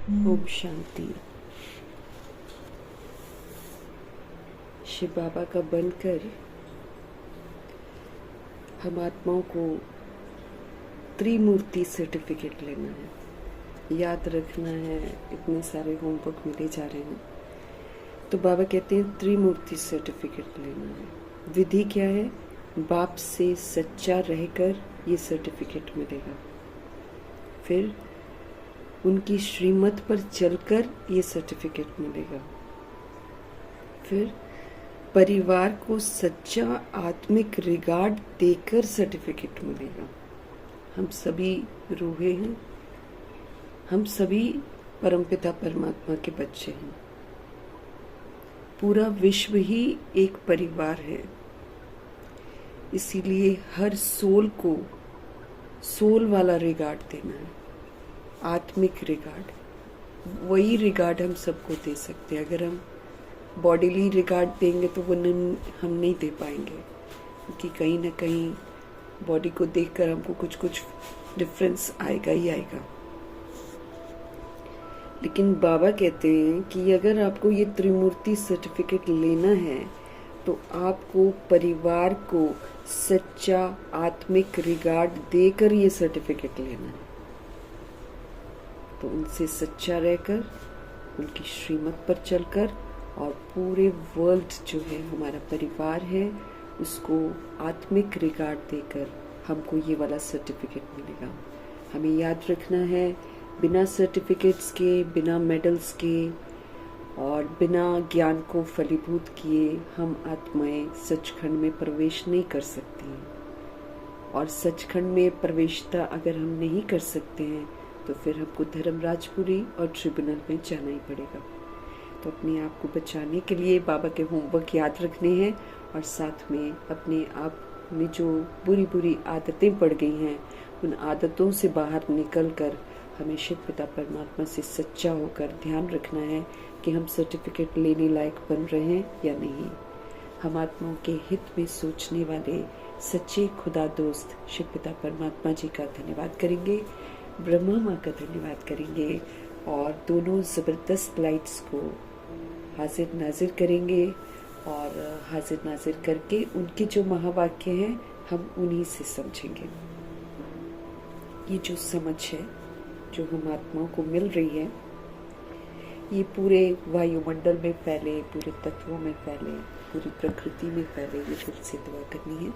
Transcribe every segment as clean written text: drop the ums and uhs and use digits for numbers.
ओम शांति। शिव बाबा का बनकर हम आत्माओं को त्रिमूर्ति सर्टिफिकेट लेना है, याद रखना है। इतने सारे होमवर्क मिले जा रहे हैं, तो बाबा कहते हैं त्रिमूर्ति सर्टिफिकेट लेना है। विधि क्या है? बाप से सच्चा रहकर ये सर्टिफिकेट मिलेगा। फिर उनकी श्रीमत पर चलकर ये सर्टिफिकेट मिलेगा। फिर परिवार को सच्चा आत्मिक रिगार्ड देकर सर्टिफिकेट मिलेगा। हम सभी रूहे हैं, हम सभी परमपिता परमात्मा के बच्चे हैं। पूरा विश्व ही एक परिवार है, इसीलिए हर सोल को सोल वाला रिगार्ड देना है, आत्मिक रिगार्ड। वही रिगार्ड हम सबको दे सकते हैं। अगर हम बॉडीली रिगार्ड देंगे तो वो हम नहीं दे पाएंगे, क्योंकि कहीं ना कहीं बॉडी को देखकर हमको कुछ कुछ डिफरेंस आएगा ही आएगा। लेकिन बाबा कहते हैं कि अगर आपको ये त्रिमूर्ति सर्टिफिकेट लेना है तो आपको परिवार को सच्चा आत्मिक रिगार्ड देकर ये सर्टिफिकेट लेना है। तो उनसे सच्चा रहकर, उनकी श्रीमत पर चलकर, और पूरे वर्ल्ड जो है हमारा परिवार है उसको आत्मिक रिगार्ड देकर हमको ये वाला सर्टिफिकेट मिलेगा। हमें याद रखना है, बिना सर्टिफिकेट्स के, बिना मेडल्स के और बिना ज्ञान को फलीभूत किए हम आत्माएं सचखंड में प्रवेश नहीं कर सकती हैं। और सचखंड में प्रवेशता अगर हम नहीं कर सकते हैं तो फिर हमको धर्मराजपुरी और ट्रिब्यूनल में जाना ही पड़ेगा। तो अपने आप को बचाने के लिए बाबा के होमवर्क याद रखने हैं, और साथ में अपने आप में जो बुरी बुरी आदतें पड़ गई हैं उन आदतों से बाहर निकलकर हमें शिव पिता परमात्मा से सच्चा होकर ध्यान रखना है कि हम सर्टिफिकेट लेने लायक बन रहे हैं या नहीं। हम आत्माओं के हित में सोचने वाले सच्चे खुदा दोस्त शिव पिता परमात्मा जी का धन्यवाद करेंगे, ब्रह्मा माँ का धन्यवाद करेंगे, और दोनों ज़बरदस्त लाइट्स को हाजिर नाजिर करेंगे। और हाजिर नाजिर करके उनके जो महावाक्य हैं हम उन्हीं से समझेंगे। ये जो समझ है जो हम आत्माओं को मिल रही है, ये पूरे वायुमंडल में फैले, पूरे तत्वों में फैले, पूरी प्रकृति में फैले। ये दिल से दुआ करनी है,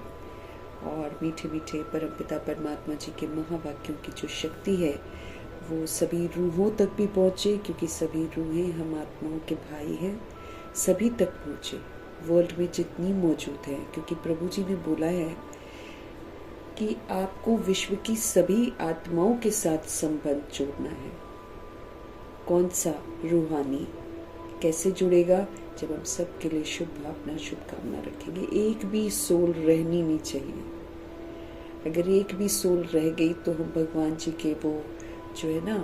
और मीठे मीठे परमपिता परमात्मा जी के महावाक्यों की जो शक्ति है वो सभी रूहों तक भी पहुँचे, क्योंकि सभी रूहें हम आत्माओं के भाई हैं। सभी तक पहुँचे, वर्ल्ड में जितनी मौजूद है, क्योंकि प्रभु जी ने बोला है कि आपको विश्व की सभी आत्माओं के साथ संबंध जोड़ना है। कौन सा? रूहानी। कैसे जुड़ेगा? जब हम सब के लिए शुभ भावना, शुभकामना रखेंगे। एक भी सोल रहनी नहीं चाहिए। अगर एक भी सोल रह गई तो हम भगवान जी के वो जो है ना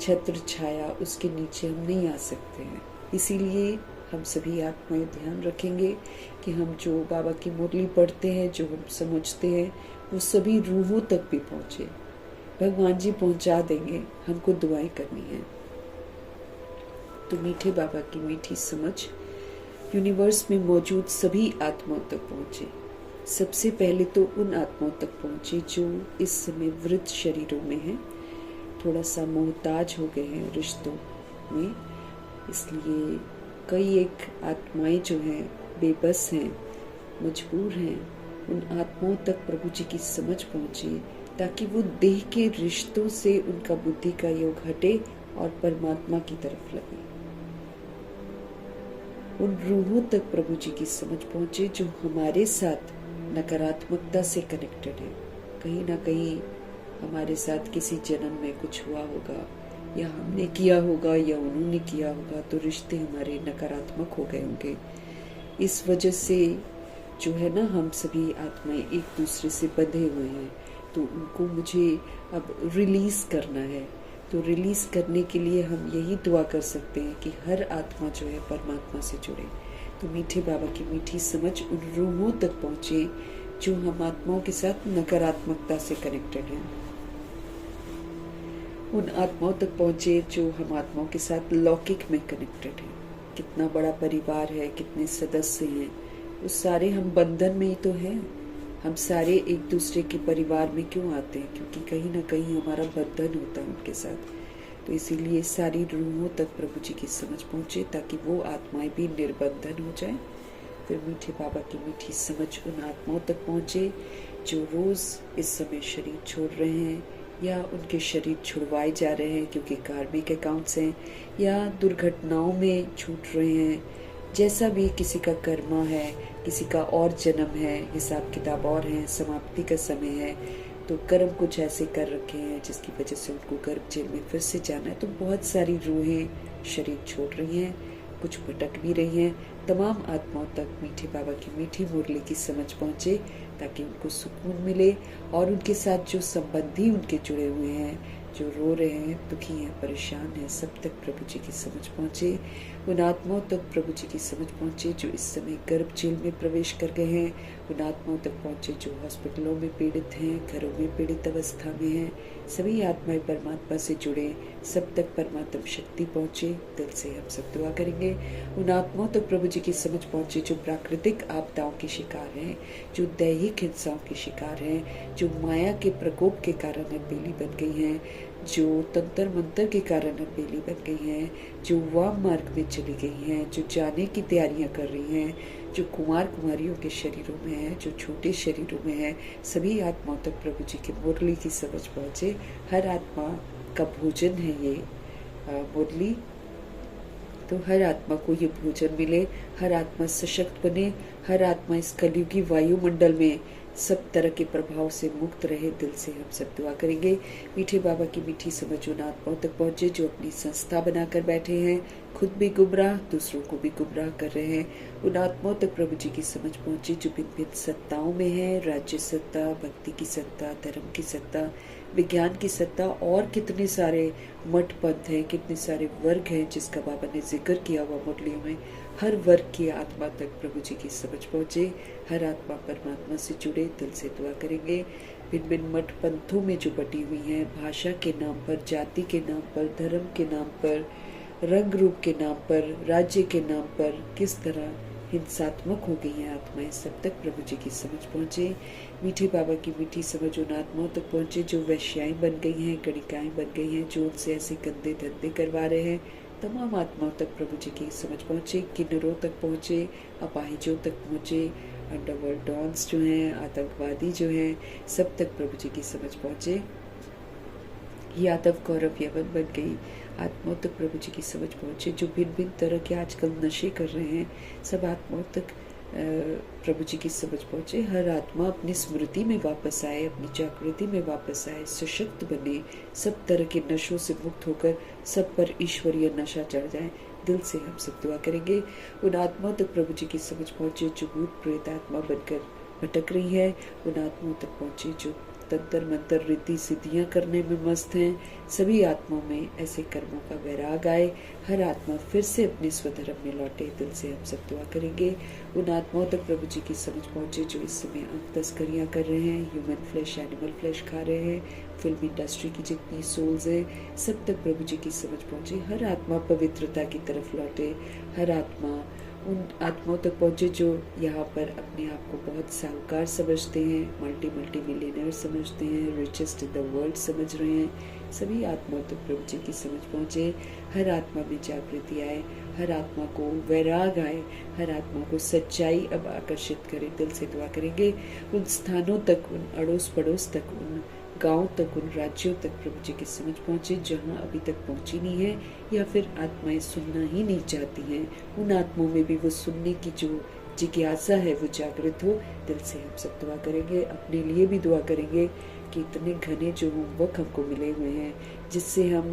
छत्र छाया, उसके नीचे हम नहीं आ सकते हैं। इसीलिए हम सभी आत्माएं ध्यान रखेंगे कि हम जो बाबा की मुरली पढ़ते हैं, जो हम समझते हैं, वो सभी रूहों तक भी पहुँचे। भगवान जी पहुँचा देंगे, हमको दुआएं करनी है। तो मीठे बाबा की मीठी समझ यूनिवर्स में मौजूद सभी आत्माओं तक पहुँचे। सबसे पहले तो उन आत्माओं तक पहुँचे जो इस समय वृद्ध शरीरों में हैं, थोड़ा सा मोहताज हो गए हैं रिश्तों में। इसलिए कई एक आत्माएं जो हैं बेबस हैं, मजबूर हैं। उन आत्माओं तक प्रभु जी की समझ पहुँचे, ताकि वो देह के रिश्तों से उनका बुद्धि का योग हटे और परमात्मा की तरफ लगे। उन रूहों तक प्रभु जी की समझ पहुँचे जो हमारे साथ नकारात्मकता से कनेक्टेड है। कहीं ना कहीं हमारे साथ किसी जन्म में कुछ हुआ होगा, या हमने किया होगा या उन्होंने किया होगा, तो रिश्ते हमारे नकारात्मक हो गए होंगे। इस वजह से जो है ना हम सभी आत्माएं एक दूसरे से बंधे हुए हैं, तो उनको मुझे अब रिलीज करना है। तो रिलीज करने के लिए हम यही दुआ कर सकते हैं कि हर आत्मा जो है परमात्मा से जुड़े। तो मीठे बाबा की मीठी समझ उन रूहों तक पहुँचे जो हम आत्माओं के साथ नकारात्मकता से कनेक्टेड हैं। उन आत्माओं तक पहुँचे जो हम आत्माओं के साथ लौकिक में कनेक्टेड हैं। कितना बड़ा परिवार है, कितने सदस्य हैं, वो सारे हम बंधन में ही तो हैं। हम सारे एक दूसरे के परिवार में क्यों आते हैं? क्योंकि कहीं ना कहीं हमारा बंधन होता है उनके साथ। तो इसीलिए सारी रूहों तक प्रभु जी की समझ पहुँचे ताकि वो आत्माएं भी निर्बंधन हो जाएं। फिर मीठे बाबा की मीठी समझ उन आत्माओं तक पहुँचे जो रोज़ इस समय शरीर छोड़ रहे हैं या उनके शरीर छुड़वाए जा रहे हैं क्योंकि कार्मिक अकाउंट्स हैं या दुर्घटनाओं में छूट रहे हैं। जैसा भी किसी का कर्मा है, किसी का और जन्म है, हिसाब किताब और है, समाप्ति का समय है, तो कर्म कुछ ऐसे कर रखे हैं जिसकी वजह से उनको गर्भ जेल में फिर से जाना है। तो बहुत सारी रूहें शरीर छोड़ रही हैं, कुछ भटक भी रही हैं। तमाम आत्माओं तक मीठे बाबा की मीठी मुरली की समझ पहुँचे ताकि उनको सुकून मिले और उनके साथ जो संबंधी उनके जुड़े हुए हैं, जो रो रहे हैं, दुखी हैं, परेशान हैं, सब तक प्रभु जी की समझ पहुँचे। उन आत्माओं तक प्रभु जी की समझ पहुँचे जो इस समय गर्भ जेल में प्रवेश कर गए हैं। उन आत्माओं तक पहुँचे जो हॉस्पिटलों में पीड़ित हैं, घरों में पीड़ित अवस्था में हैं। सभी आत्माएं परमात्मा से जुड़े, सब तक परमात्म शक्ति पहुँचे। दिल से हम सब दुआ करेंगे। उन आत्माओं तक प्रभु जी की समझ पहुँचे जो प्राकृतिक आपदाओं के शिकार हैं, जो दैहिक हिंसाओं के शिकार हैं, जो माया के प्रकोप के कारण अकेली बन गई हैं, जो तंत्र मंत्र के कारण अकेली बन गई हैं, जो वाम मार्ग में चली गई हैं, जो जाने की तैयारियां कर रही हैं, जो कुमार कुमारियों के शरीरों में है, जो छोटे शरीरों में है, सभी आत्माओं तक प्रभु जी की मुरली की समझ पहुँचे। हर आत्मा का भोजन है ये मुरली, तो हर आत्मा को ये भोजन मिले, हर आत्मा सशक्त बने, हर आत्मा इस कलयुगी वायुमंडल में सब तरह के प्रभाव से मुक्त रहे। दिल से हम सब दुआ करेंगे। मीठे बाबा की मीठी समझ उन आत्माओं तक पहुँचे जो अपनी संस्था बनाकर बैठे हैं, खुद भी गुमराह, दूसरों को भी गुमराह कर रहे हैं। उन आत्माओं तक प्रभु जी की समझ पहुँचे जो भिन्न भिन्न सत्ताओं में है, राज्य सत्ता, भक्ति की सत्ता, धर्म की सत्ता, विज्ञान की सत्ता, और कितने सारे मठ पंथ हैं, कितने सारे वर्ग हैं जिसका बाबा ने जिक्र किया हुआ मुरलियों में। हर वर्ग की आत्मा तक प्रभु जी की समझ पहुँचे, हर आत्मा परमात्मा से जुड़े। दिल से दुआ करेंगे। भिन्न भिन्न मठ पंथों में जो बटी हुई हैं, भाषा के नाम पर, जाति के नाम पर, धर्म के नाम पर, रंग रूप के नाम पर, राज्य के नाम पर किस तरह हिंसात्मक हो गई हैं आत्माएं, सब तक प्रभु जी की समझ पहुँचे। मीठे बाबा की मीठी समझ उन आत्माओं तक पहुँचे जो वैश्याएं बन गई हैं, गणिकाएं बन गई हैं, जो उनसे ऐसे गंदे धंधे करवा रहे हैं। तमाम आत्माओं तक प्रभु जी की समझ पहुँचे। किन्नरों तक पहुँचे, अपाहिजों तक पहुँचे, अंडरवर्ल्ड डॉन्स जो हैं, आतंकवादी जो हैं, सब तक प्रभु जी की समझ पहुँचे। यादव कौरव यवन बन गई आत्माओं तक प्रभु जी की समझ पहुँचे। जो भिन्न भिन्न तरह के आजकल नशे कर रहे हैं, सब आत्माओं तक प्रभु जी की समझ पहुँचे। हर आत्मा अपनी स्मृति में वापस आए, अपनी जागृति में वापस आए, सशक्त बने, सब तरह के नशों से मुक्त होकर सब पर ईश्वरीय नशा चढ़ जाए। दिल से हम सब दुआ करेंगे। उन आत्माओं तक प्रभु जी की समझ पहुँचे जो भूत प्रेत आत्मा बनकर भटक रही है। उन आत्माओं तक पहुँचे जो तंत्र मंत्र रीति सिद्धियां करने में मस्त हैं। सभी आत्माओं में ऐसे कर्मों का वैराग आए, हर आत्मा फिर से अपने स्वधर्म में लौटे। दिल से हम सब दुआ करेंगे। उन आत्माओं तक प्रभु जी की समझ पहुँचे जो इस समय अंग तस्करियाँ कर रहे हैं, ह्यूमन फ्लैश, एनिमल फ्लैश खा रहे हैं, फिल्म इंडस्ट्री की जितनी सोल्स हैं, सब तक प्रभु जी की समझ पहुँचे। हर आत्मा पवित्रता की तरफ लौटे, हर आत्मा उन आत्माओं तक पहुँचे जो यहाँ पर अपने आप को बहुत साहूकार समझते हैं, मल्टी मिलियनर समझते हैं, रिचेस्ट इन द वर्ल्ड समझ रहे हैं। सभी आत्माओं तक प्रभु जी की समझ पहुँचे। हर आत्मा में जागृति आए, हर आत्मा को वैराग आए, हर आत्मा को सच्चाई अब आकर्षित करे। दिल से दुआ करेंगे। उन स्थानों तक, उन अड़ोस पड़ोस तक, उन गांव तक, उन राज्यों तक प्रभु जी की समझ पहुँचे जहाँ अभी तक पहुँची नहीं है या फिर आत्माएं सुनना ही नहीं चाहती हैं। उन आत्माओं में भी वो सुनने की जो जिज्ञासा है वो जागृत हो। दिल से हम सब दुआ करेंगे। अपने लिए भी दुआ करेंगे कि इतने घने जो होमवर्क हमको मिले हुए हैं, जिससे हम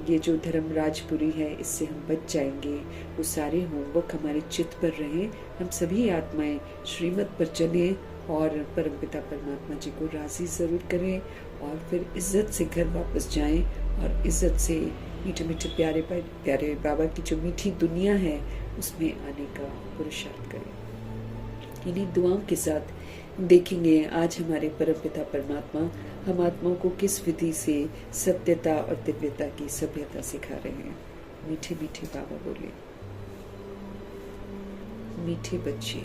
ये जो धर्म राजपुरी है इससे हम बच जाएंगे, वो सारे होमवर्क हमारे चित्त पर रहें। हम सभी आत्माएं श्रीमत पर चले और परमपिता परमात्मा जी को राजी ज़रूर करें और फिर इज्जत से घर वापस जाएं और इज्जत से मीठे मीठे प्यारे प्यारे बाबा की जो मीठी दुनिया है उसमें आने का पुरुषार्थ करें। इन्हीं दुआओं के साथ देखेंगे आज हमारे परमपिता परमात्मा हम आत्माओं को किस विधि से सत्यता और दिव्यता की सभ्यता सिखा रहे हैं। मीठे मीठे बाबा बोले, मीठे बच्चे।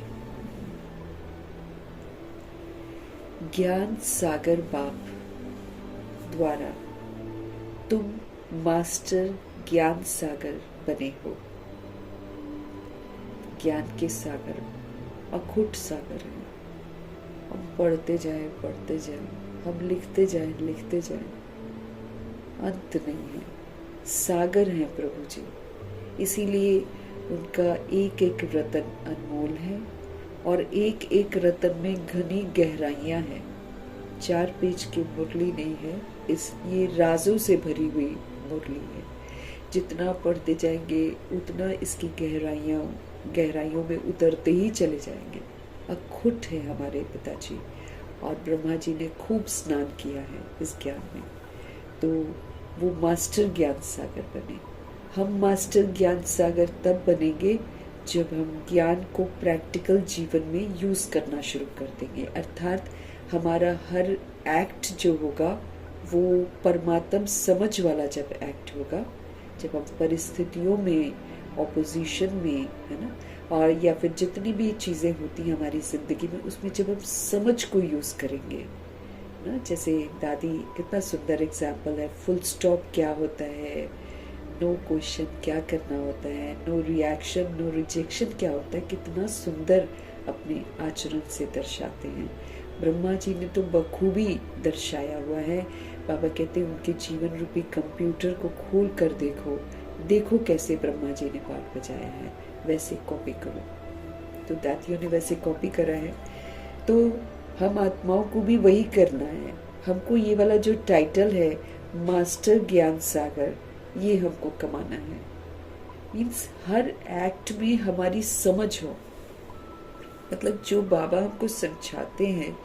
ज्ञान सागर बाप द्वारा तुम मास्टर ज्ञान सागर बने हो। ज्ञान के सागर अखुट सागर है। हम पढ़ते जाएं, हम लिखते जाएं, अंत नहीं है। सागर है प्रभु जी, इसीलिए उनका एक एक रतन अनमोल है और एक एक रतन में घनी गहराइयां हैं। 4 पेज की मुरली नहीं है, ये राजों से भरी हुई मुरली है। जितना पढ़ते जाएंगे उतना इसकी गहराइयों में उतरते ही चले जाएंगे। अखुट है हमारे पिताजी, और ब्रह्मा जी ने खूब स्नान किया है इस ज्ञान में, तो वो मास्टर ज्ञान सागर बने। हम मास्टर ज्ञान सागर तब बनेंगे जब हम ज्ञान को प्रैक्टिकल जीवन में यूज करना शुरू कर देंगे। अर्थात हमारा हर एक्ट जो होगा वो परमात्म समझ वाला जब एक्ट होगा, जब हम परिस्थितियों में, ऑपोजिशन में, है ना, और या फिर जितनी भी चीज़ें होती हैं हमारी ज़िंदगी में, उसमें जब हम समझ को यूज़ करेंगे ना। जैसे दादी, कितना सुंदर एग्जाम्पल है, फुल स्टॉप क्या होता है, नो क्वेश्चन क्या करना होता है, नो रिएक्शन नो रिजेक्शन क्या होता है, कितना सुंदर अपने आचरण से दर्शाते हैं। ब्रह्मा जी ने तो बखूबी दर्शाया हुआ है। बाबा कहते हैं उनके जीवन रूपी कंप्यूटर को खोल कर देखो कैसे ब्रह्मा जी ने पाठ बजाया है, वैसे कॉपी करो। तो दादियों ने वैसे कॉपी करा है, तो हम आत्माओं को भी वही करना है। हमको ये वाला जो टाइटल है मास्टर ज्ञान सागर, ये हमको कमाना है। मीन्स हर एक्ट में हमारी समझ हो, मतलब जो बाबा हमको समझाते हैं,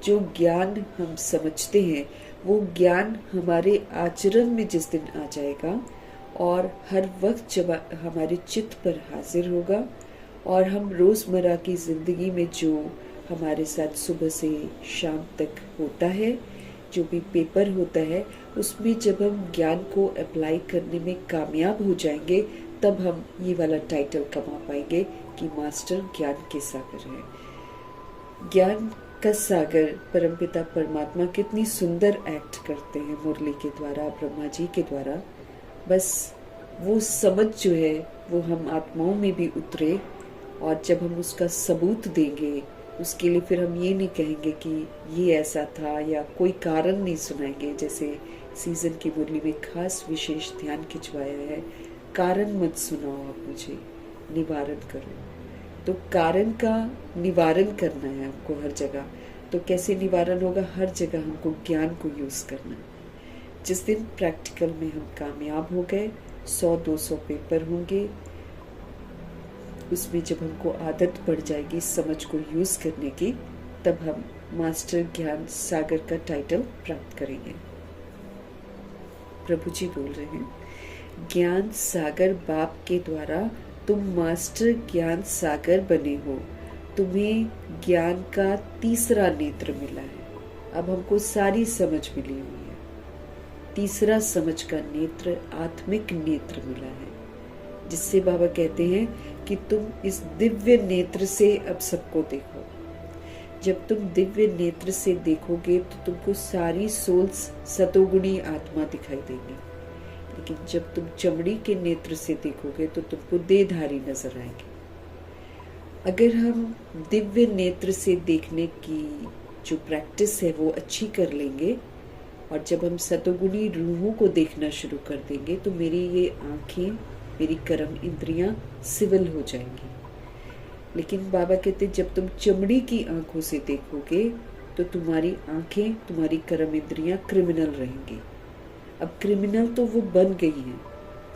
जो ज्ञान हम समझते हैं, वो ज्ञान हमारे आचरण में जिस दिन आ जाएगा और हर वक्त जब हमारे चित्त पर हाजिर होगा, और हम रोज़मर्रा की ज़िंदगी में जो हमारे साथ सुबह से शाम तक होता है, जो भी पेपर होता है, उसमें जब हम ज्ञान को अप्लाई करने में कामयाब हो जाएंगे, तब हम ये वाला टाइटल कमा पाएंगे कि मास्टर ज्ञान के सागर है। ज्ञान का सागर परमपिता परमात्मा कितनी सुंदर एक्ट करते हैं मुरली के द्वारा, ब्रह्मा जी के द्वारा। बस वो समझ जो है वो हम आत्माओं में भी उतरे, और जब हम उसका सबूत देंगे, उसके लिए फिर हम ये नहीं कहेंगे कि ये ऐसा था, या कोई कारण नहीं सुनाएंगे। जैसे सीजन की मुरली में खास विशेष ध्यान खिंचवाया है, कारण मत सुनाओ आप मुझे, निवारण करो। तो कारण का निवारण करना है हमको हर जगह। तो कैसे निवारण होगा? हर जगह हमको ज्ञान को यूज करना है। जिस दिन प्रैक्टिकल में हम कामयाब हो गए, 100-200 पेपर होंगे, उसमें जब हमको आदत पड़ जाएगी समझ को यूज करने की, तब हम मास्टर ज्ञान सागर का टाइटल प्राप्त करेंगे। प्रभु जी बोल रहे हैं, ज्ञान सागर बाप के द्वारा तुम मास्टर ज्ञान सागर बने हो। तुम्हें ज्ञान का तीसरा नेत्र मिला है। अब हमको सारी समझ मिली हुई है, तीसरा समझ का नेत्र, आत्मिक नेत्र मिला है, जिससे बाबा कहते हैं कि तुम इस दिव्य नेत्र से अब सबको देखो। जब तुम दिव्य नेत्र से देखोगे तो तुमको सारी सोल्स सतोगुणी आत्मा दिखाई देगी, लेकिन जब तुम चमड़ी के नेत्र से देखोगे तो तुमको देहधारी नजर आएंगे। अगर हम दिव्य नेत्र से देखने की जो प्रैक्टिस है वो अच्छी कर लेंगे, और जब हम सतोगुणी रूहों को देखना शुरू कर देंगे, तो मेरी ये आंखें, मेरी कर्म इंद्रियां सिविल हो जाएंगी। लेकिन बाबा कहते जब तुम चमड़ी की आंखों से देखोगे तो तुम्हारी आंखें, तुम्हारी कर्म इंद्रियां क्रिमिनल रहेंगी। अब क्रिमिनल तो वो बन गई हैं,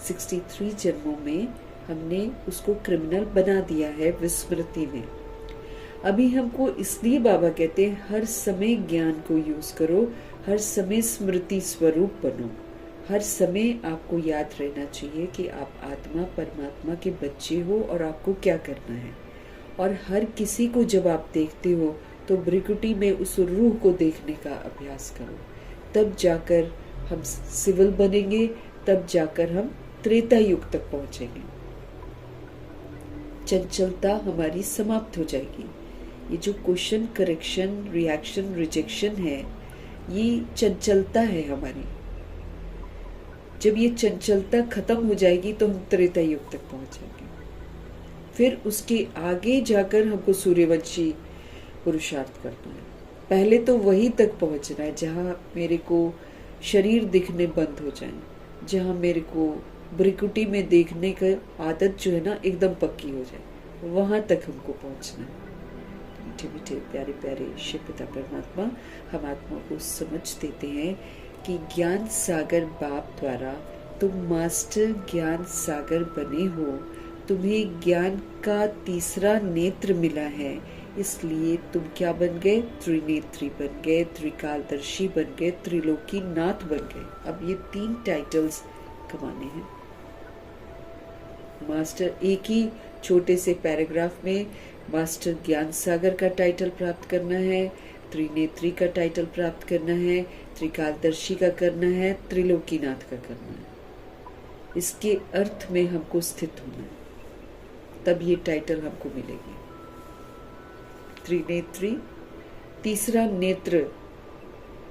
63 जन्मों में हमने उसको क्रिमिनल बना दिया है विस्मृति में। अभी हमको इसलिए बाबा कहते हैं हर समय ज्ञान को यूज करो, हर समय स्मृति स्वरूप बनो। हर समय आपको याद रहना चाहिए कि आप आत्मा परमात्मा के बच्चे हो और आपको क्या करना है। और हर किसी को जब आप देखते हो तो भ्रिकुटी में उस रूह को देखने का अभ्यास करो। तब जाकर हम सिविल बनेंगे, तब जाकर हम त्रेता युग तक पहुंचेंगे। चंचलता हमारी समाप्त हो जाएगी। ये जो क्वेश्चन, करेक्शन, रिएक्शन, रिजेक्शन है, ये चंचलता है हमारी। जब ये चंचलता खत्म हो जाएगी तो हम त्रेता युग तक पहुंचेंगे। फिर उसके आगे जाकर हमको सूर्यवंशी पुरुषार्थ करना है। पहले तो वही तक पहुंचना है जहां मेरे को शरीर दिखने बंद हो जाए, जहां मेरे को ब्रिकुटी में देखने का आदत जो है ना एकदम पक्की हो जाए, वहां तक हमको पहुंचना है। मीठे मीठे प्यारे प्यारे शिव पिता परमात्मा हम आत्मा को समझ देते हैं कि ज्ञान सागर बाप द्वारा तुम मास्टर ज्ञान सागर बने हो। तुम्हें ज्ञान का तीसरा नेत्र मिला है, इसलिए तुम क्या बन गए? त्रिनेत्री बन गए, त्रिकालदर्शी बन गए, त्रिलोकी नाथ बन गए। अब ये 3 टाइटल्स कमाने हैं। मास्टर, एक ही छोटे से पैराग्राफ में मास्टर ज्ञान सागर का टाइटल प्राप्त करना है, त्रिनेत्री का टाइटल प्राप्त करना है, त्रिकालदर्शी का करना है, त्रिलोकीनाथ का करना है। इसके अर्थ में हमको स्थित होना है, तब ये टाइटल हमको मिलेगी। त्रिनेत्री, तीसरा नेत्र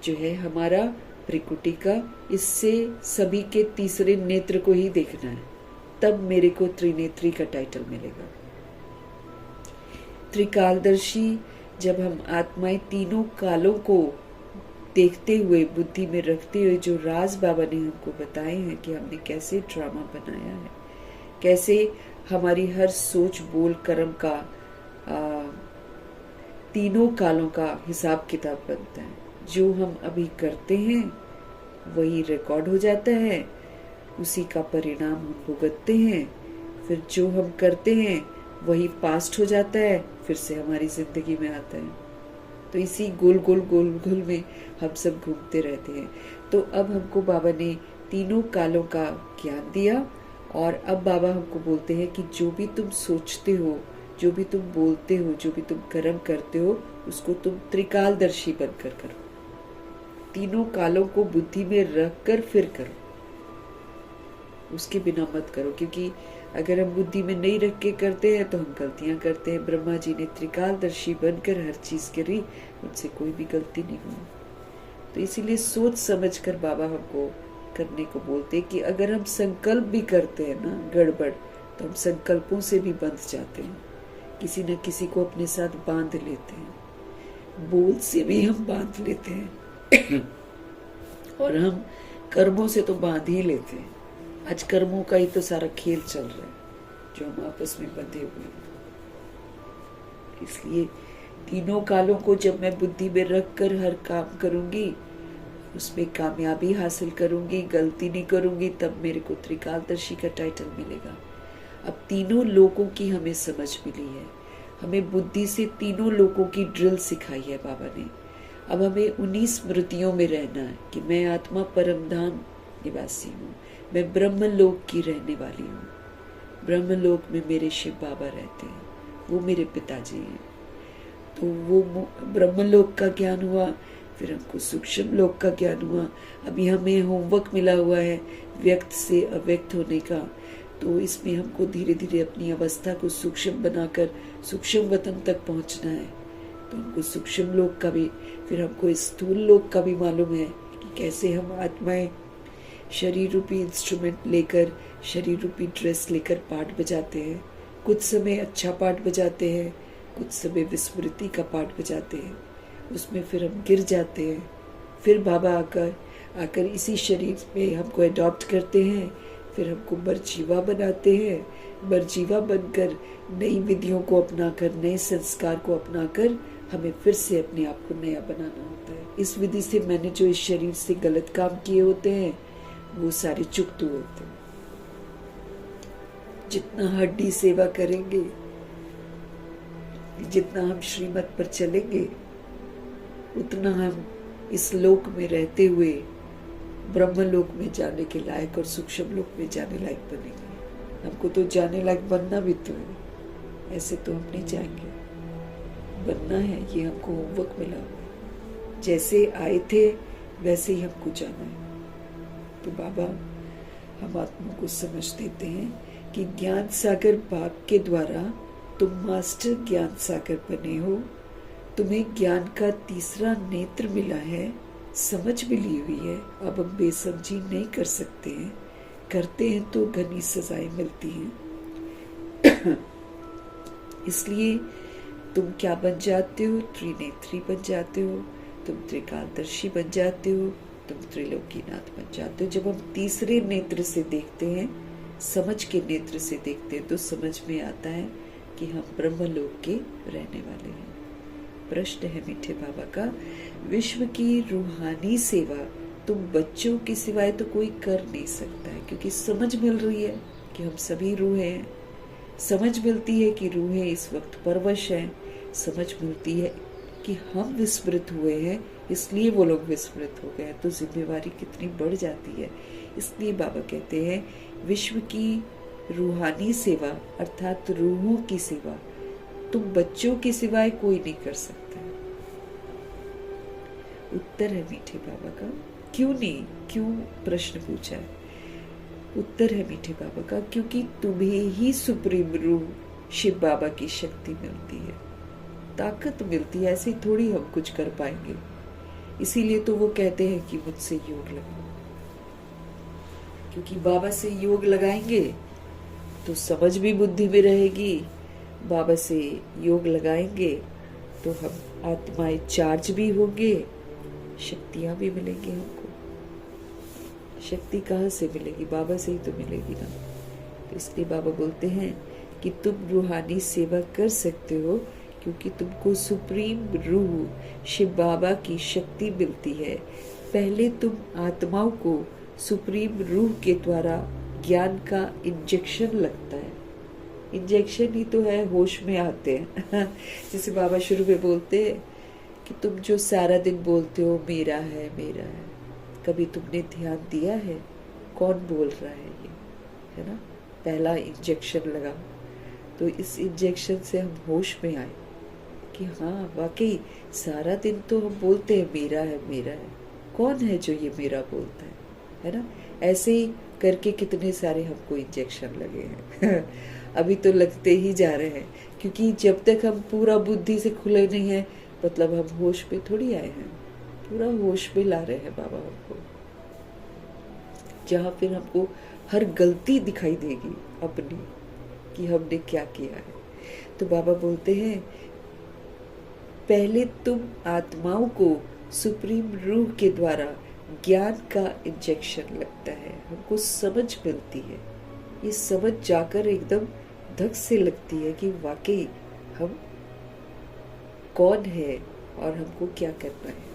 जो है हमारा त्रिकुटी का, इससे सभी के तीसरे नेत्र को ही देखना है, तब मेरे को त्रिनेत्री का टाइटल मिलेगा। त्रिकालदर्शी, जब हम आत्माएं तीनों कालों को देखते हुए, बुद्धि में रखते हुए, जो राज बाबा ने हमको बताए हैं कि हमने कैसे ड्रामा बनाया है, कैसे हमारी हर सोच बोल कर्म का तीनों कालों का हिसाब किताब बनता है। जो हम अभी करते हैं वही रिकॉर्ड हो जाता है, उसी का परिणाम हम भुगतते हैं। फिर जो हम करते हैं वही पास्ट हो जाता है, फिर से हमारी जिंदगी में आता है। तो इसी गोल गोल गोल गोल में हम सब घूमते रहते हैं। तो अब हमको बाबा ने तीनों कालों का ज्ञान दिया, और अब बाबा हमको बोलते हैं कि जो भी तुम सोचते हो, जो भी तुम बोलते हो, जो भी तुम कर्म करते हो, उसको तुम त्रिकालदर्शी बनकर करो। तीनों कालों को बुद्धि में रखकर फिर करो, उसके बिना मत करो। क्योंकि अगर हम बुद्धि में नहीं रख के करते हैं तो हम गलतियां करते हैं। ब्रह्मा जी ने त्रिकालदर्शी बनकर हर चीज करी, उनसे कोई भी गलती नहीं हुई। तो इसीलिए सोच समझ कर बाबा हमको करने को बोलते कि अगर हम संकल्प भी करते हैं ना गड़बड़, तो हम संकल्पों से भी बंध जाते हैं, किसी न किसी को अपने साथ बांध लेते हैं, बोल से भी हम बांध लेते हैं और हम कर्मों से तो बांध ही लेते हैं। आज कर्मों का ही तो सारा खेल चल रहा है, जो हम आपस में बंधे हुए हैं। इसलिए तीनों कालों को जब मैं बुद्धि में रख कर हर काम करूंगी, उसमें कामयाबी हासिल करूंगी, गलती नहीं करूंगी, तब मेरे को त्रिकालदर्शी का टाइटल मिलेगा। अब तीनों लोगों की हमें समझ मिली है, हमें बुद्धि से तीनों लोगों की ड्रिल सिखाई है बाबा ने। अब हमें उन्हीं स्मृतियों में रहना है कि मैं आत्मा परमधाम निवासी हूँ, मैं ब्रह्मलोक की रहने वाली हूँ। ब्रह्मलोक में मेरे शिव बाबा रहते हैं, वो मेरे पिताजी हैं। तो वो ब्रह्मलोक का ज्ञान हुआ, फिर हमको सूक्ष्म लोक का ज्ञान हुआ। अभी हमें होमवर्क मिला हुआ है व्यक्त से अव्यक्त होने का, तो इसमें हमको धीरे धीरे अपनी अवस्था को सूक्ष्म बनाकर सूक्ष्म वतन तक पहुंचना है। तो हमको सूक्ष्म लोक का भी, फिर हमको स्थूल लोक का भी मालूम है कि कैसे हम आत्माएं शरीर रूपी इंस्ट्रूमेंट लेकर, शरीर रूपी ड्रेस लेकर पाठ बजाते हैं। कुछ समय अच्छा पाठ बजाते हैं, कुछ समय विस्मृति का पाठ बजाते हैं, उसमें फिर हम गिर जाते हैं। फिर बाबा आकर इसी शरीर में हमको अडॉप्ट करते हैं, फिर हमको बरजीवा बनाते हैं। बरजीवा बनकर नई विधियों को अपनाकर, नए संस्कार को अपनाकर हमें फिर से अपने आप को नया बनाना होता है। इस विधि से मैंने जो इस शरीर से गलत काम किए होते हैं वो सारे चुकते होते हैं। जितना हड्डी सेवा करेंगे, जितना हम श्रीमत पर चलेंगे, उतना हम इस लोक में रहते हुए ब्रह्मलोक में जाने के लायक और सूक्ष्म लोक में जाने लायक बनेंगे। हमको तो जाने लायक बनना भी तो है, ऐसे तो हम नहीं जाएंगे, बनना है। ये हमको होमवर्क मिला हुआ है। जैसे आए थे वैसे ही हमको जाना है। तो बाबा हम आत्मा को समझ देते हैं कि ज्ञान सागर बाप के द्वारा तुम मास्टर ज्ञान सागर बने हो। तुम्हें ज्ञान का तीसरा नेत्र मिला है, समझ मिली हुई है। अब हम बेसमझी नहीं कर सकते हैं, करते हैं तो घनी सजाएं मिलती हैं। इसलिए तुम क्या बन जाते हो? त्रिनेत्री बन जाते हो, तुम त्रिकालदर्शी बन जाते हो, तुम त्रिलोकीनाथ बन जाते हो। जब हम तीसरे नेत्र से देखते हैं, समझ के नेत्र से देखते हैं, तो समझ में आता है कि हम ब्रह्मलोक के रहने वाले हैं। प्रश्न है मीठे बाबा का, विश्व की रूहानी सेवा तुम बच्चों के सिवाय तो कोई कर नहीं सकता है, क्योंकि समझ मिल रही है कि हम सभी रूह हैं। समझ मिलती है कि रूहें इस वक्त परवश हैं। समझ मिलती है कि हम विस्मृत हुए हैं, इसलिए वो लोग विस्मृत हो गए, तो जिम्मेवारी कितनी बढ़ जाती है। इसलिए बाबा कहते हैं विश्व की रूहानी सेवा अर्थात रूहों की सेवा तुम बच्चों के सिवाय कोई नहीं कर सकता। उत्तर है मीठे बाबा का, क्यों नहीं, क्यों प्रश्न पूछा है। उत्तर है मीठे बाबा का, क्योंकि तुम्हें ही सुप्रीम रूह शिव बाबा की शक्ति मिलती है, ताकत मिलती है। ऐसे थोड़ी हम कुछ कर पाएंगे, इसीलिए तो वो कहते हैं कि मुझसे योग लगाओ, क्योंकि बाबा से योग लगाएंगे तो समझ भी बुद्धि में रहेगी। बाबा से योग लगाएंगे तो हम आत्माएं चार्ज भी होंगे, शक्तियां भी मिलेंगी हमको। शक्ति कहाँ से मिलेगी? बाबा से ही तो मिलेगी ना। तो इसलिए बाबा बोलते हैं कि तुम रूहानी सेवा कर सकते हो, क्योंकि तुमको सुप्रीम रूह शिव बाबा की शक्ति मिलती है। पहले तुम आत्माओं को सुप्रीम रूह के द्वारा ज्ञान का इंजेक्शन लगता है। इंजेक्शन ही तो है, होश में आते हैं। जैसे बाबा शुरू में बोलते हैं कि तुम जो सारा दिन बोलते हो मेरा है, कभी तुमने ध्यान दिया है कौन बोल रहा है ये, है ना। पहला इंजेक्शन लगा, तो इस इंजेक्शन से हम होश में आए कि हाँ वाकई सारा दिन तो हम बोलते हैं मेरा है, कौन है जो ये मेरा बोलता है ना। ऐसे ही करके कितने सारे हमको इंजेक्शन लगे हैं। अभी तो लगते ही जा रहे हैं, क्योंकि जब तक हम पूरा बुद्धि से खुले नहीं है, मतलब हम होश में थोड़ी आए हैं। पूरा होश में ला रहे हैं बाबा हमको, जहाँ फिर हमको हर गलती दिखाई देगी अपनी कि हमने क्या किया है। तो बाबा बोलते हैं पहले तुम आत्माओं को सुप्रीम रूह के द्वारा ज्ञान का इंजेक्शन लगता है, हमको समझ मिलती है। ये समझ जाकर एकदम धक से लगती है कि वाकई हम कौन है और हमको क्या करना है,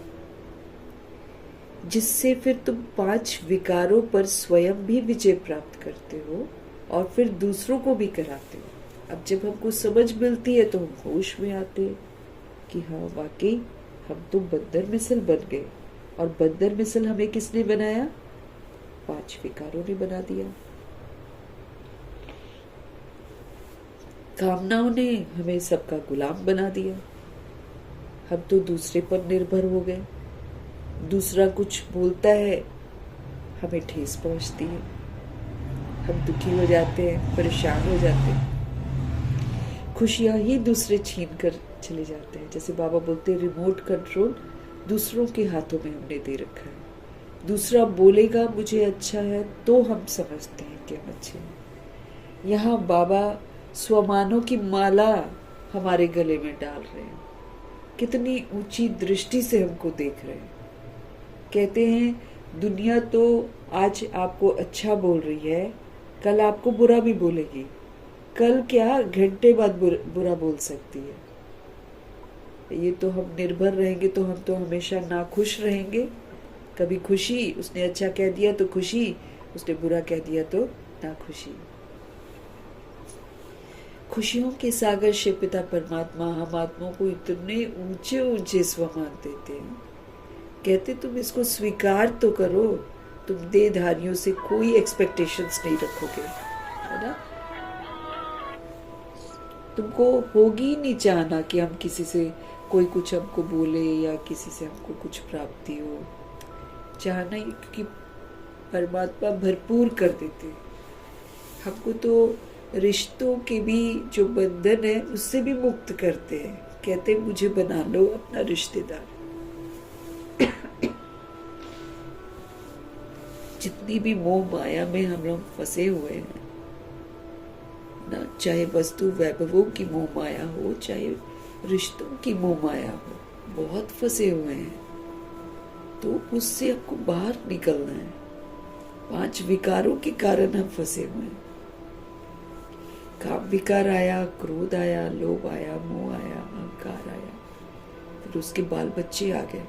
जिससे फिर तुम 5 विकारों पर स्वयं भी विजय प्राप्त करते हो और फिर दूसरों को भी कराते हो। अब जब हमको समझ मिलती है तो हम होश में आते हैं कि हाँ वाकई हम तो बंदर मिसल बन गए, और बंदर मिसल हमें किसने बनाया? 5 विकारों ने बना दिया। कामनाओं ने हमें सबका गुलाम बना दिया। हम तो दूसरे पर निर्भर हो गए, दूसरा कुछ बोलता है हमें ठेस पहुंचती है, हम दुखी हो जाते हैं, परेशान हो जाते हैं, खुशियां ही दूसरे छीन कर चले जाते हैं। जैसे बाबा बोलते हैं रिमोट कंट्रोल दूसरों के हाथों में हमने दे रखा है। दूसरा बोलेगा मुझे अच्छा है तो हम समझते हैं कि हम अच्छे हैं। यहाँ बाबा स्वमानों की माला हमारे गले में डाल रहे हैं, कितनी ऊंची दृष्टि से हमको देख रहे हैं। कहते हैं दुनिया तो आज आपको अच्छा बोल रही है, कल आपको बुरा भी बोलेगी, कल क्या घंटे बाद बुरा बोल सकती है। ये तो हम निर्भर रहेंगे तो हम तो हमेशा नाखुश रहेंगे। कभी खुशी, उसने अच्छा कह दिया तो खुशी, उसने बुरा कह दिया तो नाखुशी। खुशियों के सागर शिव पिता परमात्मा हम आत्माओं को इतने ऊंचे ऊंचे स्वमान देते हैं। कहते तुम इसको स्वीकार तो करो, तुम देहधारियों से कोई एक्सपेक्टेशंस नहीं रखोगे, है ना। तुमको होगी नहीं चाहना कि हम किसी से कोई कुछ हमको बोले या किसी से हमको कुछ प्राप्ति हो। चाहना ही, क्योंकि परमात्मा भरपूर कर देते हैं हमको। तो रिश्तों के भी जो बंधन है उससे भी मुक्त करते हैं। कहते हैं मुझे बना लो अपना रिश्तेदार। जितनी भी मोह माया में हम लोग फंसे हुए हैं ना, चाहे वस्तु वैभवों की मोह माया हो, चाहे रिश्तों की मोह माया हो, बहुत फंसे हुए हैं। तो उससे आपको बाहर निकलना है। 5 विकारों के कारण हम फंसे हुए हैं। काम विकार आया, क्रोध आया, लोभ आया, मोह आया, अहंकार आया, फिर उसके बाल बच्चे आ गए।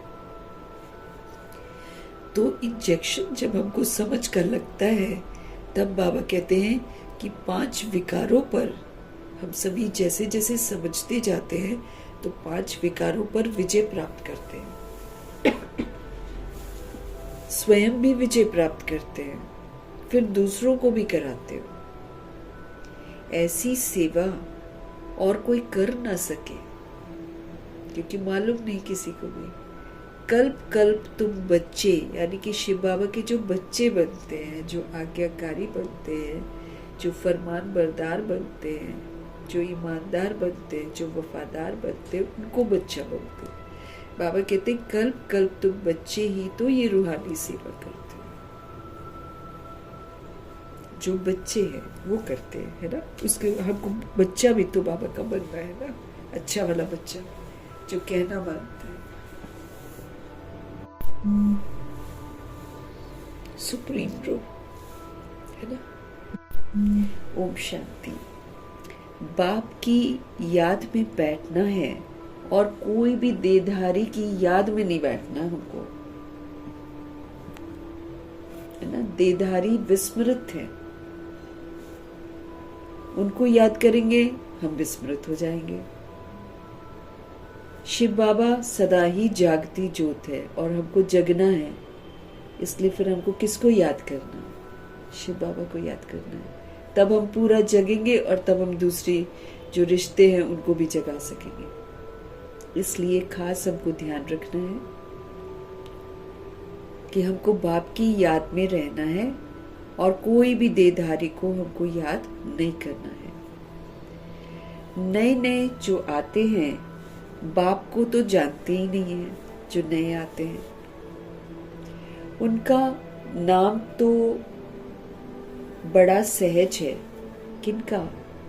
तो इंजेक्शन जब हमको समझ कर लगता है, तब बाबा कहते हैं कि 5 विकारों पर हम सभी जैसे जैसे समझते जाते हैं, तो 5 विकारों पर विजय प्राप्त करते हैं। स्वयं भी विजय प्राप्त करते हैं, फिर दूसरों को भी कराते हो। ऐसी सेवा और कोई कर ना सके, क्योंकि मालूम नहीं किसी को भी। कल्प कल्प तुम बच्चे, यानी कि शिव बाबा के जो बच्चे बनते हैं, जो आज्ञाकारी बनते हैं, जो फरमान बरदार बनते हैं, जो ईमानदार बनते हैं, जो वफादार बनते हैं, उनको बच्चा बोलते हैं। बाबा कहते हैं कल्प कल्प तुम बच्चे ही तो ये रूहानी सेवा करते हो। जो बच्चे हैं वो करते हैं, है ना। उसके हमको बच्चा भी तो बाबा का बनना है ना, अच्छा वाला बच्चा जो कहना मानता है। सुप्रीम रूप, है ना। ओम शांति। बाप की याद में बैठना है और कोई भी देहधारी की याद में नहीं बैठना हमको, है ना। देहधारी विस्मृत है, उनको याद करेंगे हम विस्मृत हो जाएंगे। शिव बाबा सदा ही जागती ज्योत है और हमको जगना है, इसलिए फिर हमको किसको याद करना है? शिव बाबा को याद करना है। तब हम पूरा जगेंगे और तब हम दूसरी जो रिश्ते हैं उनको भी जगा सकेंगे। इसलिए खास हमको ध्यान रखना है कि हमको बाप की याद में रहना है और कोई भी देहधारी को हमको याद नहीं करना है। नए नए जो आते हैं बाप को तो जानते ही नहीं है, जो नए आते हैं उनका नाम तो बड़ा सहज है। किनका?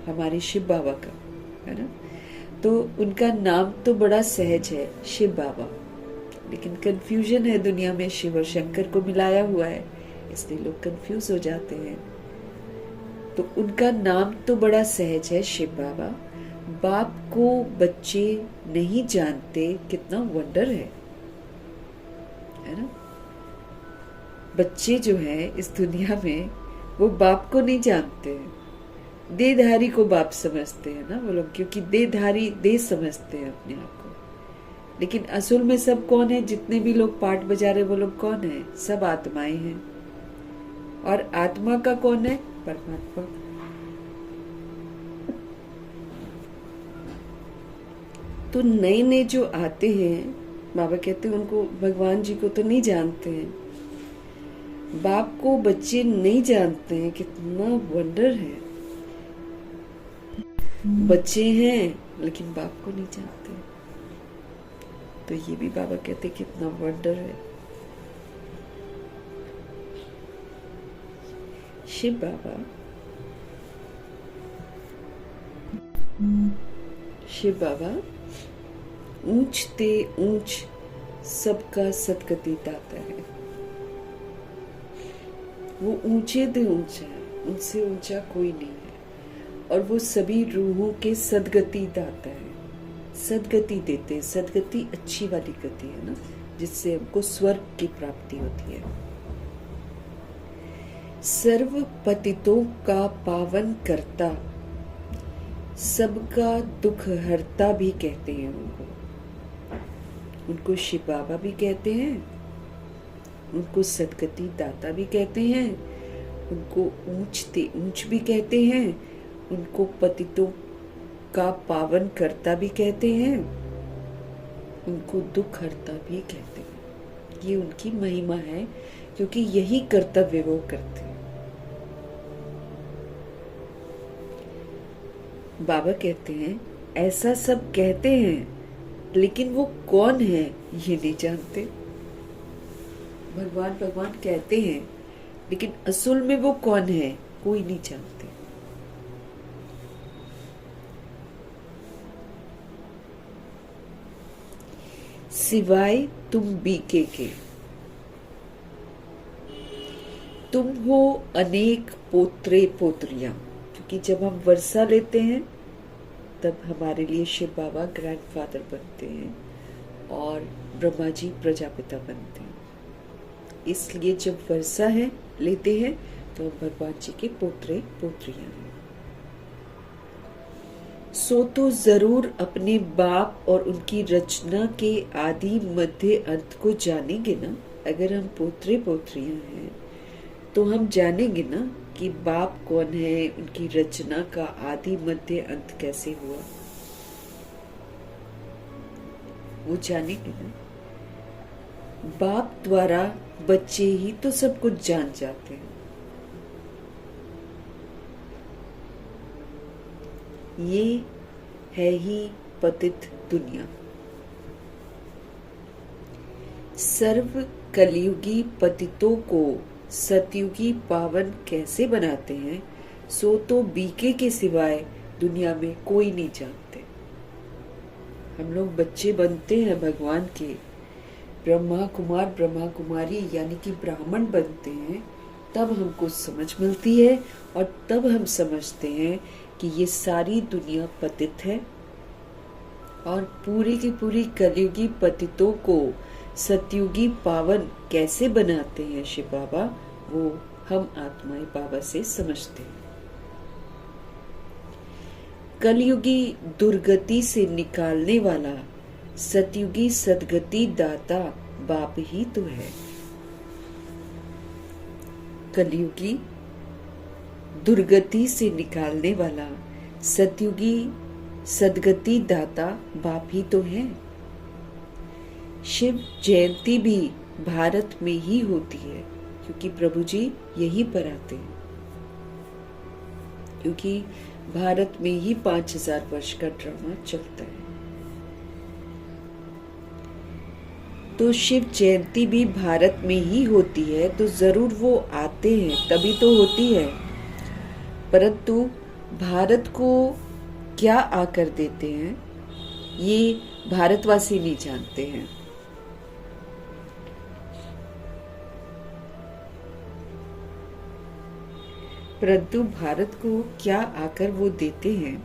हमारे शिव बाबा का, है ना। तो उनका नाम तो बड़ा सहज है, शिव बाबा। लेकिन कंफ्यूजन है दुनिया में, शिव और शंकर को मिलाया हुआ है, इसलिए लोग कंफ्यूज हो जाते हैं। तो उनका नाम तो बड़ा सहज है, शिव बाबा। बाप को बच्चे नहीं जानते, कितना वंडर है ना। बच्चे जो हैं इस दुनिया में वो बाप को नहीं जानते, देहधारी को बाप समझते हैं ना वो लोग, क्योंकि देहधारी देह समझते हैं अपने आप को। लेकिन असल में सब कौन है? जितने भी लोग पाठ बजा रहे वो लोग कौन है? सब आत्माएं हैं। और आत्मा का कौन है? परमात्मा। तो नए नए जो आते हैं, बाबा कहते हैं उनको भगवान जी को तो नहीं जानते हैं, बाप को बच्चे नहीं जानते हैं। कितना वंडर है। बच्चे हैं लेकिन बाप को नहीं जानते। तो ये भी बाबा कहते हैं कितना वंडर है। शिव बाबा, शिव बाबा ऊंचते ऊंच सबका सदगति दाता है। वो ऊंचे ते ऊंचा है, उनसे ऊंचा कोई नहीं है। और वो सभी रूहों के सदगति दाता है, सदगति देते हैं। सदगति अच्छी वाली गति है ना, जिससे हमको स्वर्ग की प्राप्ति होती है। सर्व पतितों का पावन करता, सबका दुख हरता भी कहते हैं उनको। उनको शिव बाबा भी कहते हैं, उनको सदगति दाता भी कहते हैं, उनको ऊंचते ऊंच भी कहते हैं, उनको पतितों का पावन करता भी कहते हैं, उनको दुख हरता भी कहते हैं। ये उनकी महिमा है, क्योंकि यही कर्तव्य वो करते हैं। बाबा कहते हैं ऐसा सब कहते हैं, लेकिन वो कौन है ये नहीं जानते। भगवान भगवान कहते हैं, लेकिन असल में वो कौन है कोई नहीं जानते। सिवाय तुम बीके के, तुम हो अनेक पोत्रे पोत्रियां, क्योंकि जब हम वर्षा लेते हैं तब हमारे लिए शिव बाबा ग्रैंडफादर बनते हैं और ब्रह्मा जी प्रजापिता बनते हैं। इसलिए जब वर्षा है लेते हैं तो हम भगवान जी के पोत्रे पोत्रियां हैं। सो तो जरूर अपने बाप और उनकी रचना के आदि मध्य अंत को जानेंगे ना। अगर हम पोत्रे पोत्रियां हैं तो हम जानेंगे ना कि बाप कौन है, उनकी रचना का आदि मध्य अंत कैसे हुआ, वो जानेंगे ना। बाप द्वारा बच्चे ही तो सब कुछ जान जाते हैं। ये है ही पतित दुनिया। सर्व कलयुगी पतितों को सतयुगी पावन कैसे बनाते हैं, सो तो बीके के सिवाय दुनिया में कोई नहीं जानते। हम लोग बच्चे बनते हैं भगवान के, ब्रह्मा कुमार ब्रह्मा कुमारी यानी कि ब्राह्मण बनते हैं, तब हमको समझ मिलती है और तब हम समझते हैं कि ये सारी दुनिया पतित है और पूरी की पूरी कलयुगी पतितों को सतयुगी पावन कैसे बनाते हैं शिव बाबा, वो हम आत्माएं बाबा से समझते हैं। कलयुगी दुर्गति से निकालने वाला सतयुगी सदगति दाता बाप ही तो है। कलयुगी दुर्गति से निकालने वाला सतयुगी सदगति दाता बाप ही तो है। शिव जयंती भी भारत में ही होती है, क्योंकि प्रभु जी यहीं पर आते हैं, क्योंकि भारत में ही 5000 वर्ष का ड्रामा चलता है। तो शिव जयंती भी भारत में ही होती है, तो जरूर वो आते हैं, तभी तो होती है। परंतु भारत को क्या आकर देते हैं ये भारतवासी नहीं जानते हैं। परंतु भारत को क्या आकर वो देते हैं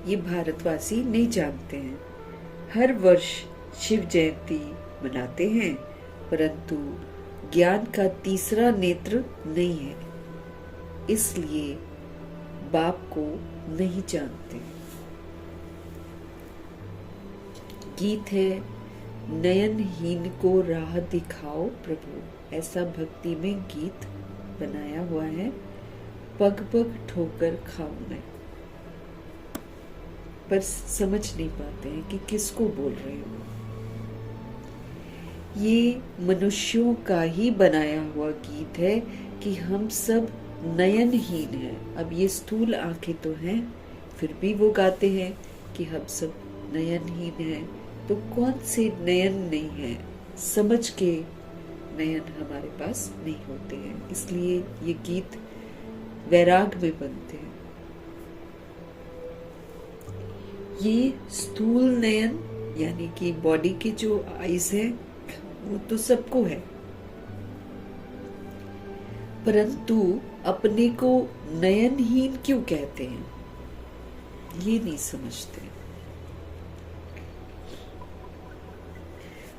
ये भारतवासी नहीं जानते हैं। हर वर्ष शिव जयंती मनाते हैं, परंतु ज्ञान का तीसरा नेत्र नहीं है, इसलिए बाप को नहीं जानते। गीत है नयनहीन को राह दिखाओ प्रभु, ऐसा भक्ति में गीत बनाया हुआ है। पग पग ठोकर खाऊं मैं, पर समझ नहीं पाते हैं कि किसको बोल रहे हो। ये मनुष्यों का ही बनाया हुआ गीत है कि हम सब नयनहीन हैं। अब ये स्थूल आंखें तो हैं, फिर भी वो गाते हैं कि हम सब नयनहीन हैं। तो कौन से नयन नहीं है, समझ के नयन हमारे पास नहीं होते हैं, इसलिए ये गीत वैराग में बनते हैं। ये स्थूल नयन यानी कि बॉडी के जो आईज है वो तो सबको है, परंतु अपने को नयनहीन क्यों कहते हैं ये नहीं समझते।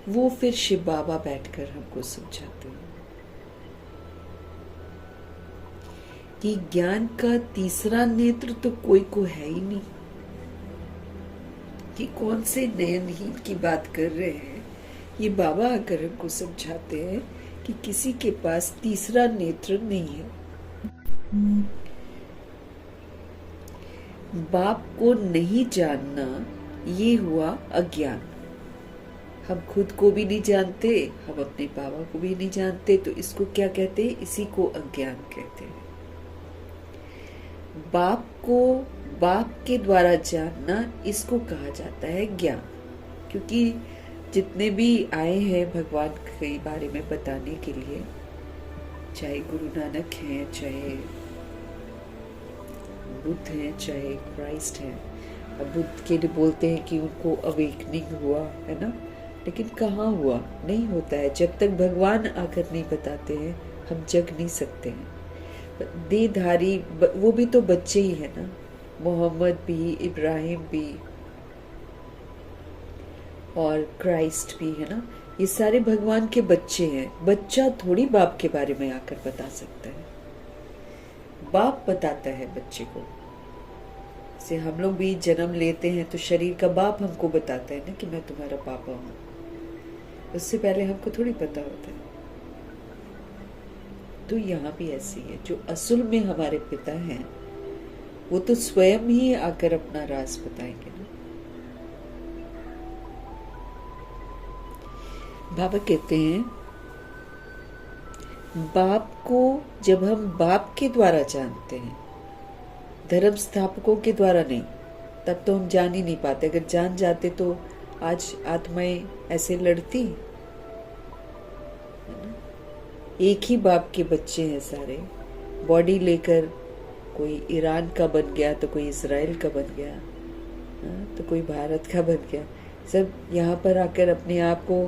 वो फिर शिव बाबा बैठकर हमको समझाते हैं कि ज्ञान का तीसरा नेत्र तो कोई को है ही नहीं, कि कौन से नयनहीन की बात कर रहे हैं। ये बाबा आकर हमको समझाते हैं कि किसी के पास तीसरा नेत्र नहीं है। बाप को नहीं जानना ये हुआ अज्ञान। हम खुद को भी नहीं जानते, हम अपने बाबा को भी नहीं जानते, तो इसको क्या कहते हैं? इसी को अज्ञान कहते हैं। बाप को बाप के द्वारा जानना, इसको कहा जाता है ज्ञान। क्योंकि जितने भी आए हैं भगवान के बारे में बताने के लिए, चाहे गुरु नानक हैं, चाहे बुद्ध हैं, चाहे क्राइस्ट हैं। अब बुद्ध के लिए बोलते हैं कि उनको अवेकनिंग हुआ है ना, लेकिन कहाँ हुआ? नहीं होता है। जब तक भगवान आकर नहीं बताते हैं, हम जग नहीं सकते हैं। देहधारी वो भी तो बच्चे ही है ना, मोहम्मद भी, इब्राहिम भी और क्राइस्ट भी, है ना। ये सारे भगवान के बच्चे हैं। बच्चा थोड़ी बाप के बारे में आकर बता सकता है, बाप बताता है बच्चे को। से हम लोग भी जन्म लेते हैं तो शरीर का बाप हमको बताता है ना कि मैं तुम्हारा पापा हूँ। उससे पहले हमको थोड़ी पता होता है। तो यहाँ भी ऐसी है, जो असल में हमारे पिता हैं वो तो स्वयं ही आकर अपना राज बताएंगे ना। बाबा कहते हैं बाप को जब हम बाप के द्वारा जानते हैं, धर्म स्थापकों के द्वारा नहीं, तब तो हम जान ही नहीं पाते। अगर जान जाते तो आज आत्माएं ऐसे लड़ती। एक ही बाप के बच्चे हैं सारे, बॉडी लेकर कोई ईरान का बन गया तो कोई इजराइल का बन गया, तो कोई भारत का बन गया। सब यहाँ पर आकर अपने आप को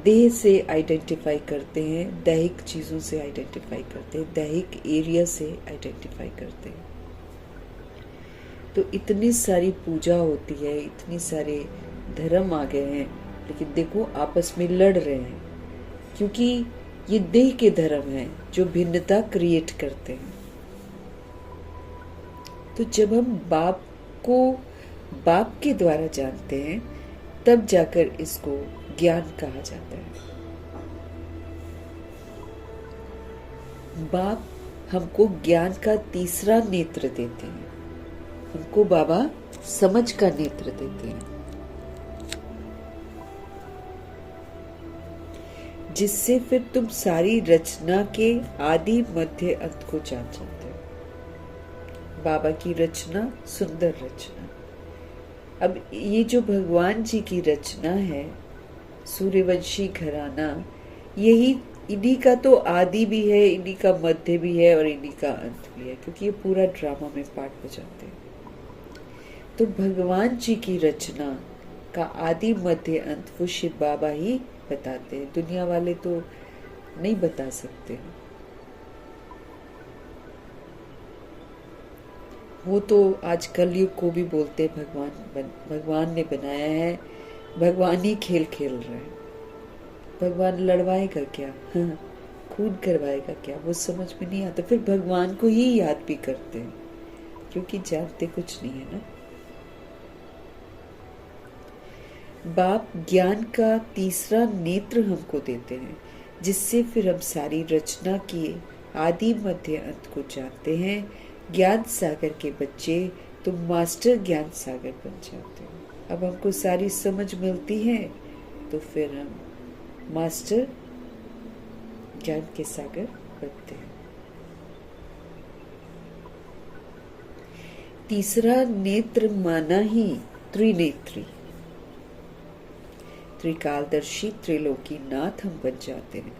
देह से आइडेंटिफाई करते हैं, दैहिक चीजों से आइडेंटिफाई करते हैं, दैहिक एरिया से आइडेंटिफाई करते हैं। तो इतनी सारी पूजा होती है, इतनी सारे धर्म आ गए हैं, लेकिन देखो आपस में लड़ रहे हैं, क्योंकि ये देह के धर्म हैं जो भिन्नता क्रिएट करते हैं। तो जब हम बाप को बाप के द्वारा जानते हैं, तब जाकर इसको ज्ञान कहा जाता है। बाप हमको ज्ञान का तीसरा नेत्र देते हैं, हमको बाबा समझ का नेत्र देते हैं, जिससे फिर तुम सारी रचना के आदि मध्य अंत को जान जाते हो। बाबा की रचना सुंदर रचना। अब ये जो भगवान जी की रचना है, सूर्यवंशी घराना, यही इन्हीं का तो आदि भी है, इन्हीं का मध्य भी है और इन्हीं का अंत भी है, क्योंकि ये पूरा ड्रामा में पार्ट बजाते हैं। तो भगवान जी की रचना का आदि मध्य अंत वो शिव बाबा ही बताते हैं, दुनिया वाले तो नहीं बता सकते। वो तो आज कलयुग को भी बोलते भगवान ने बनाया है, भगवान ही खेल खेल रहे हैं। भगवान लड़वाएगा क्या? खून करवाएगा क्या? वो समझ में नहीं आता। फिर भगवान को ही याद भी करते हैं, क्योंकि जानते कुछ नहीं है ना। बाप ज्ञान का तीसरा नेत्र हमको देते हैं, जिससे फिर हम सारी रचना की आदि मध्य अंत को जानते हैं। ज्ञान सागर के बच्चे तो मास्टर ज्ञान सागर बन जाते हैं। अब हमको सारी समझ मिलती है तो फिर हम मास्टर ज्ञान के सागर बनते हैं। तीसरा नेत्र माना ही त्रिनेत्री, त्रिकालदर्शी, त्रिलोकी नाथ हम बन जाते हैं।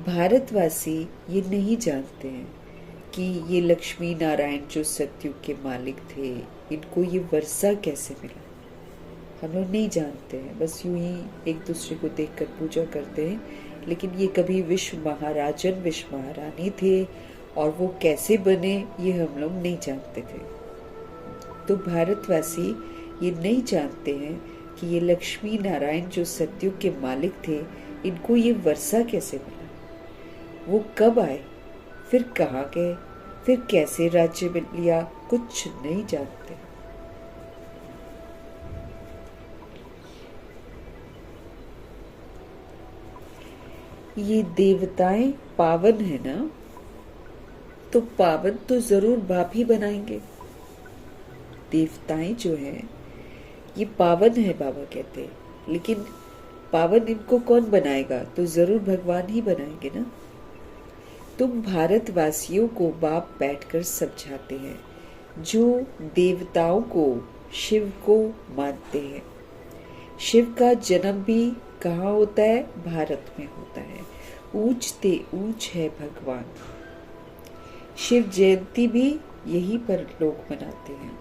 भारतवासी ये नहीं जानते हैं कि ये लक्ष्मी नारायण जो सतयुग के मालिक थे, इनको ये वर्षा कैसे मिला। हम लोग नहीं जानते हैं, बस यूं ही एक दूसरे को देखकर पूजा करते हैं, लेकिन ये कभी विश्व महाराजन, विश्व महारानी थे और वो कैसे बने ये हम लोग नहीं जानते थे। तो भारतवासी ये नहीं जानते हैं कि ये लक्ष्मी नारायण जो सतयुग के मालिक थे, इनको ये वर्षा कैसे मिला, वो कब आए, फिर कहाँ गए, फिर कैसे राज्य में लिया, कुछ नहीं जानते। ये देवताएं पावन है ना, तो पावन तो जरूर बाप ही बनाएंगे। देवताएं जो हैं ये पावन है बाबा कहते हैं, लेकिन पावन इनको कौन बनाएगा? तो जरूर भगवान ही बनाएंगे ना। तुम भारतवासियों को बाप बैठकर समझाते हैं, जो देवताओं को, शिव को मानते हैं। शिव का जन्म भी कहाँ होता है? भारत में होता है। ऊंचते ऊंच है भगवान। शिव जयंती भी यहीं पर लोग मनाते हैं।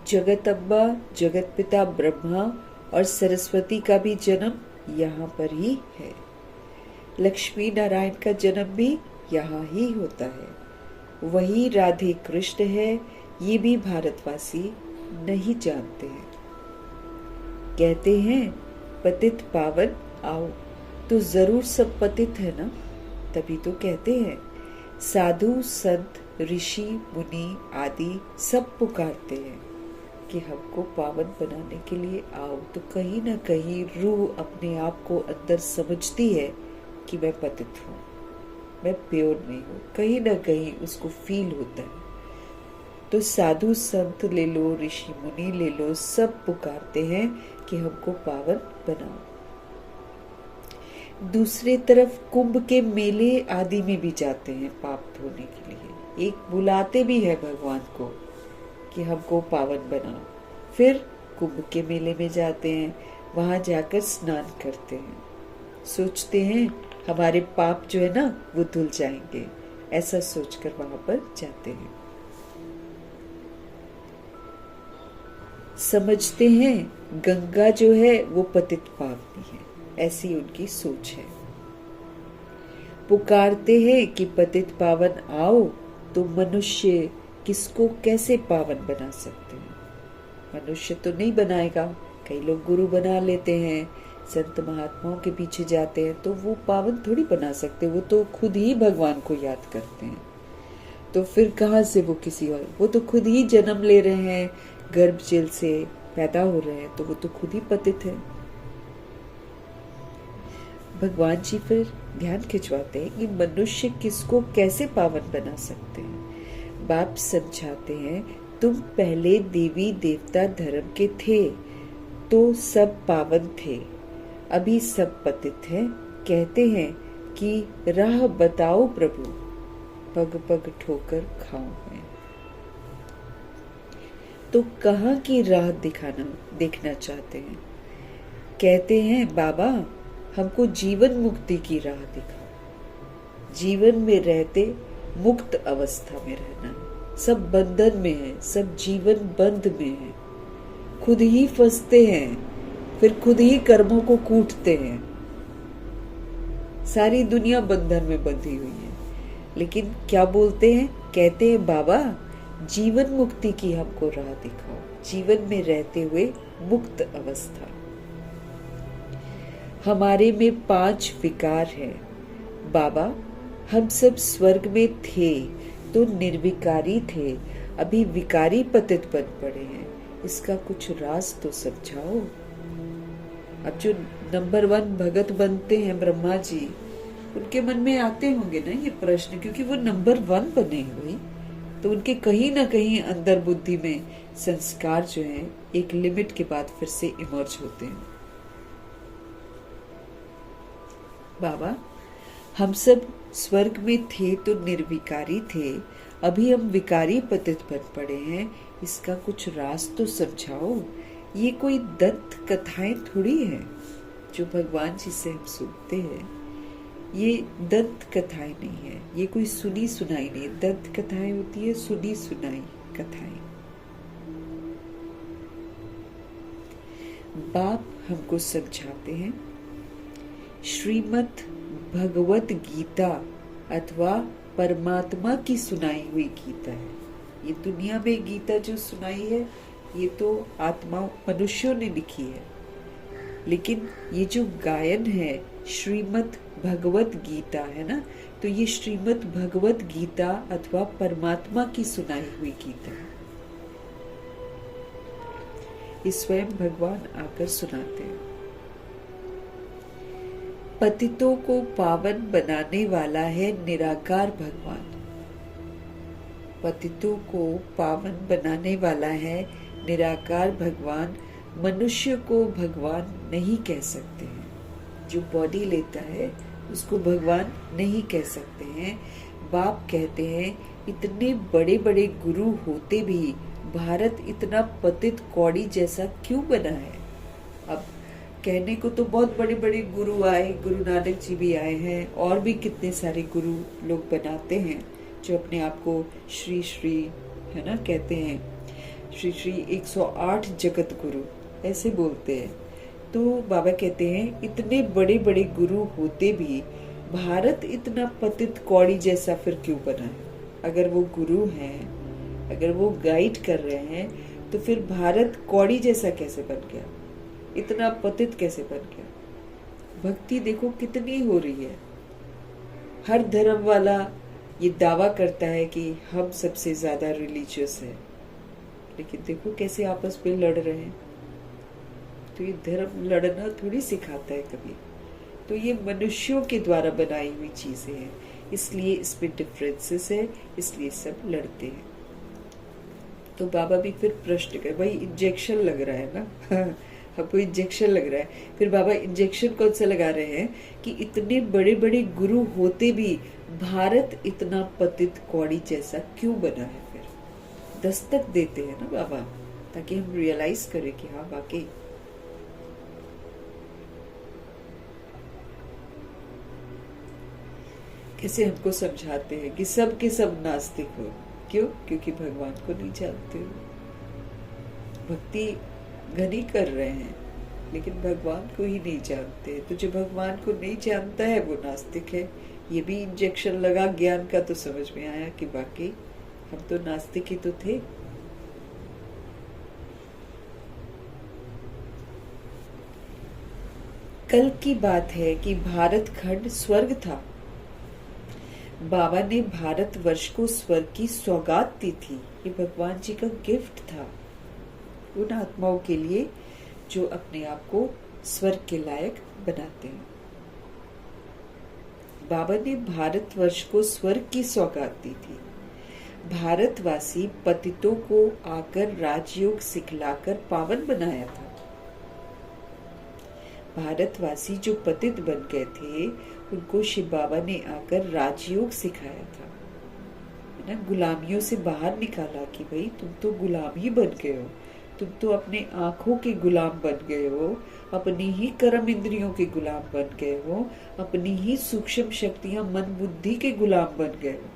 जगत अम्बा, जगत पिता ब्रह्मा और सरस्वती का भी जन्म यहाँ पर ही है। लक्ष्मी नारायण का जन्म भी यहाँ ही होता है। वही राधे कृष्ण है, ये भी भारतवासी नहीं जानते हैं। कहते हैं पतित पावन आओ, तो जरूर सब पतित है ना, तभी तो कहते हैं साधु संत ऋषि मुनि आदि सब पुकारते हैं कि हमको पावन बनाने के लिए आओ। तो कहीं ना कहीं रूह अपने आप को अंदर समझती है कि मैं पतित हूँ, मैं प्योर नहीं हूँ, कहीं ना कहीं उसको फील होता है। तो साधु संत ले लो, ऋषि मुनि ले लो, सब पुकारते हैं कि हमको पावन बनाओ। दूसरी तरफ कुंभ के मेले आदि में भी जाते हैं पाप धोने के लिए। एक बुलाते भी है भगवान को कि हमको पावन बनाओ। फिर कुंभ के मेले में जाते हैं, वहां जाकर स्नान करते हैं, सोचते हैं हमारे पाप जो है ना वो धुल जाएंगे, ऐसा सोचकर वहां पर जाते हैं। समझते हैं गंगा जो है वो पतित पावनी है, ऐसी उनकी सोच है। पुकारते हैं कि पतित पावन आओ, तो मनुष्य किसको कैसे पावन बना सकते हैं? मनुष्य तो नहीं बनाएगा। कई लोग गुरु बना लेते हैं, संत महात्माओं के पीछे जाते हैं, तो वो पावन थोड़ी बना सकते, वो तो खुद ही भगवान को याद करते हैं। तो फिर कहाँ से वो किसी और, वो तो खुद ही जन्म ले रहे हैं, गर्भ जल से पैदा हो रहे हैं, तो वो तो खुद ही पतित है। भगवान जी फिर ध्यान खिंचवाते हैं कि मनुष्य किसको कैसे पावन बना सकते हैं। बाप समझाते हैं तुम पहले देवी देवता धर्म के थे तो सब पावन थे, अभी सब पतित हैं। कहते हैं कि राह बताओ प्रभु, पग पग ठोकर खाऊं मैं। तो कहाँ की राह देखना चाहते हैं? कहते हैं बाबा हमको जीवन मुक्ति की राह दिखाओ। जीवन में रहते मुक्त अवस्था में रहना है। सब बंधन में है, सब जीवन बंध में है, खुद ही फंसते हैं, फिर खुद ही कर्मों को कूटते हैं। सारी दुनिया बंधन में बंधी हुई है, लेकिन क्या बोलते हैं? कहते हैं बाबा जीवन मुक्ति की हमको राह दिखाओ, जीवन में रहते हुए मुक्त अवस्था। हमारे में 5 विकार है बाबा, हम सब स्वर्ग में थे तो निर्विकारी थे, अभी विकारी पतित बन पड़े हैं, इसका कुछ राज तो समझाओ। अब जो नंबर 1 भगत बनते हैं ब्रह्मा जी, उनके मन में आते होंगे ना ये प्रश्न, क्योंकि वो नंबर 1 बने हुए, तो उनके कहीं ना कहीं अंदर बुद्धि में संस्कार जो है एक लिमिट के बाद फिर से इमर्ज होते हैं। बाबा हम सब स्वर्ग में थे तो निर्विकारी थे, अभी हम विकारी पतित बन पड़े हैं, इसका कुछ राज तो समझाओ। ये कोई दंत कथाएं थोड़ी है जो भगवान जी से हम सुनते हैं, ये दंत कथाएं नहीं है, ये कोई सुनी सुनाई नहीं। दंत कथाएं होती है सुनी सुनाई कथाएं। बाप हमको समझाते हैं श्रीमद् भगवत गीता अथवा परमात्मा की सुनाई हुई गीता है। ये दुनिया में गीता जो सुनाई है ये तो आत्मा मनुष्यों ने लिखी है, लेकिन ये जो गायन है श्रीमद् भगवत गीता है ना, तो ये श्रीमद् भगवत गीता अथवा परमात्मा की सुनाई हुई गीता है। ये स्वयं भगवान आकर सुनाते हैं। पतितों को पावन बनाने वाला है निराकार भगवान। पतितों को पावन बनाने वाला है निराकार भगवान। मनुष्य को भगवान नहीं कह सकते हैं। जो बॉडी लेता है उसको भगवान नहीं कह सकते हैं। बाप कहते हैं इतने बड़े बड़े गुरु होते भी भारत इतना पतित कौड़ी जैसा क्यों बना है। अब कहने को तो बहुत बड़े बड़े गुरु आए, गुरु नानक जी भी आए हैं, और भी कितने सारे गुरु लोग बनाते हैं जो अपने आप को श्री श्री है ना कहते हैं, श्री श्री 108 जगत गुरु ऐसे बोलते हैं। तो बाबा कहते हैं इतने बड़े बड़े गुरु होते भी भारत इतना पतित कौड़ी जैसा फिर क्यों बना है। अगर वो गुरु हैं, अगर वो गाइड कर रहे हैं, तो फिर भारत कौड़ी जैसा कैसे बन गया, इतना पतित कैसे बन गया। भक्ति देखो कितनी हो रही है। हर धर्म वाला ये दावा करता है कि हम सबसे ज्यादा रिलीजियस है, लेकिन देखो कैसे आपस में लड़ रहे हैं। तो ये धर्म लड़ना थोड़ी सिखाता है कभी। तो ये मनुष्यों के द्वारा बनाई हुई चीजें हैं, इसलिए इसमें डिफरेंसेस है, इसलिए सब लड़ते हैं। तो बाबा भी फिर प्रश्न कर, भाई इंजेक्शन लग रहा है ना हमको इंजेक्शन लग रहा है। फिर बाबा इंजेक्शन कौन सा लगा रहे हैं कि इतने बड़े बड़े गुरु होते भी भारत इतना पतित कौड़ी जैसा क्यों बना है। फिर दस्तक देते हैं ना बाबा, ताकि हम रियलाइज करें कि हाँ वाकई। कैसे हमको समझाते हैं कि सब के सब नास्तिक हो। क्यों? क्योंकि भगवान को नहीं जानते हो। भक्ति घनी कर रहे हैं लेकिन भगवान को ही नहीं जानते। तो जो भगवान को नहीं जानता है वो नास्तिक है। ये भी इंजेक्शन लगा ज्ञान का, तो समझ में आया कि वाकई हम तो नास्तिक ही तो थे। कल की बात है कि भारत खंड स्वर्ग था। बाबा ने भारतवर्ष को स्वर्ग की सौगात दी थी। ये भगवान जी का गिफ्ट था उन आत्माओं के लिए जो अपने आप को स्वर्ग के लायक बनाते हैं। बाबा ने भारतवर्ष को स्वर्ग की सौगात दी थी। भारतवासी पतितों को आकर राजयोग सिखलाकर पावन बनाया था। भारतवासी जो पतित बन गए थे उनको शिव बाबा ने आकर राजयोग सिखाया था, है ना। गुलामियों से बाहर निकाला कि भाई तुम तो गुलाम ही बन गए हो, तुम तो अपने आंखों के गुलाम बन गए हो, अपनी ही कर्म इंद्रियों के गुलाम बन गए हो, अपनी ही सूक्ष्म शक्तियां मन बुद्धि के गुलाम बन गए हो।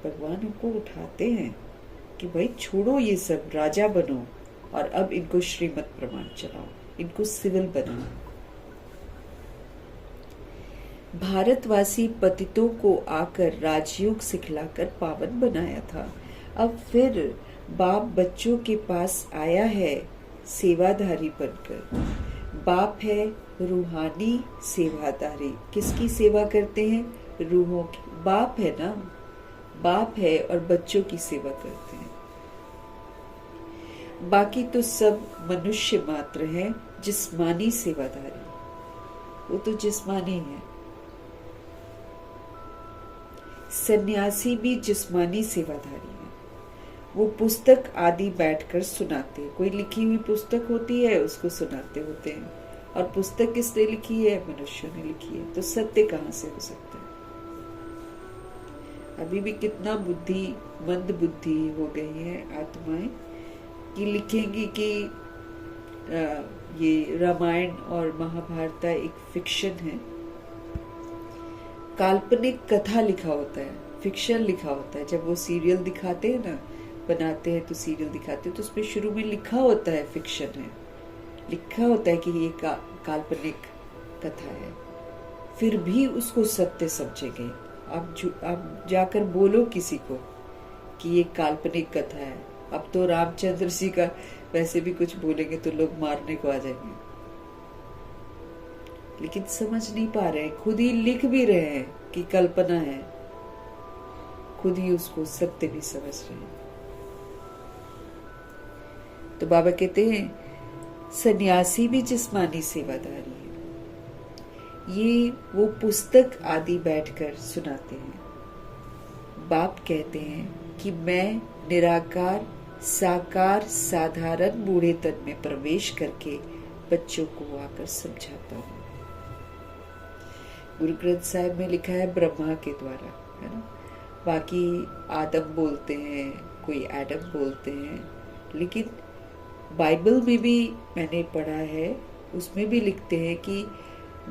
भगवान उनको उठाते हैं कि भाई छोड़ो ये सब, राजा बनो और अब इनको श्रीमत प्रमाण चलाओ, इनको सिविल बनाओ। भारतवासी पतितों को आकर राजयोग सिखलाकर पावन बनाया था। अब फिर बाप बच्चों के पास आया है सेवाधारी बनकर। बाप है रूहानी सेवाधारी। किसकी सेवा करते हैं? रूहों की। बाप है ना, बाप है और बच्चों की सेवा करते हैं। बाकी तो सब मनुष्य मात्र हैं, जिस्मानी सेवाधारी। वो तो जिस्मानी है। सन्यासी भी जिस्मानी सेवाधारी है। वो पुस्तक आदि बैठकर सुनाते। कोई लिखी हुई पुस्तक होती है उसको सुनाते होते हैं, और पुस्तक किसने लिखी है? मनुष्यों ने लिखी है। तो सत्य कहाँ से हो सकता है? अभी भी कितना बुद्धि मंद बुद्धि हो गई है आत्माएं कि लिखेंगी कि ये रामायण और महाभारत एक फिक्शन है। काल्पनिक कथा लिखा होता है, फिक्शन लिखा होता है। जब वो सीरियल दिखाते हैं ना, बनाते हैं तो सीरियल दिखाते हैं, तो उसमें शुरू में लिखा होता है फिक्शन है, लिखा होता है कि ये काल्पनिक कथा है। फिर भी उसको सत्य समझेंगे। आप जाकर बोलो किसी को कि ये काल्पनिक कथा है। अब तो रामचंद्र जी का वैसे भी कुछ बोलेंगे तो लोग मारने को आ जाएंगे, लेकिन समझ नहीं पा रहे हैं। खुद ही लिख भी रहे हैं कि कल्पना है, खुद ही उसको सत्य भी समझ रहे हैं। तो बाबा कहते हैं सन्यासी भी जिस्मानी सेवादारी है। ये वो पुस्तक आदि बैठकर सुनाते हैं। बाप कहते हैं कि मैं निराकार साकार साधारण बूढ़े तन में प्रवेश करके बच्चों को आकर समझाता हूँ। गुरु ग्रंथ साहिब में लिखा है ब्रह्मा के द्वारा, है ना। बाकी आदम बोलते हैं, कोई एडम बोलते हैं, लेकिन बाइबल में भी मैंने पढ़ा है, उसमें भी लिखते हैं कि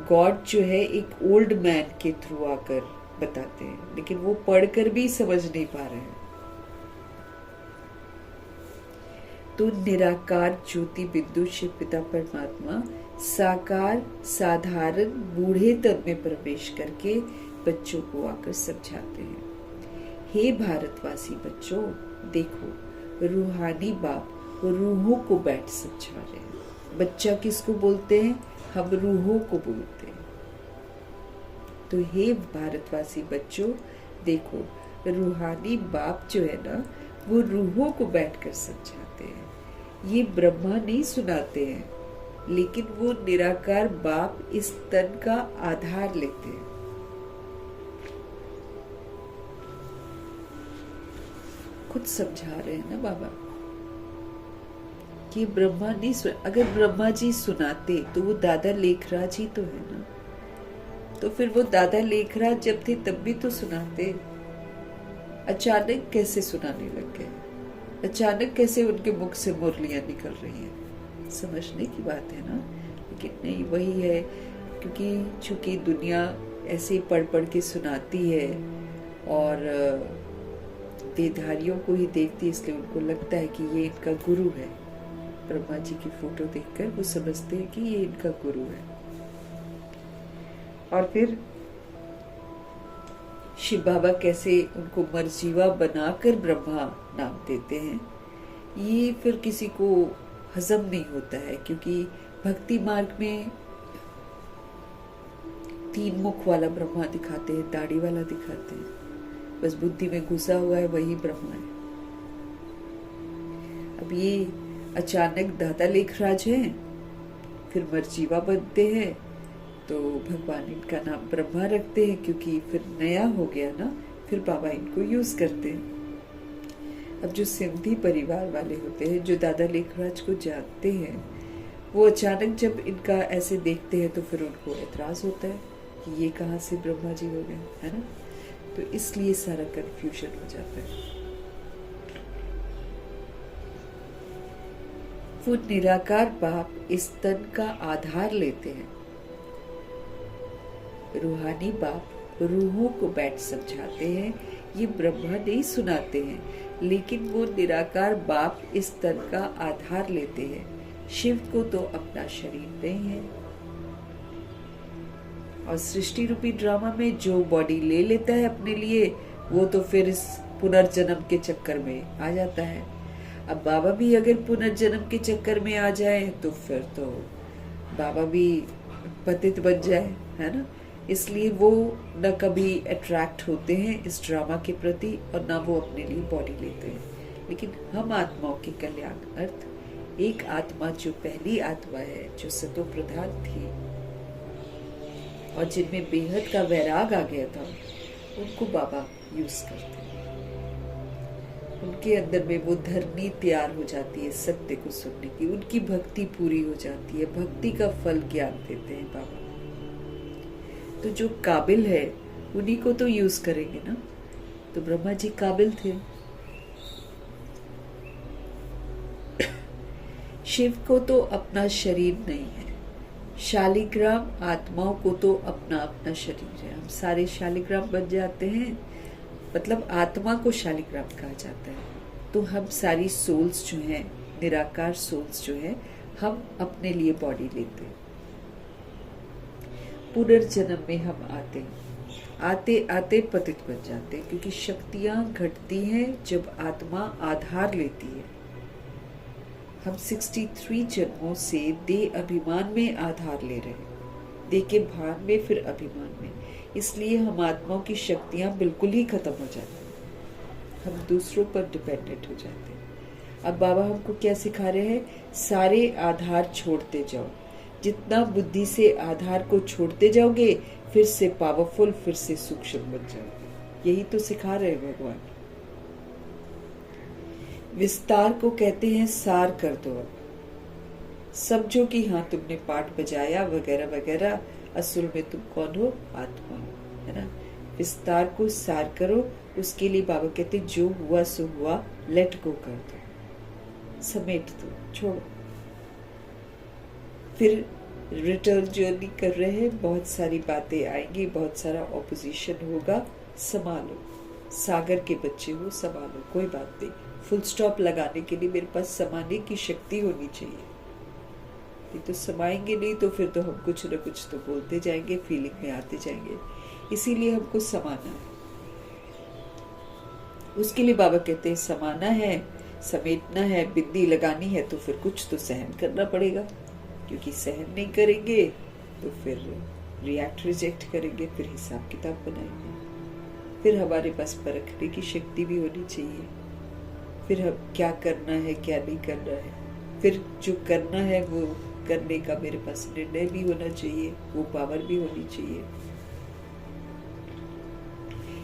गॉड जो है एक ओल्ड मैन के थ्रू आकर बताते हैं, लेकिन वो पढ़कर भी समझ नहीं पा रहे हैं। तो निराकार ज्योति बिंदु शिव पिता परमात्मा साकार साधारण बूढ़े तन में प्रवेश करके बच्चों को आकर समझाते हैं। हे भारतवासी बच्चों, देखो रूहानी बाप रूहों को बैठ समझा रहे हैं। बच्चा किसको बोलते हैं? हम रूहों को बोलते हैं। तो हे भारतवासी बच्चों, देखो रूहानी बाप जो है ना, वो रूहों को बैठकर समझाते हैं। ये ब्रह्मा नहीं सुनाते हैं, लेकिन वो निराकार बाप इस तन का आधार लेते हैं। खुद समझा रहे हैं ना बाबा कि ब्रह्मा नहीं अगर ब्रह्मा जी सुनाते तो वो दादा लेखराज ही तो है ना। तो फिर वो दादा लेखराज जब थे तब भी तो सुनाते। अचानक कैसे सुनाने लग गए? अचानक कैसे उनके मुख से मुरलियां निकल रही हैं? समझने की बात है ना। लेकिन नहीं, वही है, क्योंकि चूंकि दुनिया ऐसे पढ़ पढ़ के सुनाती है और देहधारियों को ही देखती है, इसलिए उनको लगता है कि ये इनका गुरु है। ब्रह्मा जी की फोटो देखकर वो समझते हैं कि ये इनका गुरु है। और फिर शिव बाबा कैसे उनको मरजीवा बनाकर ब्रह्मा नाम देते हैं, ये फिर किसी को हजम नहीं होता है, क्योंकि भक्ति मार्ग में 3 मुख वाला ब्रह्मा दिखाते हैं, दाढ़ी वाला दिखाते हैं, बस बुद्धि में घुसा हुआ है वही ब्रह्मा है। अब ये अचानक दादा लेखराज हैं, फिर मरजीवा बनते हैं, तो भगवान इनका नाम ब्रह्मा रखते हैं, क्योंकि फिर नया हो गया ना, फिर बाबा इनको यूज करते हैं। अब जो सिंधी परिवार वाले होते हैं, जो दादा लेखराज को जानते हैं, वो अचानक जब इनका ऐसे देखते हैं तो फिर उनको एतराज होता है कि ये कहाँ से ब्रह्मा जी हो गए, है ना। तो इसलिए सारा कंफ्यूजन हो जाता है। वो निराकार बाप इस तन का आधार लेते हैं। रूहानी बाप रूहों को बैठ समझाते हैं। ये ब्रह्मा नहीं सुनाते हैं, लेकिन वो निराकार बाप इस तन का आधार लेते हैं। शिव को तो अपना शरीर नहीं है, और सृष्टि रूपी ड्रामा में जो बॉडी ले लेता है अपने लिए, वो तो फिर इस पुनर्जन्म के चक्कर में आ जाता है। अब बाबा भी अगर पुनर्जन्म के चक्कर में आ जाए तो फिर तो बाबा भी पतित बन जाए, है ना। इसलिए वो न कभी अट्रैक्ट होते हैं इस ड्रामा के प्रति, और न वो अपने लिए बॉडी लेते हैं। लेकिन हम आत्माओं के कल्याण अर्थ एक आत्मा, जो पहली आत्मा है, जो सतो प्रधान थी और जिनमें बेहद का वैराग आ गया था, उनको बाबा यूज करते हैं। उनके अंदर में वो धरनी तैयार हो जाती है सत्य को सुनने की, उनकी भक्ति पूरी हो जाती है, भक्ति का फल ज्ञान देते हैं बाबा। तो जो काबिल है उन्हीं को तो यूज करेंगे ना। तो ब्रह्मा जी काबिल थे। शिव को तो अपना शरीर नहीं है, शालिग्राम आत्माओं को तो अपना अपना शरीर है। हम सारे शालिग्राम बन जाते हैं, मतलब आत्मा को शालिग्राम कहा जाता है। तो हम सारी सोल्स जो हैं, निराकार सोल्स जो है, हम अपने लिए बॉडी लेते हैं। पुनर्जन्म में हम आते आते पतित बन जाते हैं, क्योंकि शक्तियां घटती हैं जब आत्मा आधार लेती है। हम 63 जन्मों से देह अभिमान में आधार ले रहे हैं, देह के भान में, फिर अभिमान में। इसलिए हम आत्माओं की शक्तियां बिल्कुल ही खत्म हो जाती हैं, हम दूसरों पर डिपेंडेंट हो जाते हैं। अब बाबा हमको क्या सिखा रहे हैं? सारे आधार छोड़ते जाओ। जितना बुद्धि से आधार को छोड़ते जाओगे, फिर से पावरफुल, फिर से सूक्ष्म बन जाओगे। यही तो सिखा रहे हैं भगवान। विस्तार को कहते हैं सार कर दो। अब समझो कि हाँ तुमने पाठ बजाया वगैरह वगैरह, असल में तुम कौन हो? आत्मा हो, है ना। विस्तार को सार करो, उसके लिए बाबा कहते जो हुआ सो हुआ, लेट गो कर दो, समेट दो, छोड़ो। फिर रिटर्न जर्नी कर रहे हैं, बहुत सारी बातें आएंगी, बहुत सारा ऑपोजिशन होगा, संभालो। सागर के बच्चे हो, संभालो, कोई बात नहीं। फुल स्टॉप लगाने के लिए मेरे पास समाने की शक्ति होनी चाहिए। ये तो समाएंगे नहीं तो फिर तो हम कुछ न कुछ तो बोलते जाएंगे, फीलिंग में आते जाएंगे। इसीलिए हमको समाना है। उसके लिए बाबा कहते हैं समाना है, समेटना है, बिंदी लगानी है, तो फिर कुछ तो सहन करना पड़ेगा, क्योंकि सहन नहीं करेंगे तो फिर रिएक्ट रिजेक्ट करेंगे, फिर हिसाब किताब बनाएंगे। फिर हमारे पास परखने की शक्ति भी होनी चाहिए। फिर हम क्या करना है क्या नहीं करना है, फिर जो करना है वो करने का मेरे पास निर्णय भी होना चाहिए, वो पावर भी होनी चाहिए।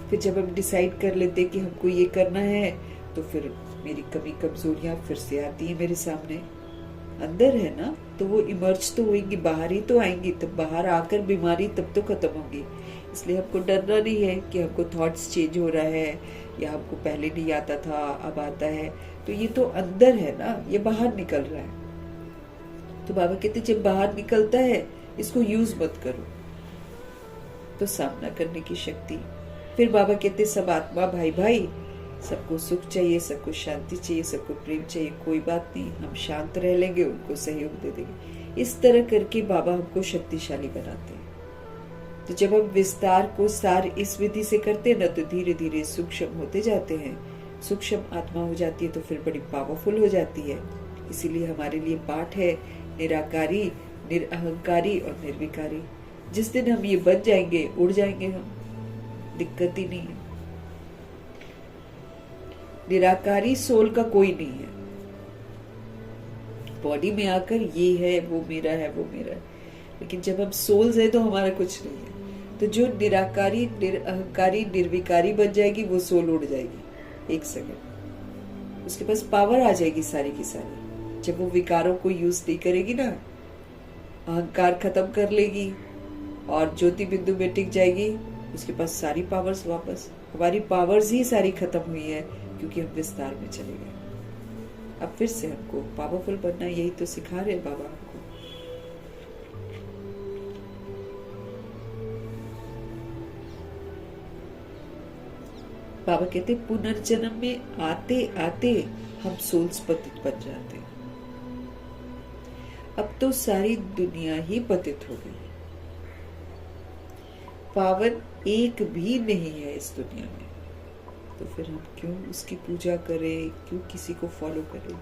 फिर जब हम डिसाइड कर लेते कि हमको ये करना है, तो फिर मेरी कमी कमजोरियां फिर से आती है मेरे सामने। अंदर है ना, तो वो इमर्ज तो होगी, बाहर ही तो आएंगी, तब बाहर आकर बीमारी तब तो खत्म होगी। इसलिए हमको डरना नहीं है कि हमको थॉट्स चेंज हो रहा है, या हमको पहले नहीं आता था अब आता है, तो ये तो अंदर है ना, ये बाहर निकल रहा है। तो बाबा कहते जब बाहर निकलता है इसको यूज मत करो, तो सामना करने की शक्ति। फिर बाबा कहते सब आत्मा भाई भाई, सबको सुख चाहिए, सबको शांति चाहिए, सबको प्रेम चाहिए, कोई बात नहीं, हम शांत रह लेंगे, उनको सहयोग दे देंगे। इस तरह करके बाबा हमको शक्तिशाली बनाते हैं। तो जब हम विस्तार को सार इस विधि से करते हैं ना, तो धीरे धीरे सूक्ष्म होते जाते हैं। सूक्ष्म आत्मा हो जाती है तो फिर बड़ी पावरफुल हो जाती है। इसीलिए हमारे लिए पाठ है निराकारी, निरअहंकारी और निर्विकारी। जिस दिन हम ये बन जाएंगे, उड़ जाएंगे हम, दिक्कत ही नहीं है। निराकारी सोल का कोई नहीं है। बॉडी में आकर ये है, वो मेरा है, वो मेरा है, लेकिन जब हम सोल्स है तो हमारा कुछ नहीं है। तो जो निराकारी, निरअहंकारी, निर्विकारी बन जाएगी, वो सोल उड़ जाएगी एक सेकंड। उसके पास पावर आ जाएगी सारी की सारी। जब वो विकारों को यूज नहीं करेगी ना, अहंकार खत्म कर लेगी और ज्योति बिंदु में टिक जाएगी, उसके पास सारी पावर्स वापस। हमारी पावर्स ही सारी खत्म हुई है क्योंकि हम विस्तार में चले गए। अब फिर से हमको पावरफुल बनना, यही तो सिखा रहे बाबा हमको। बाबा कहते पुनर्जन्म में आते आते हम सोल्स पतित बन जाते हैं। अब तो सारी दुनिया ही पतित हो गई, पावन एक भी नहीं है इस दुनिया में। तो फिर हम क्यों उसकी पूजा करें, क्यों किसी को फॉलो करें?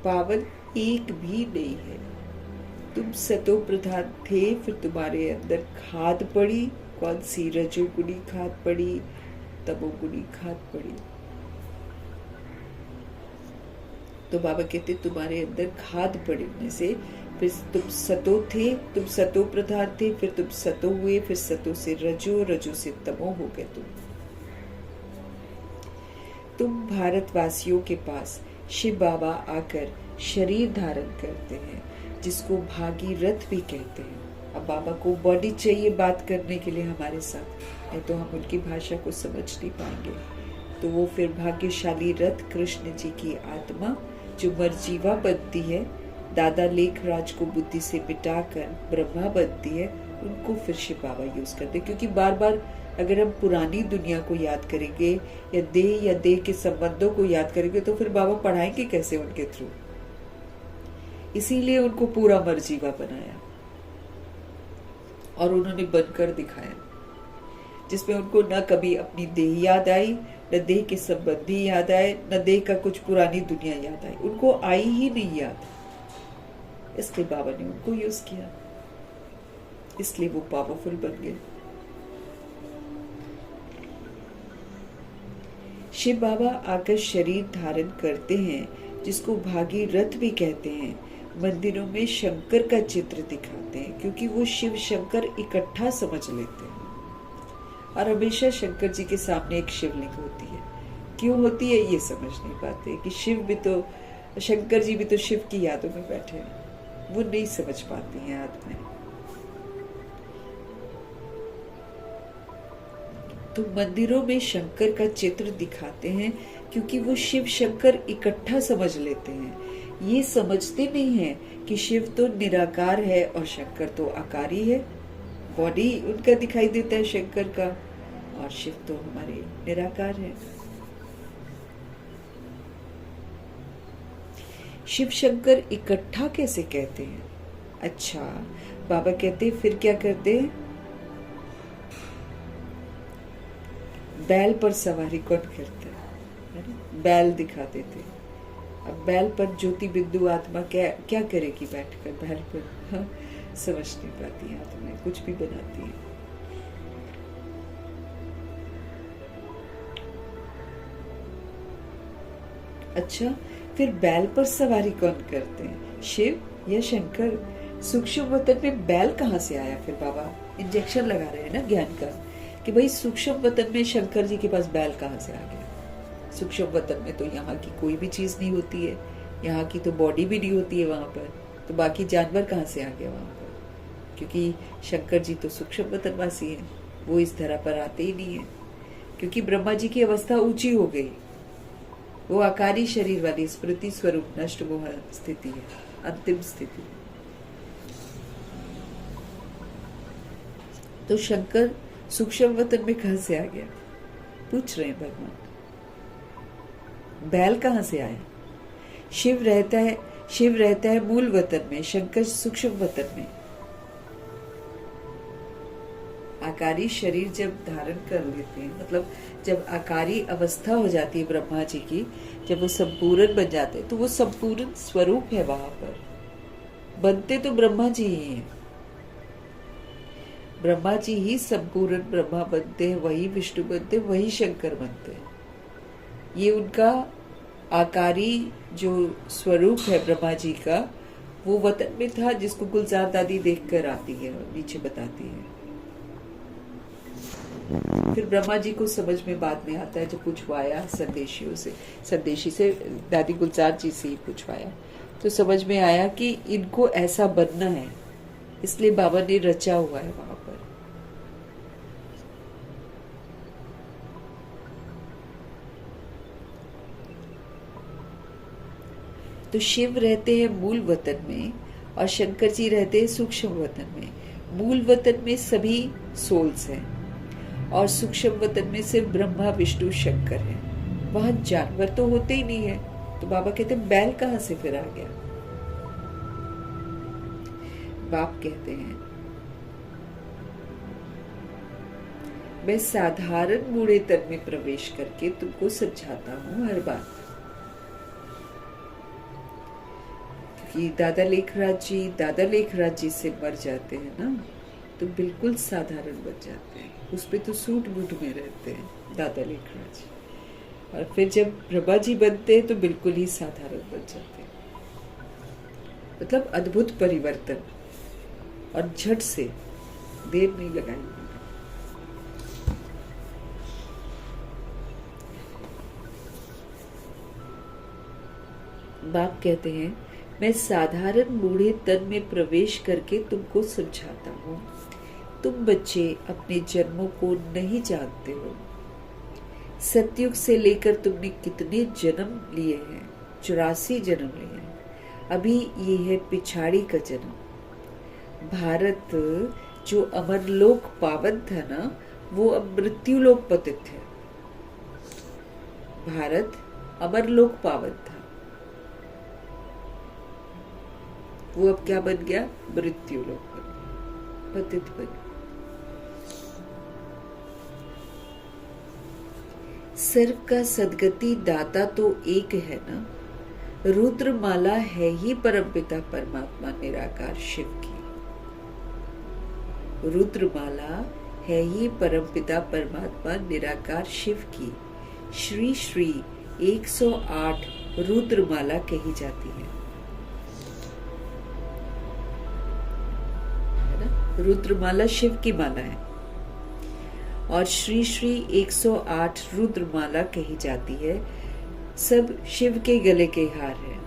पावन एक भी नहीं है। तुम सतो प्रधान थे, फिर तुम्हारे अंदर खाद पड़ी। कौन सी? रजोगुणी खाद पड़ी, तमोगुणी खाद पड़ी। तो बाबा कहते तुम्हारे अंदर खाद पड़ने से फिर तुम सतो थे, तुम सतो प्रधान थे, फिर तुम सतो हुए, फिर सतो से रजो, रजो से तमो हो गए तुम भारतवासियों के पास शिव बाबा आकर शरीर धारण करते हैं, जिसको भागीरथ भी कहते हैं। अब बाबा को बॉडी चाहिए बात करने के लिए हमारे साथ, नहीं तो हम उनकी भाषा को समझ नहीं पाएंगे। तो वो फिर भाग्यशाली रथ कृष्ण जी की आत्मा जो मरजीवा बनती है, दादा लेख राज को बुद्धि से मिटाकर ब्रह्मा बनती है, उनको फिर शिव बाबा यूज करते। क्योंकि बार बार अगर हम पुरानी दुनिया को याद करेंगे या देह के संबंधों को याद करेंगे, तो फिर बाबा पढ़ाएंगे कैसे उनके थ्रू? इसीलिए उनको पूरा मरजीवा बनाया और उन्होंने बनकर दिखाया, जिसमें उनको न कभी अपनी देह याद आई, न देह के संबंधी याद आए, न देह का कुछ पुरानी दुनिया याद आई। उनको आई ही नहीं याद, इसलिए बाबा ने उनको यूज किया, इसलिए वो पावरफुल बन गए। शिव बाबा आकर शरीर धारण करते हैं, जिसको भागीरथ भी कहते हैं। मंदिरों में शंकर का चित्र दिखाते हैं, क्योंकि वो शिव शंकर इकट्ठा समझ लेते हैं। और हमेशा शंकर जी के सामने एक शिवलिंग होती है। क्यों होती है ये समझ नहीं पाते कि शिव भी तो, शंकर जी भी तो शिव की यादों में बैठे हैं, वो नहीं समझ पाती हैं आत्माएं। तो मंदिरों में शंकर का चित्र दिखाते हैं क्योंकि वो शिव शंकर इकट्ठा समझ लेते हैं। ये समझते नहीं है कि शिव तो निराकार है और शंकर तो आकारी है। बॉडी उनका दिखाई देता है शंकर का, और शिव तो हमारे निराकार है। शिव शंकर इकट्ठा कैसे कहते हैं? अच्छा, बाबा कहते हैं फिर क्या करते हैं? बैल पर सवारी कौन करता है? बैल दिखाते थे। अब बैल पर ज्योति बिंदु आत्मा क्या क्या करेगी बैठकर बैल पर? हाँ, समझ नहीं पाती है आत्मा, कुछ भी बनाती है। अच्छा, फिर बैल पर सवारी कौन करते हैं, शिव या शंकर? सूक्ष्म वतन में बैल कहाँ से आया? फिर बाबा इंजेक्शन लगा रहे हैं ना ज्ञान का कि भाई सूक्ष्म वतन में शंकर जी के पास बैल कहाँ से आ गया? सूक्ष्म वतन में तो यहाँ की कोई भी चीज नहीं होती है, यहाँ की तो बॉडी भी नहीं होती है वहां पर, तो बाकी जानवर कहाँ से आ गया वहां पर? क्योंकि शंकर जी तो सूक्ष्म वतनवासी हैं, वो इस धरा पर आते ही नहीं है। क्योंकि ब्रह्मा जी की अवस्था ऊंची हो गई, वो आकारी शरीर वाली स्मृति स्वरूप नष्ट मोह स्थिति है, अंतिम स्थिति। तो शंकर सूक्ष्म वतन में कहां से आ गया? पूछ रहे हैं भगवान। बैल कहां से आया? शिव रहता है मूल वतन में, शंकर सूक्ष्म वतन में। आकारी शरीर जब धारण कर लेते हैं, मतलब जब आकारी अवस्था हो जाती है ब्रह्मा जी की, जब वो संपूर्ण बन जाते हैं, तो वो संपूर्ण स्वरूप है वहां पर। बनते तो ब्रह्मा जी ही हैं, ब्रह्मा जी ही संपूर्ण ब्रह्मा बनते हैं, वही विष्णु बनते हैं, वही शंकर बनते हैं। ये उनका आकारी जो स्वरूप है ब्रह्मा जी का, वो वतन में था जिसको गुलजार दादी देख कर आती है और नीचे बताती है। फिर ब्रह्मा जी को समझ में बाद में आता है, जब पूछवाया संदेशी से दादी गुलजार जी से ही पूछवाया, तो समझ में आया कि इनको ऐसा बनना है, इसलिए बाबा ने रचा हुआ है वहां पर। तो शिव रहते हैं मूल वतन में और शंकर जी रहते हैं सूक्ष्म वतन में। मूल वतन में सभी सोल्स हैं और सूक्ष्म वतन में सिर्फ ब्रह्मा विष्णु शंकर हैं। वहां जानवर तो होते ही नहीं है, तो बाबा कहते हैं बैल कहां से फिर आ गया? बाप कहते हैं मैं साधारण बूढ़े तन में प्रवेश करके तुमको समझाता हूं हर बात। कि दादा लेखराज जी से मर जाते हैं ना, तो बिल्कुल साधारण बन जाते हैं, उस पे तो सूट बूट में रहते हैं दादा लेखराज। और फिर जब ब्रह्मा जी बनते हैं तो बिल्कुल ही साधारण बन जाते हैं। मतलब अद्भुत परिवर्तन, और झट से, देर नहीं लगाई। बाप कहते हैं मैं साधारण बूढ़े तन में प्रवेश करके तुमको समझाता हूँ। तुम बच्चे अपने जन्मों को नहीं जानते हो। सतयुग से लेकर तुमने कितने जन्म लिए हैं? 84 जन्म लिए हैं। अभी ये है पिछाड़ी का जन्म। भारत जो अमरलोक पावन था ना, वो अब मृत्युलोक पतित है। भारत अमरलोक पावन था, वो अब क्या बन गया? मृत्युलोक बन गया, पतित बन गया। सर्व का सदगति दाता तो एक है ना। रुद्रमाला है ही परमपिता परमात्मा निराकार शिव की। रुद्रमाला है ही परमपिता परमात्मा निराकार शिव की। श्री श्री 108 रुद्रमाला कही जाती है। रुद्रमाला शिव की माला है। और श्री श्री 108 रुद्रमाला कही जाती है। सब शिव के गले के हार हैं।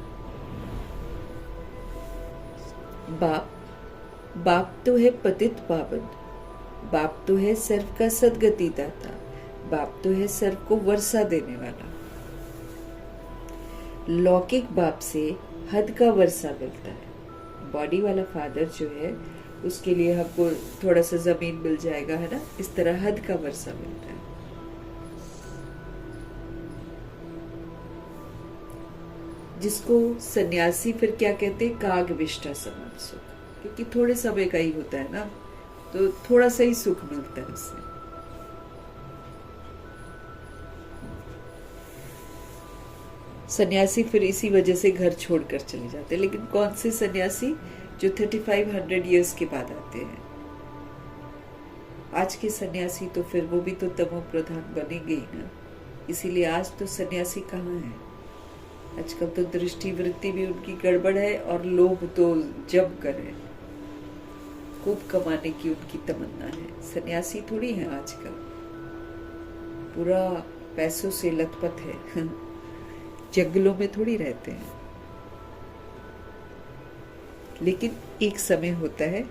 बाप तो है पतित पावन, बाप तो है सर्व का सदगति दाता, बाप तो है सर्व को वर्षा देने वाला। लौकिक बाप से हद का वर्षा मिलता है। बॉडी वाला फादर जो है उसके लिए हमको थोड़ा सा जमीन मिल जाएगा, है ना, इस तरह हद का वर्षा मिलता है। जिसको सन्यासी फिर क्या कहते हैं, काग विष्टा समान सुख, क्योंकि थोड़े समय का ही होता है ना, तो थोड़ा सा ही सुख मिलता है उससे। सन्यासी फिर इसी वजह से घर छोड़कर चले जाते हैं। लेकिन कौन से सन्यासी? जो 3500 इयर्स के बाद आते हैं। आज के सन्यासी तो फिर वो भी तो तमो प्रधान बनेंगे ही ना। इसीलिए आज तो सन्यासी कहाँ है? आजकल तो दृष्टि वृत्ति भी उनकी गड़बड़ है और लोभ तो जम कर है। खूब कमाने की उनकी तमन्ना है। सन्यासी थोड़ी है आजकल, पूरा पैसों से लथपथ है। जंगलों में थोड़ी रहते हैं। लेकिन एक समय होता है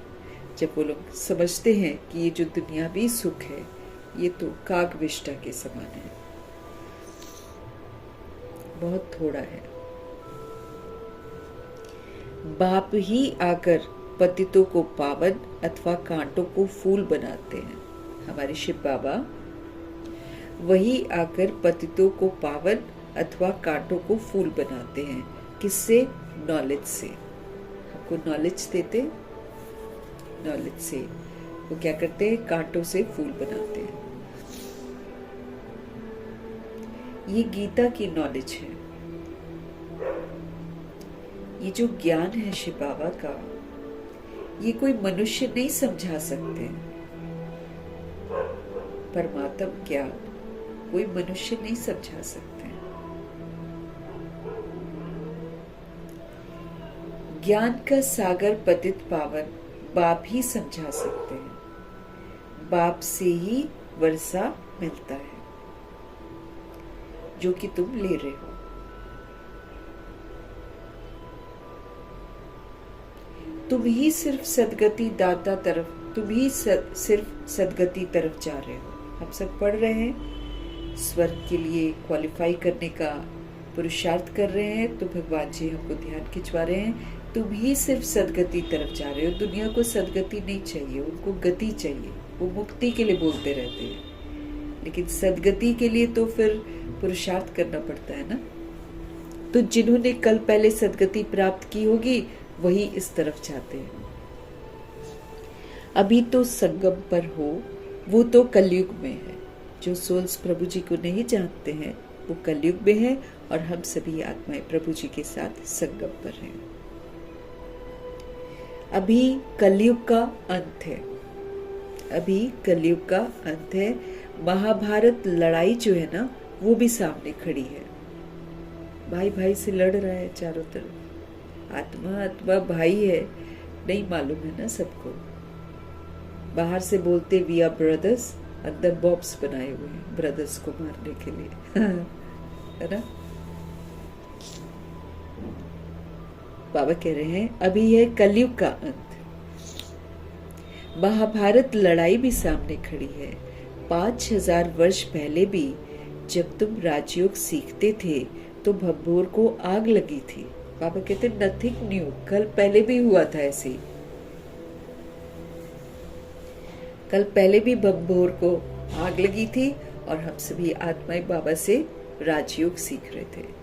जब वो लोग समझते हैं कि ये जो दुनियावी सुख है ये तो कागविष्टा के समान है, बहुत थोड़ा है। बाप ही आकर पतितों को पावन अथवा कांटों को फूल बनाते हैं। हमारे शिव बाबा वही आकर पतितों को पावन अथवा कांटों को फूल बनाते हैं। किससे? नॉलेज से। हमको नॉलेज देते, नॉलेज से वो क्या करते हैं? कांटों से फूल बनाते हैं। ये गीता की नॉलेज है। ये जो ज्ञान है शिव बाबा का, ये कोई मनुष्य नहीं समझा सकते। परमात्म ज्ञान कोई मनुष्य नहीं समझा सकते। ज्ञान का सागर पतित पावन बाप ही समझा सकते हैं। बाप से ही वर्षा मिलता है जो कि तुम ले रहे हो। तुम ही सिर्फ सदगति दाता तरफ, तुम ही सिर्फ सदगति तरफ जा रहे हो। हम सब पढ़ रहे हैं, स्वर्ग के लिए क्वालिफाई करने का पुरुषार्थ कर रहे हैं, तो भगवान जी हमको ध्यान खिंचवा रहे हैं। तुम ही सिर्फ सदगति तरफ जा रहे हो। दुनिया को सदगति नहीं चाहिए, उनको गति चाहिए। वो मुक्ति के लिए बोलते रहते हैं, लेकिन सदगति के लिए तो फिर पुरुषार्थ करना पड़ता है ना। तो जिन्होंने कल पहले सदगति प्राप्त की होगी वही इस तरफ जाते हैं। अभी तो संगम पर हो, वो तो कलयुग में है। जो सोल्स प्रभु जी को नहीं जानते हैं वो कलयुग में है, और हम सभी आत्माएं प्रभु जी के साथ संगम पर हैं। अभी कलयुग का अंत है। अभी कलयुग का अंत है। महाभारत लड़ाई जो है ना, वो भी सामने खड़ी है। भाई भाई से लड़ रहा है चारों तरफ। आत्मा आत्मा भाई है, नहीं मालूम है ना सबको। बाहर से बोलते वी आर ब्रदर्स, अंदर बॉम्ब्स बनाए हुए हैं ब्रदर्स को मारने के लिए। है ना। बाबा कह रहे हैं अभी है कलयुग का अंत। महाभारत लड़ाई भी सामने खड़ी है। 5000 वर्ष पहले भी जब तुम राजयोग सीखते थे तो भंभोर को आग लगी थी। बाबा कहते नथिंग न्यू, कल पहले भी हुआ था ऐसे। कल पहले भी भंभोर को आग लगी थी और हम सभी आत्माएं बाबा से राजयोग सीख रहे थे।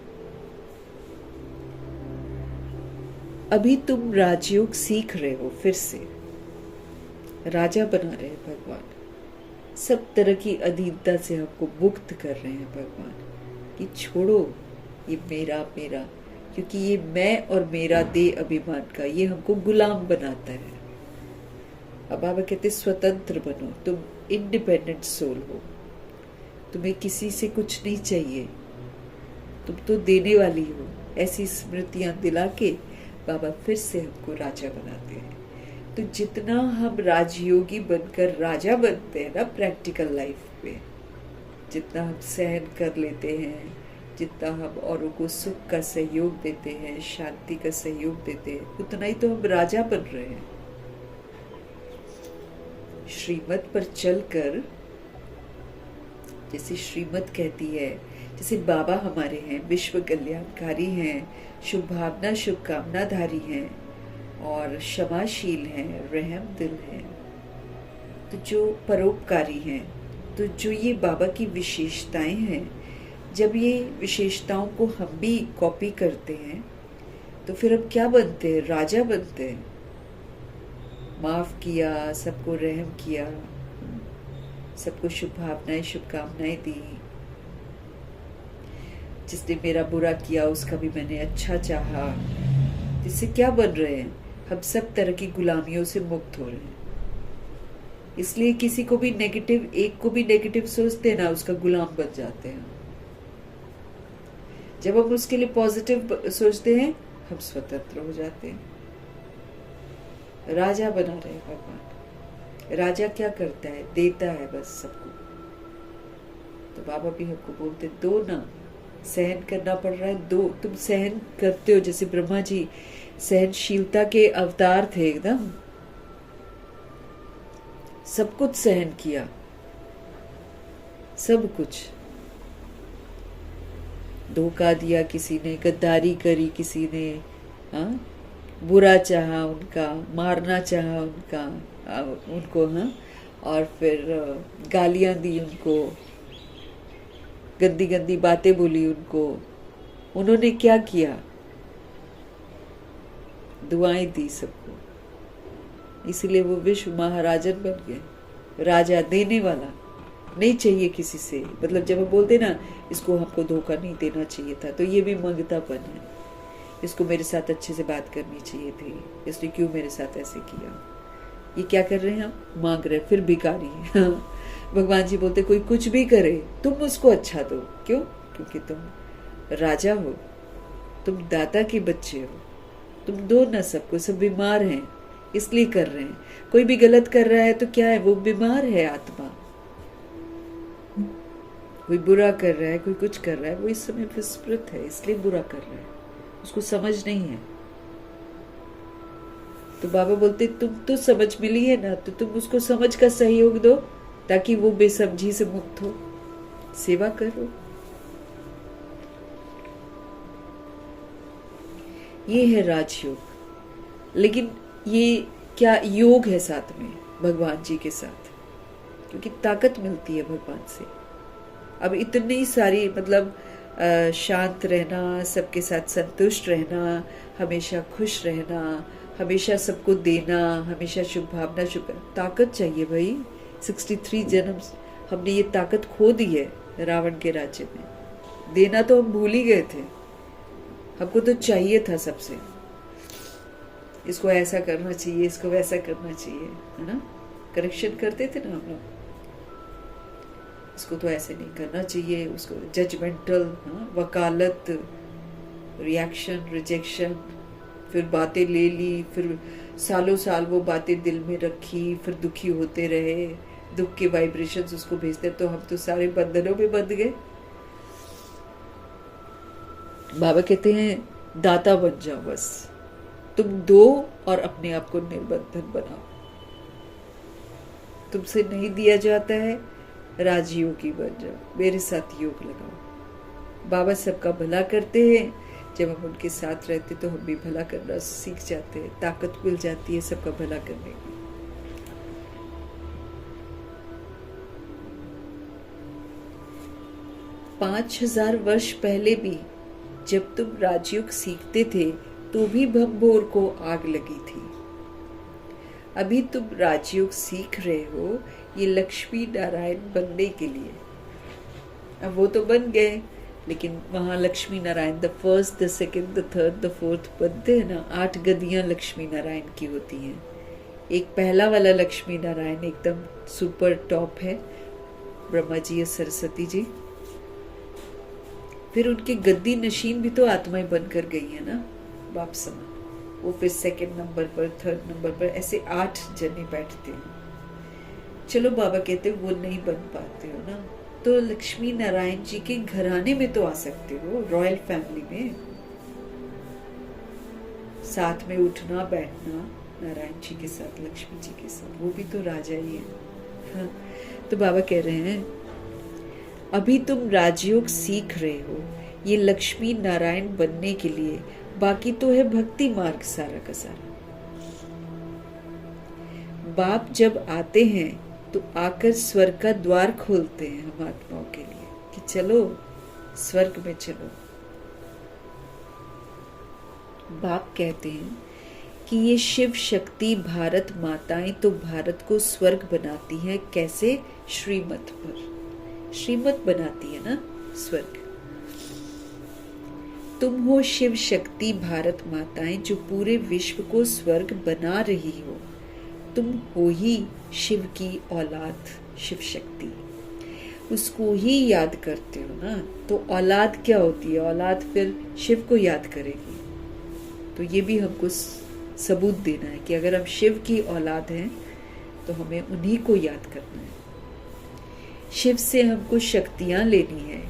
अभी तुम राजयोग सीख रहे हो, फिर से राजा बना रहे हैं भगवान। सब तरह की अधीनता से हमको मुक्त कर रहे हैं भगवान कि छोड़ो ये मेरा मेरा, क्योंकि ये मैं और मेरा दे अभिमान का ये हमको गुलाम बनाता है। अब बाबा कहते स्वतंत्र बनो, तुम इंडिपेंडेंट सोल हो, तुम्हें किसी से कुछ नहीं चाहिए, तुम तो देने वाली हो। ऐसी स्मृतियां दिला के बाबा फिर से हमको राजा बनाते हैं। तो जितना हम राजयोगी बनकर राजा बनते हैं ना प्रैक्टिकल लाइफ में, जितना हम सहन कर लेते हैं, जितना हम औरों को सुख का सहयोग देते हैं, शांति का सहयोग देते हैं, उतना ही तो हम राजा बन रहे हैं। श्रीमत पर चलकर, जैसे श्रीमत कहती है, जैसे बाबा हमारे हैं, विश्व कल्याणकारी हैं, शुभ भावना शुभकामनाधारी हैं और क्षमाशील हैं, रहम दिल हैं, तो जो परोपकारी हैं, तो जो ये बाबा की विशेषताएं हैं, जब ये विशेषताओं को हम भी कॉपी करते हैं तो फिर हम क्या बनते हैं? राजा बनते हैं। माफ किया, सबको रहम किया, सबको शुभ भावनाएं शुभकामनाएं दी, जिसने मेरा बुरा किया उसका भी मैंने अच्छा चाहा। इससे क्या बन रहे हैं? हम सब तरह की गुलामियों से मुक्त हो रहे हैं। इसलिए किसी को भी नेगेटिव, एक को भी नेगेटिव सोचते हैं ना, उसका गुलाम बन जाते हैं। जब हम उसके लिए पॉजिटिव सोचते हैं, हम स्वतंत्र हो जाते हैं। राजा बना रहे भगवान। राजा क्या करता है? देता है बस सबको। तो बाबा भी हमको बोलते, दो ना, सहन करना पड़ रहा है, दो। तुम सहन करते हो, जैसे ब्रह्मा जी सहनशीलता के अवतार थे, एकदम सब कुछ सहन किया, सब कुछ। धोखा दिया किसी ने, गद्दारी करी किसी ने, हाँ, बुरा चाहा उनका, मारना चाहा उनको, हाँ, और फिर गालियां दी उनको, गंदी गंदी बातें बोली उनको। उन्होंने क्या किया? दुआएं दी सबको, इसलिए वो विश्व महाराजन बन गए। राजा, देने वाला, नहीं चाहिए किसी से। मतलब जब हम बोलते ना, इसको हमको धोखा नहीं देना चाहिए था, तो ये भी मंगतापन है। इसको मेरे साथ अच्छे से बात करनी चाहिए थी, इसने क्यों मेरे साथ ऐसे किया? ये क्या कर रहे हैं? हम मांग रहे हैं, फिर भिखारी। भगवान जी बोलते, कोई कुछ भी करे, तुम उसको अच्छा दो। क्यों? क्योंकि तुम राजा हो, तुम दाता के बच्चे हो, तुम दो ना सबको। सब बीमार हैं इसलिए कर रहे हैं। कोई भी गलत कर रहा है तो क्या है? वो बीमार है आत्मा। कोई बुरा कर रहा है, कोई कुछ कर रहा है, वो इस समय विस्मृत है, इसलिए बुरा कर रहा है, उसको समझ नहीं है। तो बाबा बोलते, तुम तो समझ मिली है ना, तो तुम उसको समझ का सहयोग दो, ताकि वो बेसमझी से मुक्त हो। सेवा करो। ये है राजयोग। लेकिन ये क्या योग है साथ में भगवान जी के साथ, क्योंकि ताकत मिलती है भगवान से। अब इतनी सारी, मतलब शांत रहना, सबके साथ संतुष्ट रहना, हमेशा खुश रहना, हमेशा सबको देना, हमेशा शुभ भावना, शुभ ताकत चाहिए भाई। 63 जन्म हमने ये ताकत खो दी है रावण के राज्य में। देना तो हम भूल ही गए थे, हमको तो चाहिए था सबसे, इसको ऐसा करना चाहिए, इसको वैसा करना चाहिए, है ना। करेक्शन करते थे ना हम लोग, इसको तो ऐसे नहीं करना चाहिए, उसको जजमेंटल, वकालत, रिएक्शन, रिजेक्शन, फिर बातें ले ली, फिर सालों साल वो बातें दिल में रखी, फिर दुखी होते रहे, दुख के वाइब्रेशंस उसको भेजते, तो हम तो सारे बंधनों में बंध गए। बाबा कहते हैं, दाता बन जाओ बस, तुम दो और अपने आप को निर्बंधन बनाओ। तुमसे नहीं दिया जाता है, राजयोगी बन जाओ, मेरे साथ योग लगाओ। बाबा सबका भला करते हैं, जब हम उनके साथ रहते तो हम भी भला करना सीख जाते हैं, ताकत मिल जाती है सबका भला करने की। पांच 5000 वर्ष पहले भी जब तुम राजयोग सीखते थे तो भी भंभोर को आग लगी थी। अभी तुम राजयोग सीख रहे हो ये लक्ष्मी नारायण बनने के लिए। अब वो तो बन गए, लेकिन वहां Lakshmi Narayan the first, the second, the third, the fourth बनते हैं ना। 8 गदियां लक्ष्मी नारायण की होती हैं। एक पहला वाला लक्ष्मी नारायण एकदम सुपर टॉप है, ब्रह्मा जी और सरस्वती जी। फिर उनके गद्दी नशीन भी तो आत्माएं बनकर गई है ना, बाप समा। वो फिर सेकंड नंबर पर, थर्ड नंबर पर, ऐसे 8 जने बैठते हैं। चलो बाबा कहते वो नहीं बन पाते हो ना, तो लक्ष्मी नारायण जी के घराने में तो आ सकते हो, रॉयल फैमिली में, साथ में उठना बैठना नारायण जी के साथ, लक्ष्मी जी के साथ, वो भी तो राजा ही है। हाँ, तो बाबा कह रहे हैं अभी तुम राजयोग सीख रहे हो, ये लक्ष्मी नारायण बनने के लिए, बाकी तो है भक्ति मार्ग सारा का सारा। बाप जब आते हैं तो आकर स्वर्ग का द्वार खोलते हैं हम आत्माओं के लिए कि चलो स्वर्ग में चलो। बाप कहते हैं कि ये शिव शक्ति भारत माताएं तो भारत को स्वर्ग बनाती हैं। कैसे? श्रीमत पर, श्रीमत बनाती है ना स्वर्ग। तुम हो शिव शक्ति भारत माताएं जो पूरे विश्व को स्वर्ग बना रही हो। तुम हो ही शिव की औलाद, शिव शक्ति, उसको ही याद करते हो ना। तो औलाद क्या होती है? औलाद फिर शिव को याद करेगी। तो ये भी हमको सबूत देना है कि अगर हम शिव की औलाद हैं तो हमें उन्हीं को याद करना है। शिव से हमको शक्तियां लेनी है,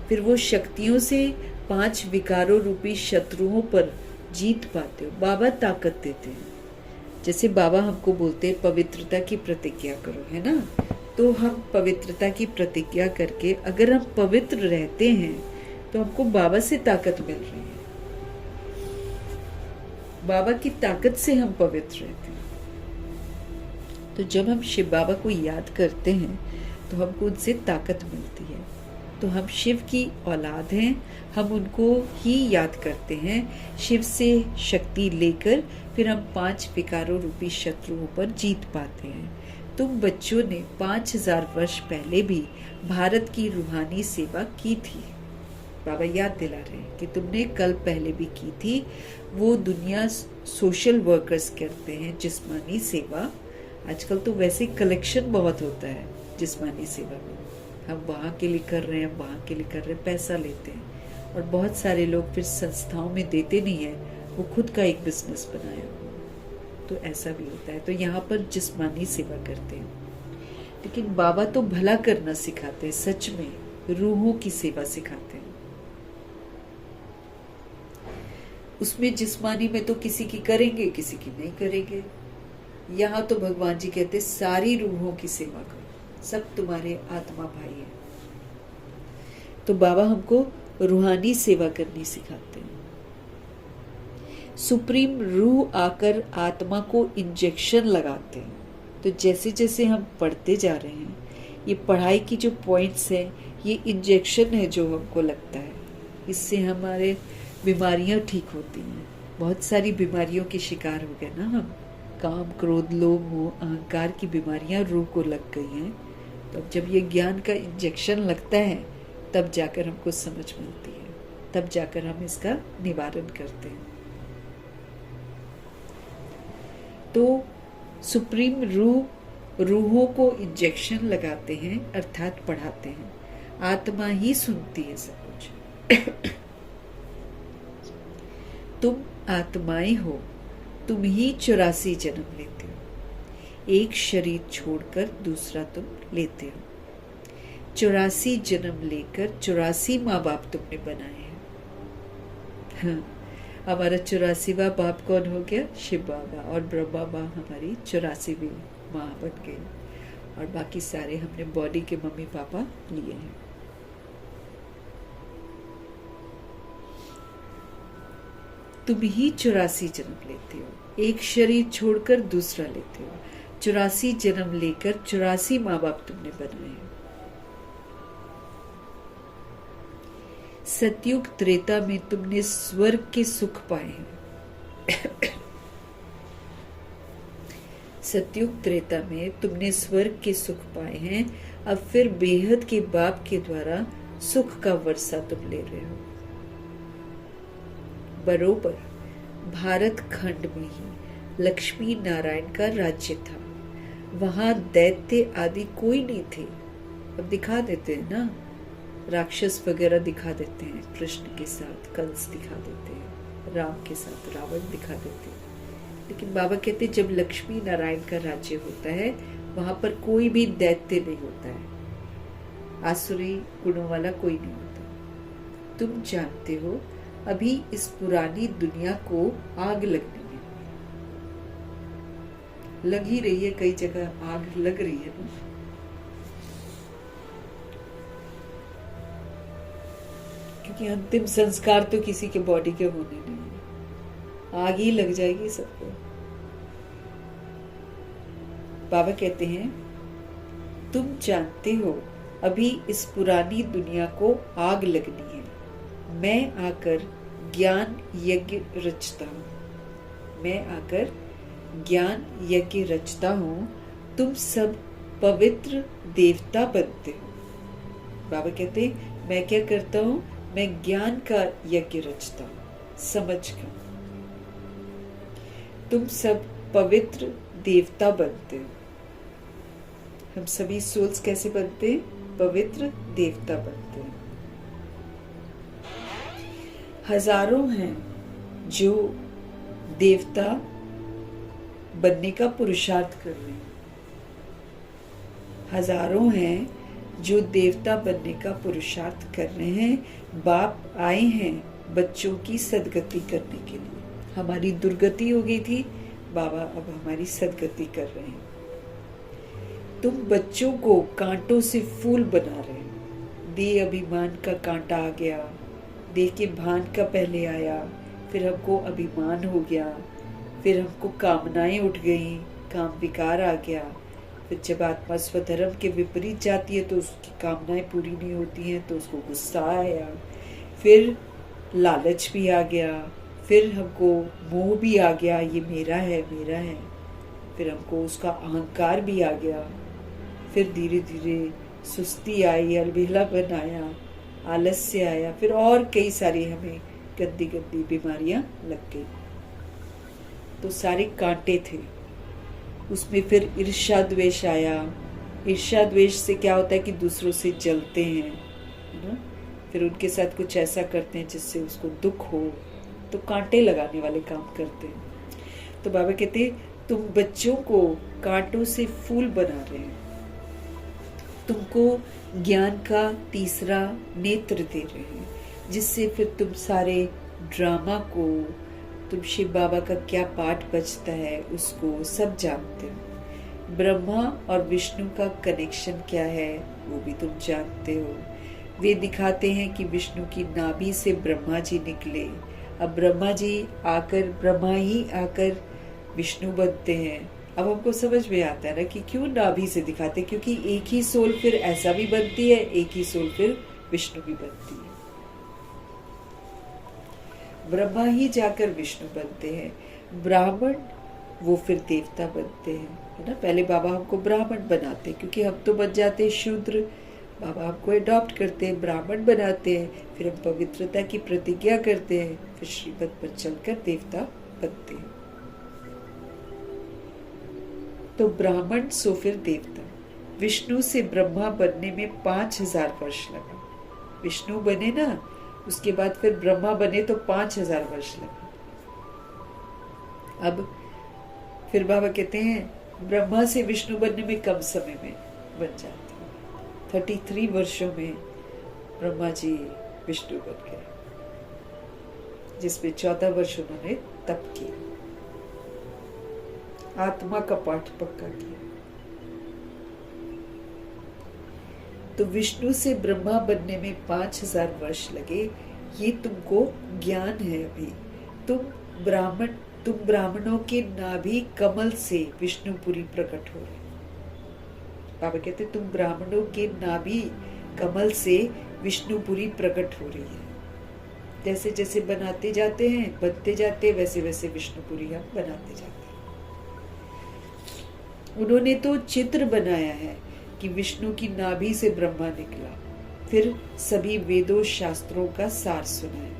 फिर वो शक्तियों से 5 विकारों रूपी शत्रुओं पर जीत पाते हो। बाबा ताकत देते हैं। जैसे बाबा हमको बोलते हैं पवित्रता की प्रतिज्ञा करो, है ना। तो हम पवित्रता की प्रतिज्ञा करके अगर हम पवित्र रहते हैं तो हमको बाबा से ताकत मिल रही है। बाबा की ताकत से हम पवित्र रहते हैं। तो जब हम शिव बाबा को याद करते हैं तो हमको उनसे ताकत मिलती है। तो हम शिव की औलाद हैं, हम उनको ही याद करते हैं। शिव से शक्ति लेकर फिर हम 5 विकारों रूपी शत्रुओं पर जीत पाते हैं। तुम बच्चों ने 5000 वर्ष पहले भी भारत की रूहानी सेवा की थी। बाबा याद दिला रहे हैं कि तुमने कल पहले भी की थी। वो दुनिया सोशल वर्कर्स करते हैं, जिस्मानी सेवा। आजकल तो वैसे कलेक्शन बहुत होता है जिस्मानी सेवा में। हम वहाँ के लिए कर रहे हैं, वहाँ के लिए कर रहे हैं, पैसा लेते हैं। और बहुत सारे लोग फिर संस्थाओं में देते नहीं है, वो खुद का एक बिजनेस बनाया हुआ। तो ऐसा भी होता है। तो यहाँ पर जिस्मानी सेवा करते हैं, लेकिन बाबा तो भला करना सिखाते हैं, सच में रूहों की सेवा सिखाते हैं। उसमें जिस्मानी में तो किसी की करेंगे, किसी की नहीं करेंगे। यहाँ तो भगवान जी कहते सारी रूहों की सेवा करो, सब तुम्हारे आत्मा भाई है। तो बाबा हमको रूहानी सेवा करनी सिखाते हैं। सुप्रीम रूह आकर आत्मा को इंजेक्शन लगाते हैं। तो जैसे जैसे हम पढ़ते जा रहे हैं, ये पढ़ाई की जो पॉइंट्स हैं, ये इंजेक्शन है जो हमको लगता है। इससे हमारे बीमारियां ठीक होती हैं। बहुत सारी बीमारियों के शिकार हो गए ना हम। काम, क्रोध, लोभ, मोह, अहंकार की बीमारियां रूह को लग गई हैं। तो अब जब ये ज्ञान का इंजेक्शन लगता है तब जाकर हमको समझ मिलती है, तब जाकर हम इसका निवारण करते हैं। तो सुप्रीम रूहों को इंजेक्शन लगाते हैं, अर्थात पढ़ाते हैं। आत्मा ही सुनती है सब कुछ। तुम आत्माएं हो, तुम ही 84 जन्म लेते हो। एक शरीर छोड़कर दूसरा तुम लेते हो। 84 जन्म लेकर 84 माँ बाप तुमने बनाए हैं। हाँ, हमारा 84वां बाप कौन हो गया? शिव बाबा। और ब्रह्मा माँ हमारी 84वीं माँ बन गई। और बाकी सारे हमने बॉडी के मम्मी पापा लिए हैं। तुम ही 84 जन्म लेते हो। एक शरीर छोड़कर दूसरा लेते हो। 84 जन्म लेकर 84 माँ बाप तुमने बनाए हैं। सतयुग त्रेता में तुमने स्वर्ग के सुख पाए हैं। सतयुग त्रेता में तुमने स्वर्ग के सुख पाए हैं। अब फिर बेहद के बाप के द्वारा सुख का वर्षा तुम ले रहे हो। बरोबर भारत खंड में ही लक्ष्मी नारायण का राज्य था। वहां दैत्य आदि कोई नहीं थे। अब दिखा देते हैं ना, राक्षस वगैरह दिखा देते हैं, कृष्ण के साथ कंस दिखा देते हैं। राम के साथ रावण दिखा देते हैं। लेकिन बाबा कहते जब लक्ष्मी नारायण का राज्य होता है वहां पर कोई भी दैत्य नहीं होता है, आसुरी गुणों वाला कोई नहीं होता। तुम जानते हो अभी इस पुरानी दुनिया को आग लगनी है, लग ही रही है, कई जगह आग लग रही है ना। क्योंकि अंतिम संस्कार तो किसी के बॉडी के होने नहीं है, आग ही लग जाएगी सबको। बाबा कहते हैं तुम जानते हो अभी इस पुरानी दुनिया को आग लगनी है, मैं आकर ज्ञान यज्ञ रचता हूं, मैं आकर ज्ञान यज्ञ रचता हूं, तुम सब पवित्र देवता बनते हो। बाबा कहते हैं मैं क्या करता हूं, मैं ज्ञान का यज्ञ रचता हूं, समझ कर तुम सब पवित्र देवता बनते हो। हम सभी सोल्स कैसे बनते हैं, पवित्र देवता बनते हैं। हजारों हैं जो देवता बनने का पुरुषार्थ कर रहे हैं, हजारों हैं जो देवता बनने का पुरुषार्थ कर रहे हैं। बाप आए हैं बच्चों की सदगति करने के लिए। हमारी दुर्गति हो गई थी, बाबा अब हमारी सदगति कर रहे हैं। तुम बच्चों को कांटों से फूल बना रहे हैं। देह अभिमान का कांटा आ गया, देह के भान का पहले आया, फिर हमको अभिमान हो गया, फिर हमको कामनाएं उठ गई, काम विकार आ गया। फिर जब आत्मा स्वधर्म के विपरीत जाती है तो उसकी कामनाएं पूरी नहीं होती हैं तो उसको गुस्सा आया, फिर लालच भी आ गया, फिर हमको मोह भी आ गया, ये मेरा है मेरा है, फिर हमको उसका अहंकार भी आ गया, फिर धीरे धीरे सुस्ती आई, अलबेलापन आया, आलस्य आया, फिर और कई सारी हमें गंदी गंदी बीमारियां लग गई। तो सारे कांटे थे उसमें। फिर ईर्ष्या द्वेष आया। ईर्ष्या द्वेष से क्या होता है कि दूसरों से जलते हैं, है ना, फिर उनके साथ कुछ ऐसा करते हैं जिससे उसको दुख हो, तो कांटे लगाने वाले काम करते हैं। तो बाबा कहते तुम बच्चों को कांटों से फूल बना रहे हैं, तुमको ज्ञान का तीसरा नेत्र दे रहे हैं, जिससे फिर तुम सारे ड्रामा को, तुम शिव बाबा का क्या पाठ बजता है उसको सब जानते हो। ब्रह्मा और विष्णु का कनेक्शन क्या है वो भी तुम जानते हो। वे दिखाते हैं कि विष्णु की नाभि से ब्रह्मा जी निकले, अब ब्रह्मा जी आकर, ब्रह्मा ही आकर विष्णु बनते हैं। अब हमको समझ में आता है ना कि क्यों नाभि से दिखाते, क्योंकि एक ही सोल फिर ऐसा भी बनती है, एक ही सोल फिर विष्णु भी बनती है। ब्रह्मा ही जाकर विष्णु बनते हैं, ब्राह्मण वो फिर देवता बनते हैं, है ना। पहले बाबा हमको ब्राह्मण बनाते क्योंकि हम तो बन जाते शूद्र, बाबा हमको अडॉप्ट करते हैं, ब्राह्मण बनाते हैं, फिर हम पवित्रता की प्रतिज्ञा करते हैं, फिर श्रीमत पर चलकर देवता बनते हैं। तो ब्राह्मण सो फिर देवता। विष्णु से ब्रह्मा बनने में 5000 वर्ष लगा। विष्णु बने ना, उसके बाद फिर ब्रह्मा बने तो 5000 वर्ष लगे। अब फिर बाबा कहते हैं ब्रह्मा से विष्णु बनने में कम समय में बन जाते हैं। 33 वर्षों में ब्रह्मा जी विष्णु बन गए, जिसमें 14 वर्ष उन्होंने तप किया, आत्मा का पाठ पक्का किया। तो विष्णु से ब्रह्मा बनने में 5000 वर्ष लगे। ये तुमको ज्ञान है। अभी तुम ब्राह्मणों के नाभि कमल से विष्णुपुरी प्रकट हो रहे। बाबा कहते तुम ब्राह्मणों के नाभि कमल से विष्णुपुरी प्रकट हो रही है। जैसे जैसे बनाते जाते हैं, बनते जाते हैं, वैसे वैसे विष्णुपुरी हम बनाते जाते हैं। उन्होंने तो चित्र बनाया है कि विष्णु की नाभि से ब्रह्मा निकला, फिर सभी वेदों शास्त्रों का सार सुनाया।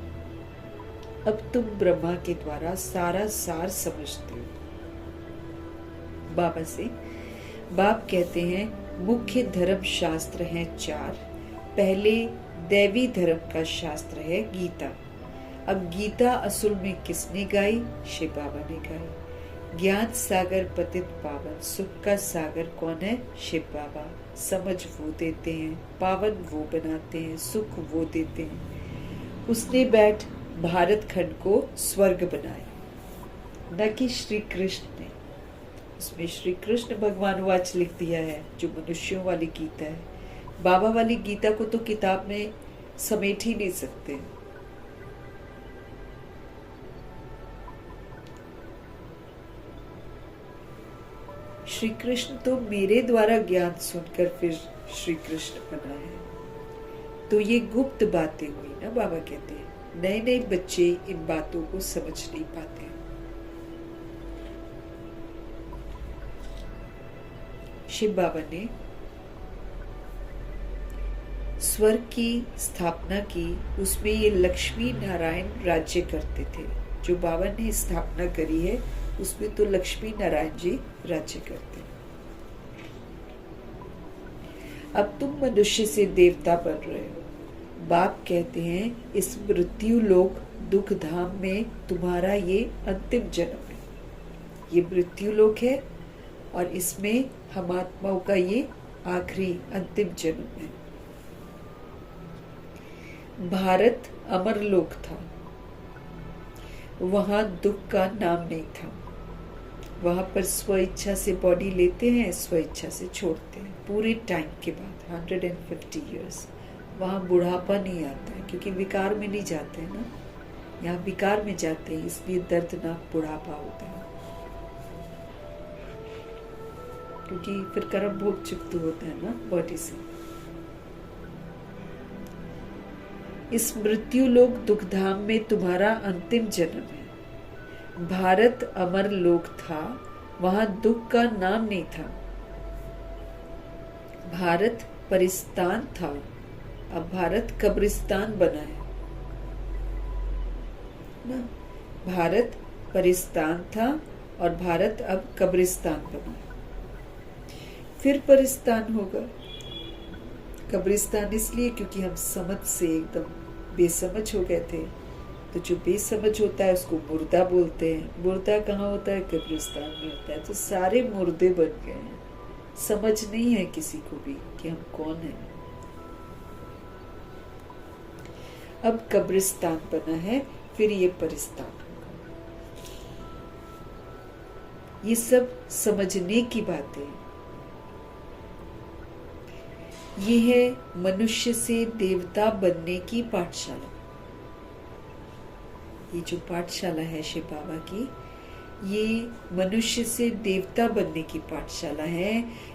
अब तुम ब्रह्मा के द्वारा सारा सार समझते हो। बाबा से बाप कहते हैं मुख्य धर्म शास्त्र हैं 4। पहले दैवी धर्म का शास्त्र है गीता, अब गीता असल में किसने गाई? शिव बाबा ने गाई। ज्ञान सागर पतित पावन, सुख का सागर कौन है? शिव बाबा। समझ वो देते हैं, पावन वो बनाते हैं, सुख वो देते हैं। उसने बैठ भारत खंड को स्वर्ग बनाया, न कि श्री कृष्ण ने। उसमें श्री कृष्ण भगवान वाच लिख दिया है, जो मनुष्यों वाली गीता है। बाबा वाली गीता को तो किताब में समेट ही नहीं सकते। श्री कृष्ण तो मेरे द्वारा ज्ञान सुनकर फिर श्री कृष्ण बना है। तो ये गुप्त बातें हुई ना, बाबा कहते हैं। नए नए बच्चे इन बातों को समझ नहीं पाते। शिव बाबा ने स्वर्ग की स्थापना की, उसमें ये लक्ष्मी नारायण राज्य करते थे। जो बाबा ने स्थापना करी है उसमें तो लक्ष्मी नारायण जी राज्य करते हैं। अब तुम मनुष्य से देवता बन रहे हो। बाप कहते हैं इस मृत्यु लोक दुख धाम में तुम्हारा ये अंतिम जन्म है। ये मृत्यु लोक है और इसमें हम आत्माओं का ये आखिरी अंतिम जन्म है। भारत अमर लोक था, वहां दुख का नाम नहीं था। वहां पर स्व इच्छा से बॉडी लेते हैं, स्व इच्छा से छोड़ते हैं। पूरे टाइम के बाद 150 इयर्स वहां बुढ़ापा नहीं आता है, क्योंकि विकार में नहीं जाते हैं ना। यहाँ विकार में जाते हैं, इसलिए दर्दनाक बुढ़ापा होता है, क्योंकि फिर कर्म भोग चुक्त होता है ना बॉडी से। इस मृत्यु लोक दुखधाम में तुम्हारा अंतिम जन्म है। भारत अमर लोक था, वहां दुख का नाम नहीं था। भारत परिस्तान था, अब भारत कब्रिस्तान बना है ना। भारत परिस्तान था और भारत अब कब्रिस्तान बना है। फिर परिस्तान होगा। कब्रिस्तान इसलिए क्योंकि हम समझ से एकदम बेसमझ हो गए थे। तो जो बेसमझ होता है उसको मुर्दा बोलते हैं। मुर्दा कहाँ होता है? कब्रिस्तान में होता है। तो सारे मुर्दे बन गए हैं, समझ नहीं है किसी को भी कि हम कौन हैं। अब कब्रिस्तान बना है, फिर ये परिस्तान होगा। ये सब समझने की बातें हैं। ये है मनुष्य से देवता बनने की पाठशाला। ये जो पाठशाला है शिव बाबा की, ये मनुष्य से देवता बनने की पाठशाला है।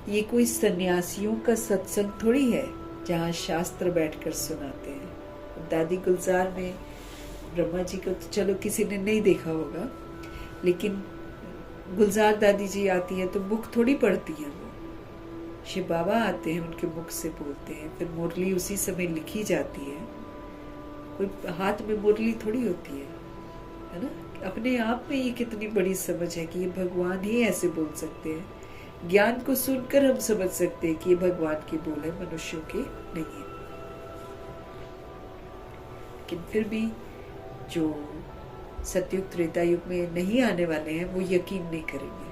ये कोई सन्यासियों का सत्संग थोड़ी है जहाँ शास्त्र बैठकर सुनाते हैं। दादी गुलजार में ब्रह्मा जी को तो चलो किसी ने नहीं देखा होगा, लेकिन गुलजार दादी जी आती हैं तो बुक थोड़ी पढ़ती हैं। वो शिव बाबा आते हैं, उनके मुख से बोलते हैं, फिर मुरली उसी समय लिखी जाती है। कोई हाथ में मुरली थोड़ी होती है ना। अपने आप में ये कितनी बड़ी समझ है कि ये भगवान ही ऐसे बोल सकते हैं। ज्ञान को सुनकर हम समझ सकते हैं कि ये भगवान के बोल है, मनुष्यों के नहीं है। लेकिन फिर भी जो सतयुग त्रेता युग में नहीं आने वाले हैं वो यकीन नहीं करेंगे।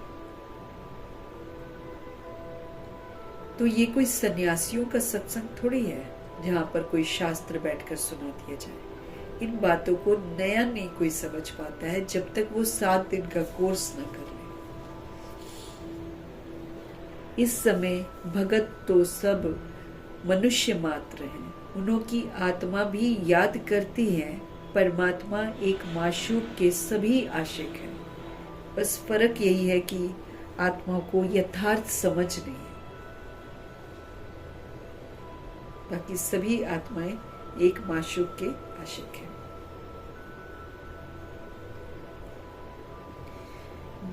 तो ये कोई सन्यासियों का सत्संग थोड़ी है जहां पर कोई शास्त्र बैठकर सुना दिया जाए। इन बातों को नया नहीं कोई समझ पाता है जब तक वो 7 दिन का कोर्स न कर ले। इस समय भगत तो सब मनुष्य मात्र हैं, उनकी आत्मा भी याद करती है। परमात्मा एक माशूक के सभी आशिक हैं। बस फर्क यही है कि आत्मा को यथार्थ समझ नहीं है। बाकी सभी आत्माएं एक माशूक के आशिक हैं।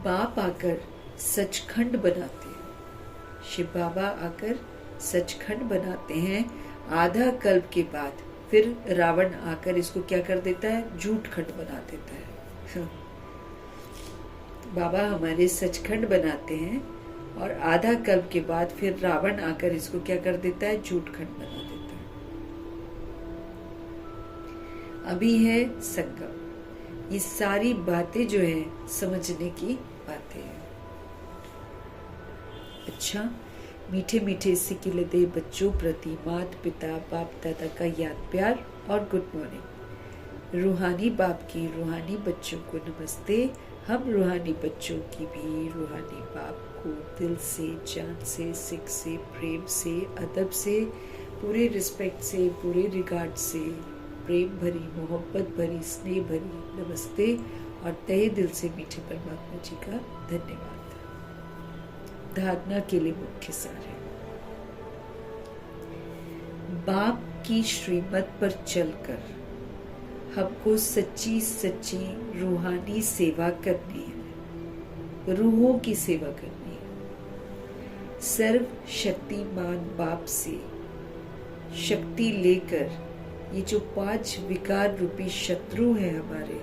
बाप आकर सचखंड बनाते हैं। शिव बाबा आकर सचखंड बनाते हैं। आधा कल्प के बाद फिर रावण आकर इसको क्या कर देता है? झूठ खंड बना देता है। बाबा हमारे सचखंड बनाते हैं और आधा कल्प के बाद फिर रावण आकर इसको क्या कर देता है? झूठ खंड बना देता है। अभी है संगम। ये सारी बातें जो है समझने की बातें हैं। अच्छा, मीठे मीठे सिकिलते बच्चों प्रति माता पिता बाप दादा का याद प्यार और गुड मॉर्निंग। रूहानी बाप की रूहानी बच्चों को नमस्ते। हम रूहानी बच्चों की भी रूहानी बाप को दिल से, जान से, सिख से, प्रेम से, अदब से, पूरे रिस्पेक्ट से, पूरे रिगार्ड से, प्रेम भरी, मोहब्बत भरी, स्नेह भरी नमस्ते और तहे दिल से मीठे परमात्मा जी का धन्यवाद। धारणा के लिए मुख्य सार है, बाप की श्रीमत पर चलकर हमको सच्ची सच्ची रूहानी सेवा करनी है, रूहों की सेवा करनी है। सर्व शक्तिमान बाप से शक्ति लेकर ये जो 5 विकार रूपी शत्रु हैं हमारे,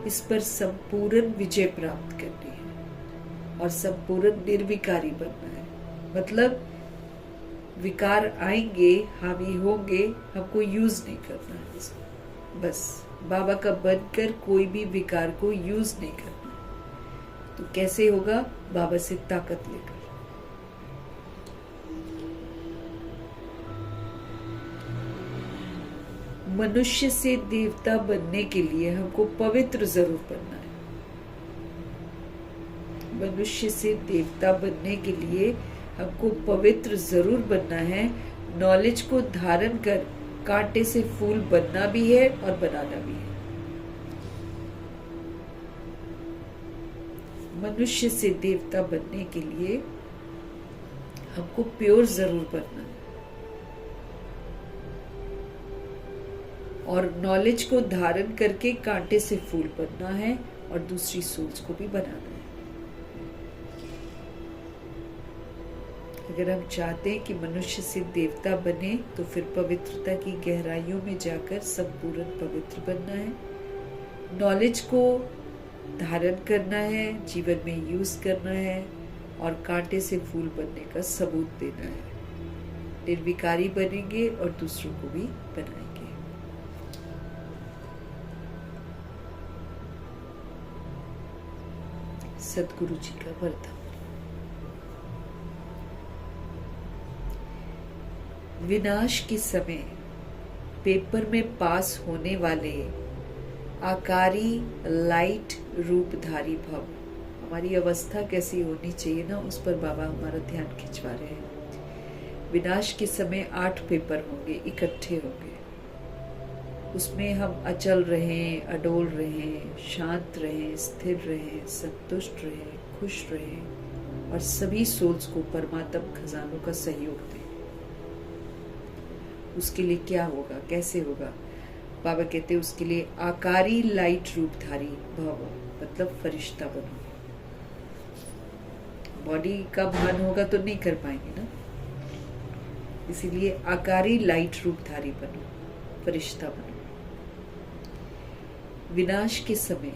इस पर संपूर्ण विजय प्राप्त करनी है और संपूर्ण निर्विकारी बनना है। मतलब विकार आएंगे, हावी होंगे, हमको यूज नहीं करना है इसको। बस बाबा का बनकर कोई भी विकार को यूज नहीं करना है। तो कैसे होगा? बाबा से ताकत लेकर। मनुष्य से देवता बनने के लिए हमको पवित्र जरूर बनना है। मनुष्य से देवता बनने के लिए हमको पवित्र जरूर बनना है। नॉलेज को धारण कर कांटे से फूल बनना भी है और बनाना भी है। मनुष्य से देवता बनने के लिए हमको प्योर जरूर बनना है और नॉलेज को धारण करके कांटे से फूल बनना है और दूसरी सोच को भी बनाना है। अगर हम चाहते हैं कि मनुष्य से देवता बने तो फिर पवित्रता की गहराइयों में जाकर संपूर्ण पवित्र बनना है, नॉलेज को धारण करना है, जीवन में यूज करना है और कांटे से फूल बनने का सबूत देना है। निर्विकारी बनेंगे और दूसरों को भी बनाएंगे। सदगुरु जी का वरदान। विनाश के समय पेपर में पास होने वाले आकारी लाइट रूपधारी भव। हमारी अवस्था कैसी होनी चाहिए ना, उस पर बाबा हमारा ध्यान खिंचवा रहे हैं। विनाश के समय 8 पेपर होंगे, इकट्ठे होंगे। उसमें हम अचल रहें, अडोल रहें, शांत रहें, स्थिर रहें, संतुष्ट रहें, खुश रहें और सभी सोल्स को परमात्म खजानों का सहयोग दें। उसके लिए क्या होगा, कैसे होगा? बाबा कहते हैं उसके लिए आकारी लाइट रूपधारी भव, मतलब फरिश्ता बनो। बॉडी का भान होगा तो नहीं कर पाएंगे ना, इसीलिए आकारी लाइट रूपधारी बनो, फरिश्ता बनो। विनाश के समय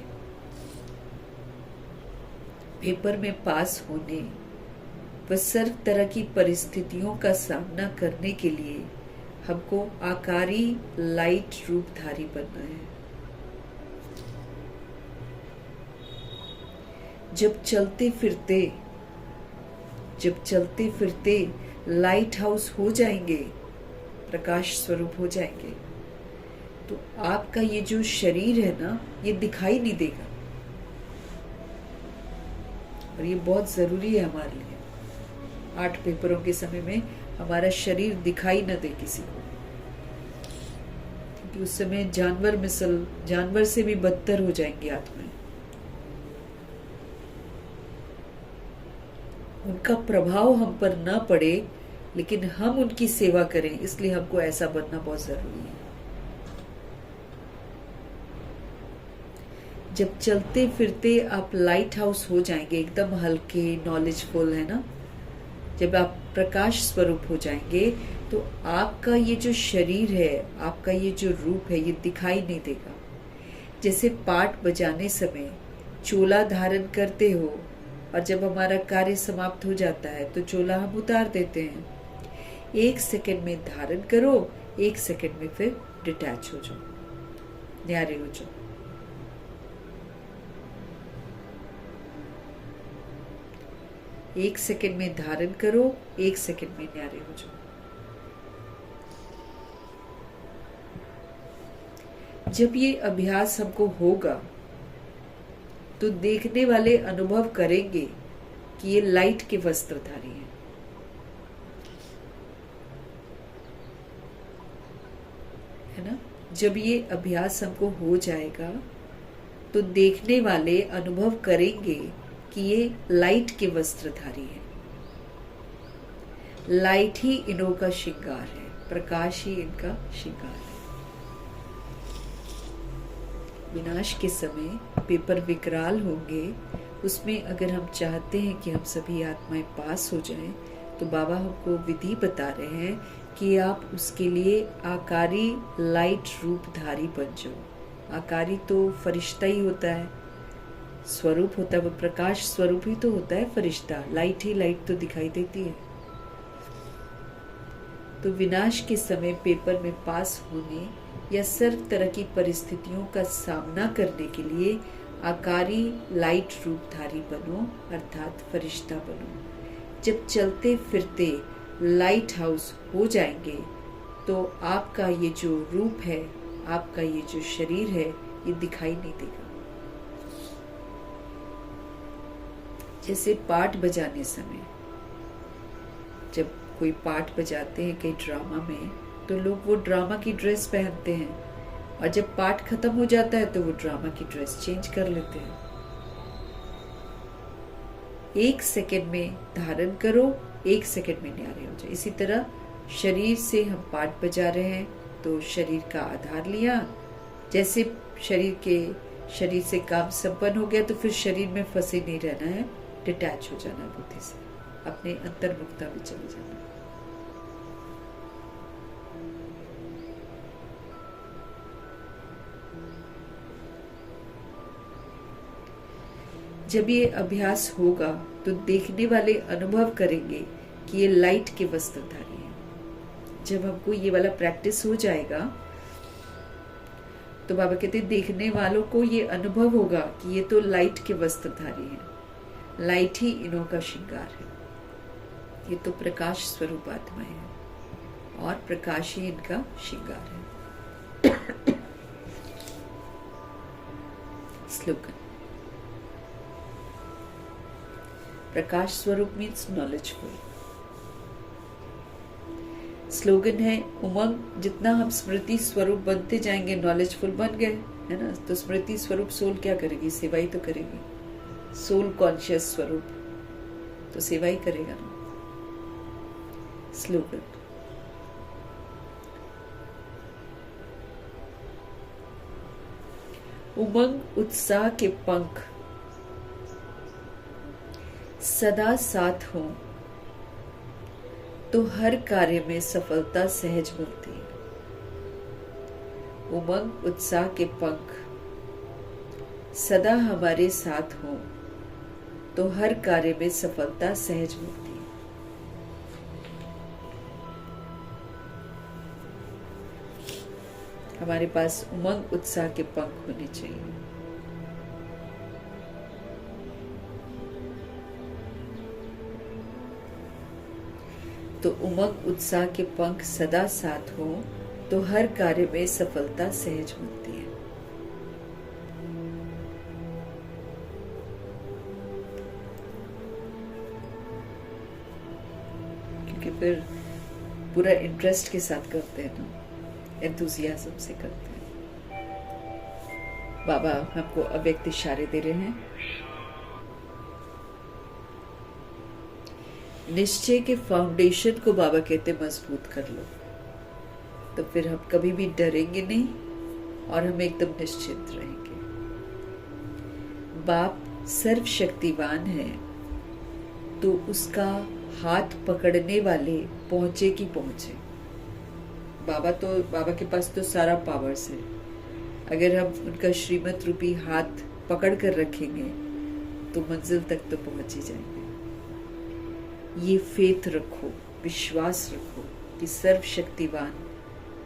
पेपर में पास होने व सर्व तरह की परिस्थितियों का सामना करने के लिए हमको आकारी लाइट रूपधारी बनना है। जब चलते फिरते लाइट हाउस हो जाएंगे, प्रकाश स्वरूप हो जाएंगे, तो आपका ये जो शरीर है ना, ये दिखाई नहीं देगा। और ये बहुत जरूरी है हमारे लिए। 8 पेपरों के समय में हमारा शरीर दिखाई न दे किसी को, क्योंकि उस समय जानवर से भी बदतर हो जाएंगी आत्माएं। उनका प्रभाव हम पर न पड़े, लेकिन हम उनकी सेवा करें, इसलिए हमको ऐसा बनना बहुत जरूरी है। जब चलते फिरते आप लाइट हाउस हो जाएंगे, एकदम हल्के, नॉलेजफुल, है ना, जब आप प्रकाश स्वरूप हो जाएंगे तो आपका ये जो शरीर है, आपका ये जो रूप है, ये दिखाई नहीं देगा। जैसे पाठ बजाने समय चोला धारण करते हो और जब हमारा कार्य समाप्त हो जाता है तो चोला हम उतार देते हैं। 1 सेकंड में धारण करो, 1 सेकंड में फिर डिटैच हो जाओ। न्यारे हो जाओ। एक सेकंड में धारण करो, 1 सेकंड में न्यारे हो जाओ। जब ये अभ्यास हमको होगा तो देखने वाले अनुभव करेंगे कि ये लाइट के वस्त्रधारी हैं। है ना? जब ये अभ्यास हमको हो जाएगा तो देखने वाले अनुभव करेंगे कि ये लाइट के वस्त्रधारी हैं। लाइट ही इन्हों का श्रृंगार है, प्रकाश ही इनका श्रृंगार है। विनाश के समय पेपर विकराल होंगे, उसमें अगर हम चाहते हैं कि हम सभी आत्माएं पास हो जाएं, तो बाबा हमको विधि बता रहे हैं कि आप उसके लिए आकारी लाइट रूपधारी बन जाओ। आकारी तो फरिश्ता ही होता है, स्वरूप होता है, वो प्रकाश स्वरूप ही तो होता है फरिश्ता। लाइट ही लाइट तो दिखाई देती है। तो विनाश के समय पेपर में पास होने या सर्व तरह की परिस्थितियों का सामना करने के लिए आकारी लाइट रूपधारी बनो, अर्थात फरिश्ता बनो। जब चलते फिरते लाइट हाउस हो जाएंगे तो आपका ये जो रूप है, आपका ये जो शरीर है, ये दिखाई नहीं देगा। जैसे पाठ बजाने समय, जब कोई पाठ बजाते हैं कई ड्रामा में, तो लोग वो ड्रामा की ड्रेस पहनते हैं, और जब पाठ खत्म हो जाता है तो वो ड्रामा की ड्रेस चेंज कर लेते हैं। 1 सेकंड में धारण करो, 1 सेकंड में न्यारे हो जाए। इसी तरह शरीर से हम पाठ बजा रहे हैं तो शरीर का आधार लिया, जैसे शरीर से काम संपन्न हो गया तो फिर शरीर में फंसे नहीं रहना है, डिटैच हो जाना बुद्धि से, अपने अंतर्मुखता में चले जाना। जब ये अभ्यास होगा तो देखने वाले अनुभव करेंगे कि ये लाइट के वस्त्रधारी हैं। जब हमको ये वाला प्रैक्टिस हो जाएगा तो बाबा कहते हैं देखने वालों को ये अनुभव होगा कि ये तो लाइट के वस्त्रधारी हैं, लाइट ही इन्हों का श्रृंगार है। ये तो प्रकाश स्वरूप आत्मा है और प्रकाश ही इनका श्रृंगार है। स्लोगन। प्रकाश स्वरूप मीन्स नॉलेजफुल। स्लोगन है उमंग, जितना हम स्मृति स्वरूप बनते जाएंगे नॉलेजफुल बन गए, है ना? तो स्मृति स्वरूप सोल क्या करेगी? सेवा ही तो करेगी। सोल कॉन्शियस स्वरूप तो सेवा ही करेगा ना। स्लोगन। उमंग उत्साह के पंख सदा साथ हो तो हर कार्य में सफलता सहज मिलती है। उमंग उत्साह के पंख सदा हमारे साथ हो तो हर कार्य में सफलता सहज मिलती है। हमारे पास उमंग उत्साह के पंख होने चाहिए। तो उमंग उत्साह के पंख सदा साथ हो तो हर कार्य में सफलता सहज मिलती है। क्योंकि फिर पूरा इंटरेस्ट के साथ करते हैं ना, एंथुजियाज्म से करते हैं। बाबा हमको अव्यक्त इशारे दे रहे हैं। निश्चय के फाउंडेशन को बाबा कहते मजबूत कर लो, तो फिर हम कभी भी डरेंगे नहीं और हम एकदम निश्चित रहेंगे। बाप सर्वशक्तिवान है तो उसका हाथ पकड़ने वाले पहुंचे की पहुंचे। बाबा के पास तो सारा पावर्स है। अगर हम उनका श्रीमत रूपी हाथ पकड़ कर रखेंगे तो मंजिल तक तो पहुंच ही जाएंगे। ये फेथ रखो, विश्वास रखो कि सर्वशक्तिवान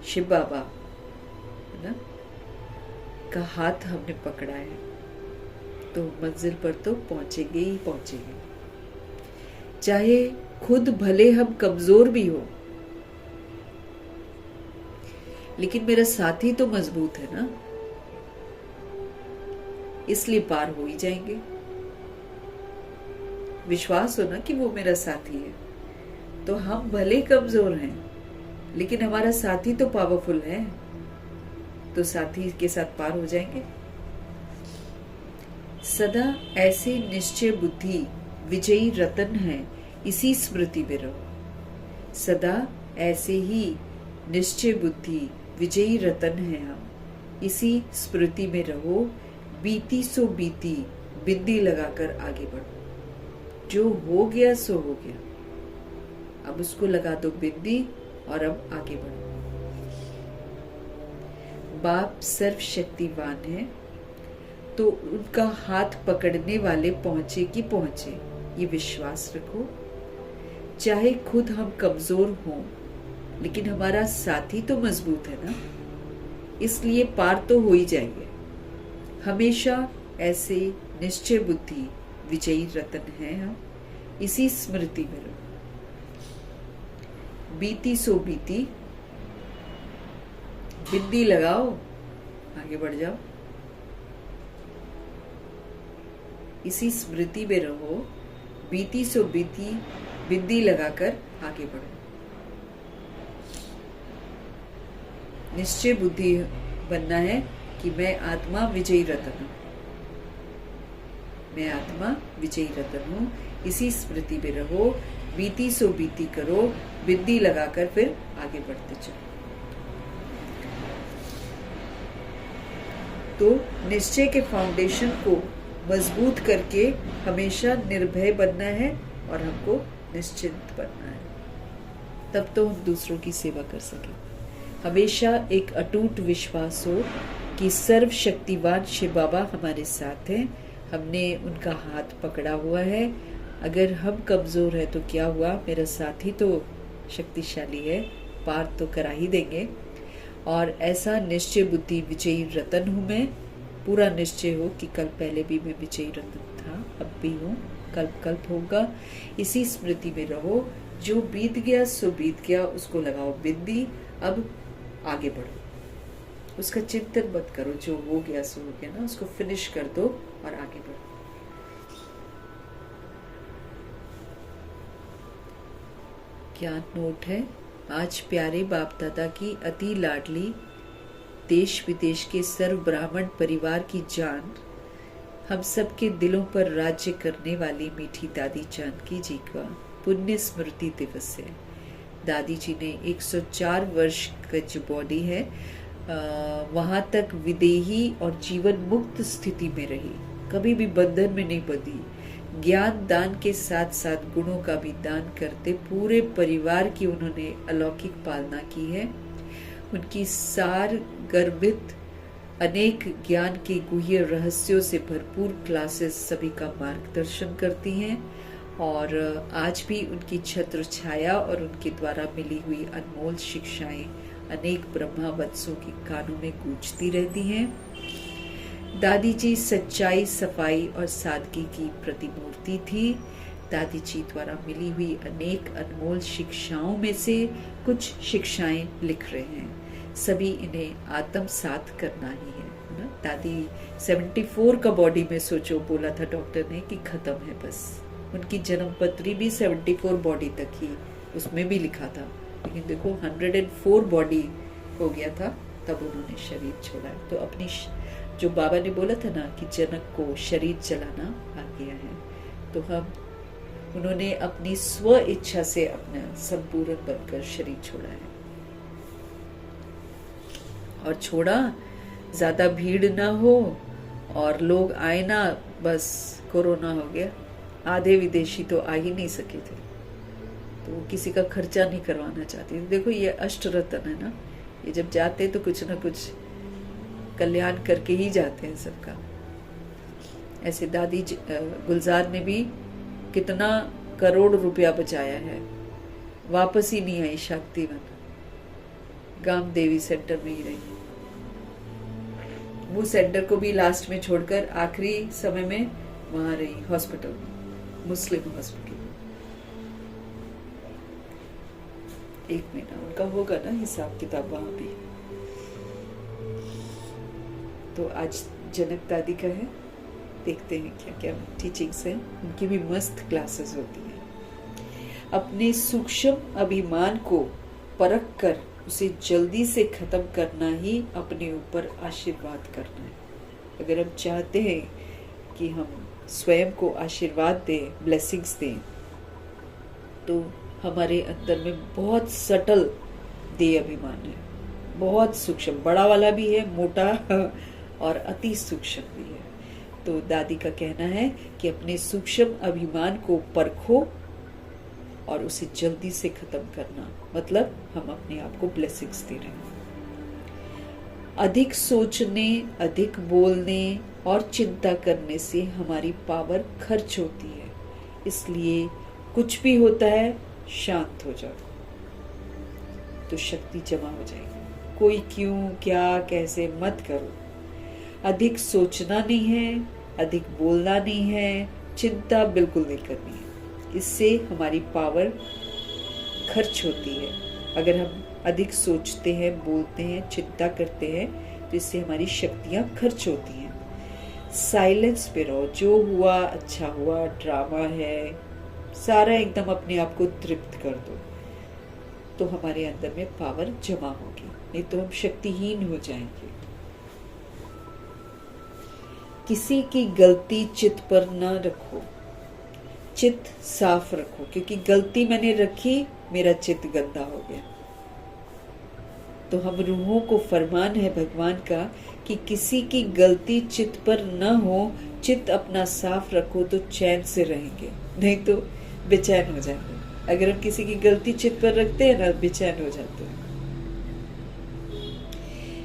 शिव बाबा, है ना, का हाथ हमने पकड़ा है तो मंजिल पर तो पहुंचेंगे ही पहुंचेंगे। चाहे खुद भले हम कमजोर भी हो, लेकिन मेरा साथी तो मजबूत है ना, इसलिए पार हो ही जाएंगे। विश्वास हो ना कि वो मेरा साथी है। तो हम भले कमजोर हैं, लेकिन हमारा साथी तो पावरफुल है, तो साथी के साथ पार हो जाएंगे। सदा ऐसे निश्चय बुद्धि विजयी रतन है, इसी स्मृति में रहो। सदा ऐसे ही निश्चय बुद्धि विजयी रतन है हम, इसी स्मृति में रहो। बीती सो बीती, बिंदी लगाकर आगे बढ़ो। जो हो गया सो हो गया, अब उसको लगा दो बिंदी और अब आगे बढ़ो। बाप सर्वशक्तिवान है, तो उनका हाथ पकड़ने वाले पहुंचे कि पहुंचे, ये विश्वास रखो। चाहे खुद हम कमजोर हों, लेकिन हमारा साथी तो मजबूत है ना, इसलिए पार तो हो ही जाएंगे। हमेशा ऐसे निश्चय बुद्धि विजयी रतन है हम, इसी स्मृति में रहो। बीती सो बीती, बिंदी लगाओ, आगे बढ़ जाओ। इसी स्मृति में रहो। बीती सो बीती, बिंदी लगाकर आगे बढ़ो। निश्चय बुद्धि बनना है कि मैं आत्मा विजयी रतन हूं, मैं आत्मा विजयी रतन हूं। इसी स्मृति में रहो। बीती सो बीती करो, बिंदी लगाकर फिर आगे बढ़ते चलो। तो निश्चय के फाउंडेशन को मजबूत करके हमेशा निर्भय बनना है और हमको निश्चिंत बनना है, तब तो हम दूसरों की सेवा कर सकें। हमेशा एक अटूट विश्वास हो कि सर्वशक्तिवान शिव बाबा हमारे साथ हैं, हमने उनका हाथ पकड़ा हुआ है। अगर हम कमजोर है तो क्या हुआ, मेरा साथी तो शक्तिशाली है, पार तो करा ही देंगे। और ऐसा निश्चय बुद्धि विजयी रतन हूं मैं, पूरा निश्चय हो कि कल पहले भी मैं विजयी रतन था, अब भी हूँ, कल्प होगा। इसी स्मृति में रहो। जो बीत गया सो बीत गया, उसको लगाओ बिंदी, अब आगे बढ़ो। उसका चिंतन मत करो, जो हो गया सो हो गया ना, उसको फिनिश कर दो और आगे बढ़ो। ज्ञान नोट है। आज प्यारे बाप दादा की अति लाडली देश विदेश के सर्व ब्राह्मण परिवार की जान, हम सबके दिलों पर राज्य करने वाली मीठी दादी जानकी जी का पुण्य स्मृति दिवस है। दादी जी ने 104 वर्ष का जो बॉडी है, वहां तक विदेही और जीवन मुक्त स्थिति में रही, कभी भी बंधन में नहीं बंधी। ज्ञान दान के साथ साथ गुणों का भी दान करते पूरे परिवार की उन्होंने अलौकिक पालना की है। उनकी सार गर्भित अनेक ज्ञान के गुह्य रहस्यों से भरपूर क्लासेस सभी का मार्गदर्शन करती हैं, और आज भी उनकी छत्र छाया और उनके द्वारा मिली हुई अनमोल शिक्षाएं अनेक ब्रह्मा वत्सों के कानों में गूंजती रहती हैं। दादी जी सच्चाई, सफाई और सादगी की प्रतिमूर्ति थी। दादी जी द्वारा मिली हुई अनेक अनमोल शिक्षाओं में से कुछ शिक्षाएं लिख रहे हैं। सभी इन्हें आत्मसात करना ही है ना। दादी 74 का बॉडी में सोचो, बोला था डॉक्टर ने कि खत्म है बस। उनकी जन्मपत्री भी 74 बॉडी तक ही, उसमें भी लिखा था, लेकिन देखो 104 बॉडी हो गया था तब उन्होंने शरीर छोड़ा है। तो अपनी जो बाबा ने बोला था ना कि जनक को शरीर चलाना आ गया है, तो हम उन्होंने अपनी स्व इच्छा से अपना संपूर्ण बनकर शरीर छोड़ा है। और छोड़ा, ज्यादा भीड़ ना हो और लोग आए ना, बस कोरोना हो गया। आधे विदेशी तो आ ही नहीं सके थे, तो वो किसी का खर्चा नहीं करवाना चाहते थे। देखो ये अष्ट रत्न है ना, ये जब जाते तो कुछ ना कुछ कल्याण करके ही जाते हैं सबका। ऐसे दादी गुलजार ने भी कितना करोड़ रुपया बचाया है, वापस ही नहीं आई शाक्तिवन, गाम देवी सेंटर में ही रही। वो सेंटर को भी लास्ट में छोड़कर आखिरी समय में वहां रही, हॉस्पिटल में, मुस्लिम हॉस्पिटल में। 1 महीना उनका होगा ना हिसाब किताब वहां भी। तो आज जनक दादी का है, देखते हैं क्या क्या टीचिंग्स हैं। उनकी भी मस्त क्लासेस होती हैं। अपने सूक्ष्म अभिमान को परख कर उसे जल्दी से खत्म करना ही अपने ऊपर आशीर्वाद करना है। अगर हम चाहते हैं कि हम स्वयं को आशीर्वाद दें, ब्लेसिंग्स दें, तो हमारे अंदर में बहुत सटल देह अभिमान है, बहुत सूक्ष्म, बड़ा वाला भी है, मोटा और अति सूक्ष्म भी है। तो दादी का कहना है कि अपने सूक्ष्म अभिमान को परखो और उसे जल्दी से खत्म करना, मतलब हम अपने आप को ब्लेसिंग्स दे रहे हैं। अधिक सोचने, अधिक बोलने और चिंता करने से हमारी पावर खर्च होती है। इसलिए कुछ भी होता है शांत हो जाओ, तो शक्ति जमा हो जाएगी। कोई क्यों, क्या, कैसे मत करो। अधिक सोचना नहीं है, अधिक बोलना नहीं है, चिंता बिल्कुल नहीं करनी है। इससे हमारी पावर खर्च होती है। अगर हम अधिक सोचते हैं, बोलते हैं, चिंता करते हैं, तो इससे हमारी शक्तियां खर्च होती हैं। साइलेंस पे रहो, जो हुआ अच्छा हुआ, ड्रामा है, सारा एकदम अपने आप को तृप्त कर दो, तो हमारे अंदर में पावर जमा होगी, नहीं तो हम शक्तिहीन हो जाएंगे। किसी की गलती चित्त पर न रखो, चित्त साफ रखो, क्योंकि गलती मैंने रखी, मेरा चित्त गंदा हो गया। तो हम रूहों को फरमान है भगवान का कि किसी की गलती चित्त पर न हो, चित्त अपना साफ रखो तो चैन से रहेंगे, नहीं तो बेचैन हो जाएंगे। अगर हम किसी की गलती चित्त पर रखते हैं ना, बेचैन हो जाते हैं।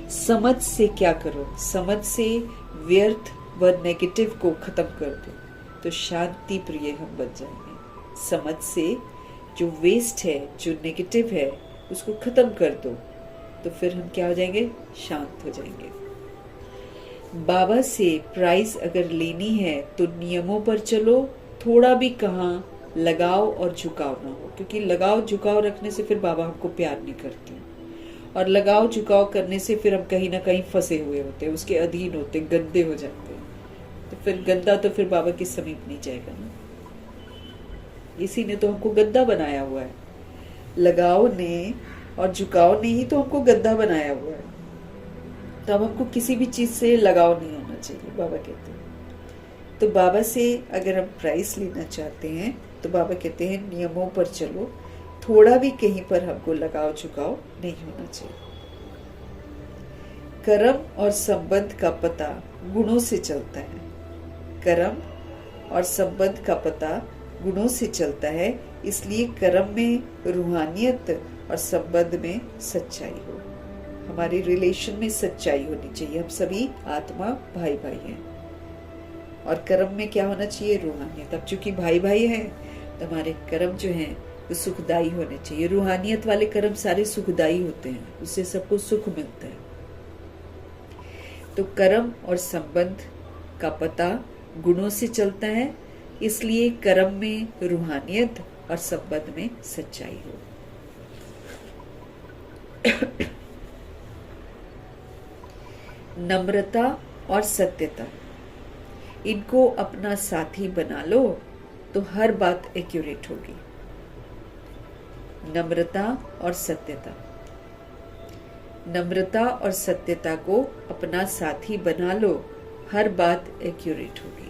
समझ से क्या करो, समझ से व्यर्थ व नेगेटिव को खत्म कर दो, तो शांति प्रिय हम बन जाएंगे। समझ से जो वेस्ट है, जो नेगेटिव है, उसको खत्म कर दो, तो फिर हम क्या हो जाएंगे, शांत हो जाएंगे। बाबा से प्राइज अगर लेनी है तो नियमों पर चलो, थोड़ा भी कहाँ लगाव और झुकाव ना हो, क्योंकि लगाव झुकाव रखने से फिर बाबा हमको प्यार नहीं करते, और लगाव झुकाव करने से फिर हम कहीं ना कहीं फंसे हुए होते हैं, उसके अधीन होते, गंदे हो जाते हैं। तो फिर गंदा तो फिर बाबा के समीप नहीं जाएगा ना। इसी ने तो हमको गंदा बनाया हुआ है, लगाव ने और झुकाव ने ही तो हमको गंदा बनाया हुआ है। तो अब हमको किसी भी चीज से लगाव नहीं होना चाहिए, बाबा कहते हैं। तो बाबा से अगर हम प्राइस लेना चाहते हैं, तो बाबा कहते हैं नियमों पर चलो, थोड़ा भी कहीं पर हमको लगाव झुकाव नहीं होना चाहिए। कर्म और संबंध का पता गुणों से चलता है। कर्म और संबंध का पता गुणों से चलता है, इसलिए कर्म में रूहानियत और संबंध में सच्चाई हो। हमारे रिलेशन में सच्चाई होनी चाहिए। हम सभी आत्मा भाई भाई हैं, और कर्म में क्या होना चाहिए, रूहानियत। अब चूंकि भाई भाई हैं, तो हमारे कर्म जो हैं वो सुखदायी होने चाहिए। रूहानियत वाले कर्म सारे सुखदायी होते हैं, उससे सबको सुख मिलता है। तो कर्म और संबंध का पता गुणों से चलता है, इसलिए कर्म में रूहानियत और संबंध में सच्चाई हो। नम्रता और सत्यता, इनको अपना साथी बना लो तो हर बात एक्यूरेट होगी। नम्रता और सत्यता, नम्रता और सत्यता को अपना साथी बना लो, हर बात एक्यूरेट होगी।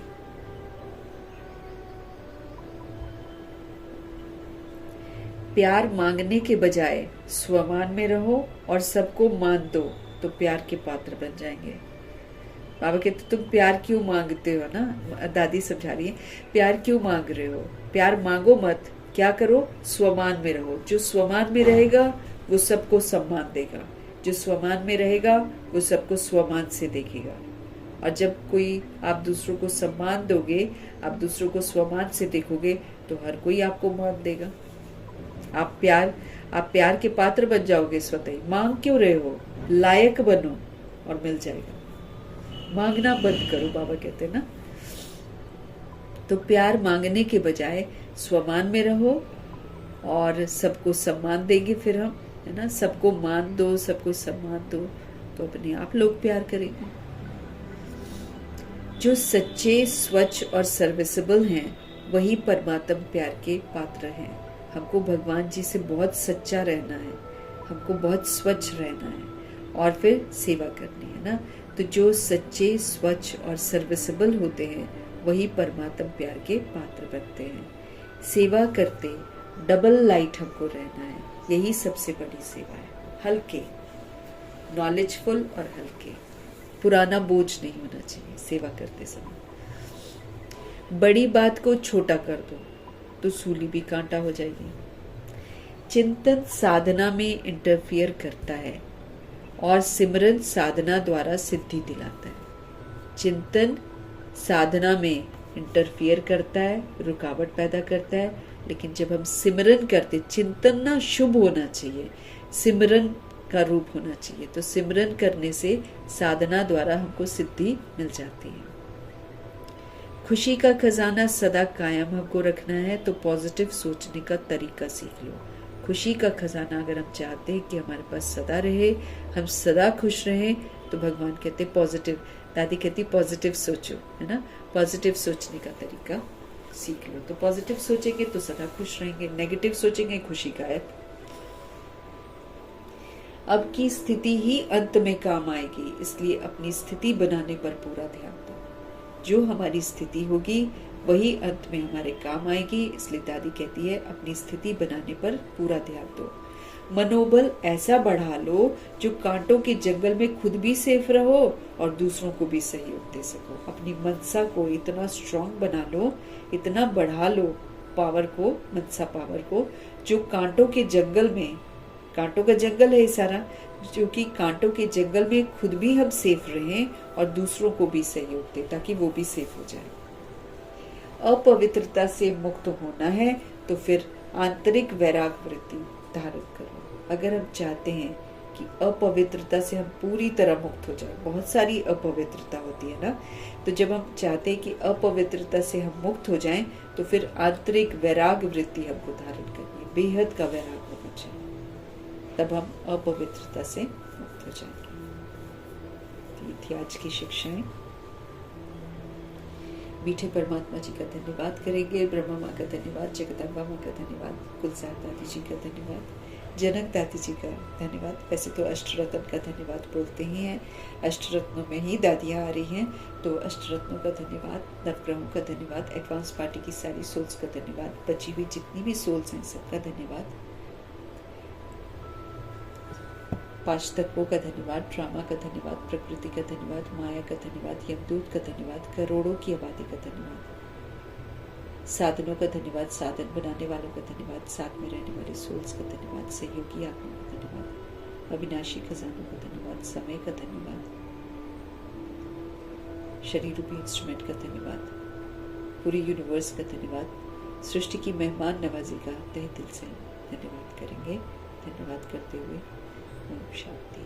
प्यार मांगने के बजाय स्वमान में रहो और सबको मान दो, तो प्यार के पात्र बन जाएंगे। बाबा कहते तुम प्यार क्यों मांगते हो ना, दादी समझा रही है, प्यार क्यों मांग रहे हो, प्यार मांगो मत, क्या करो, स्वमान में रहो। जो स्वमान में रहेगा वो सबको सम्मान देगा, जो स्वमान में रहेगा वो सबको स्वमान से देखेगा। और जब कोई आप दूसरों को सम्मान दोगे, आप दूसरों को स्वमान से देखोगे, तो हर कोई आपको मान देगा। आप प्यार के पात्र बन जाओगे स्वतः ही। मांग क्यों रहे हो, लायक बनो और मिल जाएगा। मांगना बंद करो, बाबा कहते हैं ना। तो प्यार मांगने के बजाय स्वमान में रहो और सबको सम्मान देंगे फिर हम, है ना। सबको मान दो, सबको सम्मान दो, तो अपने आप लोग प्यार करेंगे। जो सच्चे, स्वच्छ और सर्विसेबल हैं वही परमात्म प्यार के पात्र हैं। हमको भगवान जी से बहुत सच्चा रहना है, हमको बहुत स्वच्छ रहना है और फिर सेवा करनी है ना। तो जो सच्चे, स्वच्छ और सर्विसेबल होते हैं वही परमात्म प्यार के पात्र बनते हैं। सेवा करते डबल लाइट हमको रहना है, यही सबसे बड़ी सेवा है। हल्के, नॉलेजफुल और हल्के, पुराना बोझ नहीं होना चाहिए सेवा करते समय। बड़ी बात को छोटा कर दो तो सूली भी कांटा हो जाएगी। चिंतन साधना में इंटरफियर करता है और सिमरन साधना द्वारा सिद्धि दिलाता है। चिंतन साधना में इंटरफियर करता है, रुकावट पैदा करता है, लेकिन जब हम सिमरन करते, चिंतन ना शुभ होना चाहिए, सिमरन का रूप होना चाहिए। तो सिमरन करने से साधना द्वारा हमको सिद्धि मिल जाती है। खुशी का खजाना सदा कायम हमको रखना है, तो पॉजिटिव सोचने का तरीका सीख लो। खुशी का खजाना अगर हम चाहते हैं कि हमारे पास सदा रहे, हम सदा खुश रहें, तो भगवान कहते पॉजिटिव, दादी कहती पॉजिटिव सोचो, है ना। पॉजिटिव सोचने का तरीका सीख लो। तो पॉजिटिव सोचेंगे तो सदा खुश रहेंगे, नेगेटिव सोचेंगे खुशी गायब। अब की स्थिति ही अंत में काम आएगी, इसलिए अपनी स्थिति बनाने पर पूरा ध्यान दो। जो हमारी स्थिति होगी वही अंत में हमारे काम आएगी, इसलिए दादी कहती है अपनी स्थिति बनाने पर पूरा ध्यान दो। मनोबल ऐसा बढ़ा लो जो कांटों के जंगल में खुद भी सेफ रहो और दूसरों को भी सहयोग दे सको। अपनी मनसा को इतना स्ट्रांग बना लो, इतना बढ़ा लो पावर को, मनसा पावर को, जो कांटों के जंगल में, कांटों का जंगल है सारा, जो कि कांटों के जंगल में खुद भी हम सेफ रहें और दूसरों को भी सहयोग दे, ताकि वो भी सेफ हो जाए। अपवित्रता से मुक्त होना है तो फिर आंतरिक वैराग वृत्ति धारण करो। अगर हम चाहते हैं कि अपवित्रता से हम पूरी तरह मुक्त हो जाए, बहुत सारी अपवित्रता होती है ना, तो जब हम चाहते हैं कि अपवित्रता से हम मुक्त हो जाएं, तो फिर आंतरिक वैराग वृत्ति हमको धारण करनी है, बेहद का वैराग होना चाहिए, तब हम अपवित्रता से मुक्त हो जाएंगे। ये थी आज की शिक्षाएं। मीठे परमात्मा जी का धन्यवाद करेंगे, ब्रह्मा माँ का धन्यवाद, जगदम्बा माँ का धन्यवाद, कुलसार दादी जी का धन्यवाद, जनक दादी जी का धन्यवाद। वैसे तो अष्टरत्न का धन्यवाद बोलते ही हैं, अष्टरत्नों में ही दादियाँ आ रही हैं, तो अष्टरत्नों का धन्यवाद, नवग्रहों का धन्यवाद, एडवांस पार्टी की सारी सोल्स का धन्यवाद, बची हुई जितनी भी सोल्स हैं सबका धन्यवाद, पांच तत्वों का धन्यवाद, ड्रामा का धन्यवाद, प्रकृति का धन्यवाद, माया का धन्यवाद, यमदूत का धन्यवाद, करोड़ों की आबादी का धन्यवाद, साधनों का धन्यवाद, साधन बनाने वालों का धन्यवाद, साथ में रहने वाले सोल्स का धन्यवाद, सहयोगी आत्मा का धन्यवाद, अविनाशी खजानों का धन्यवाद, समय का धन्यवाद, शरीर रूपी इंस्ट्रूमेंट का धन्यवाद, पूरे यूनिवर्स का धन्यवाद, सृष्टि की मेहमान नवाजी का तहे दिल से धन्यवाद करेंगे। धन्यवाद करते हुए ओम शांति।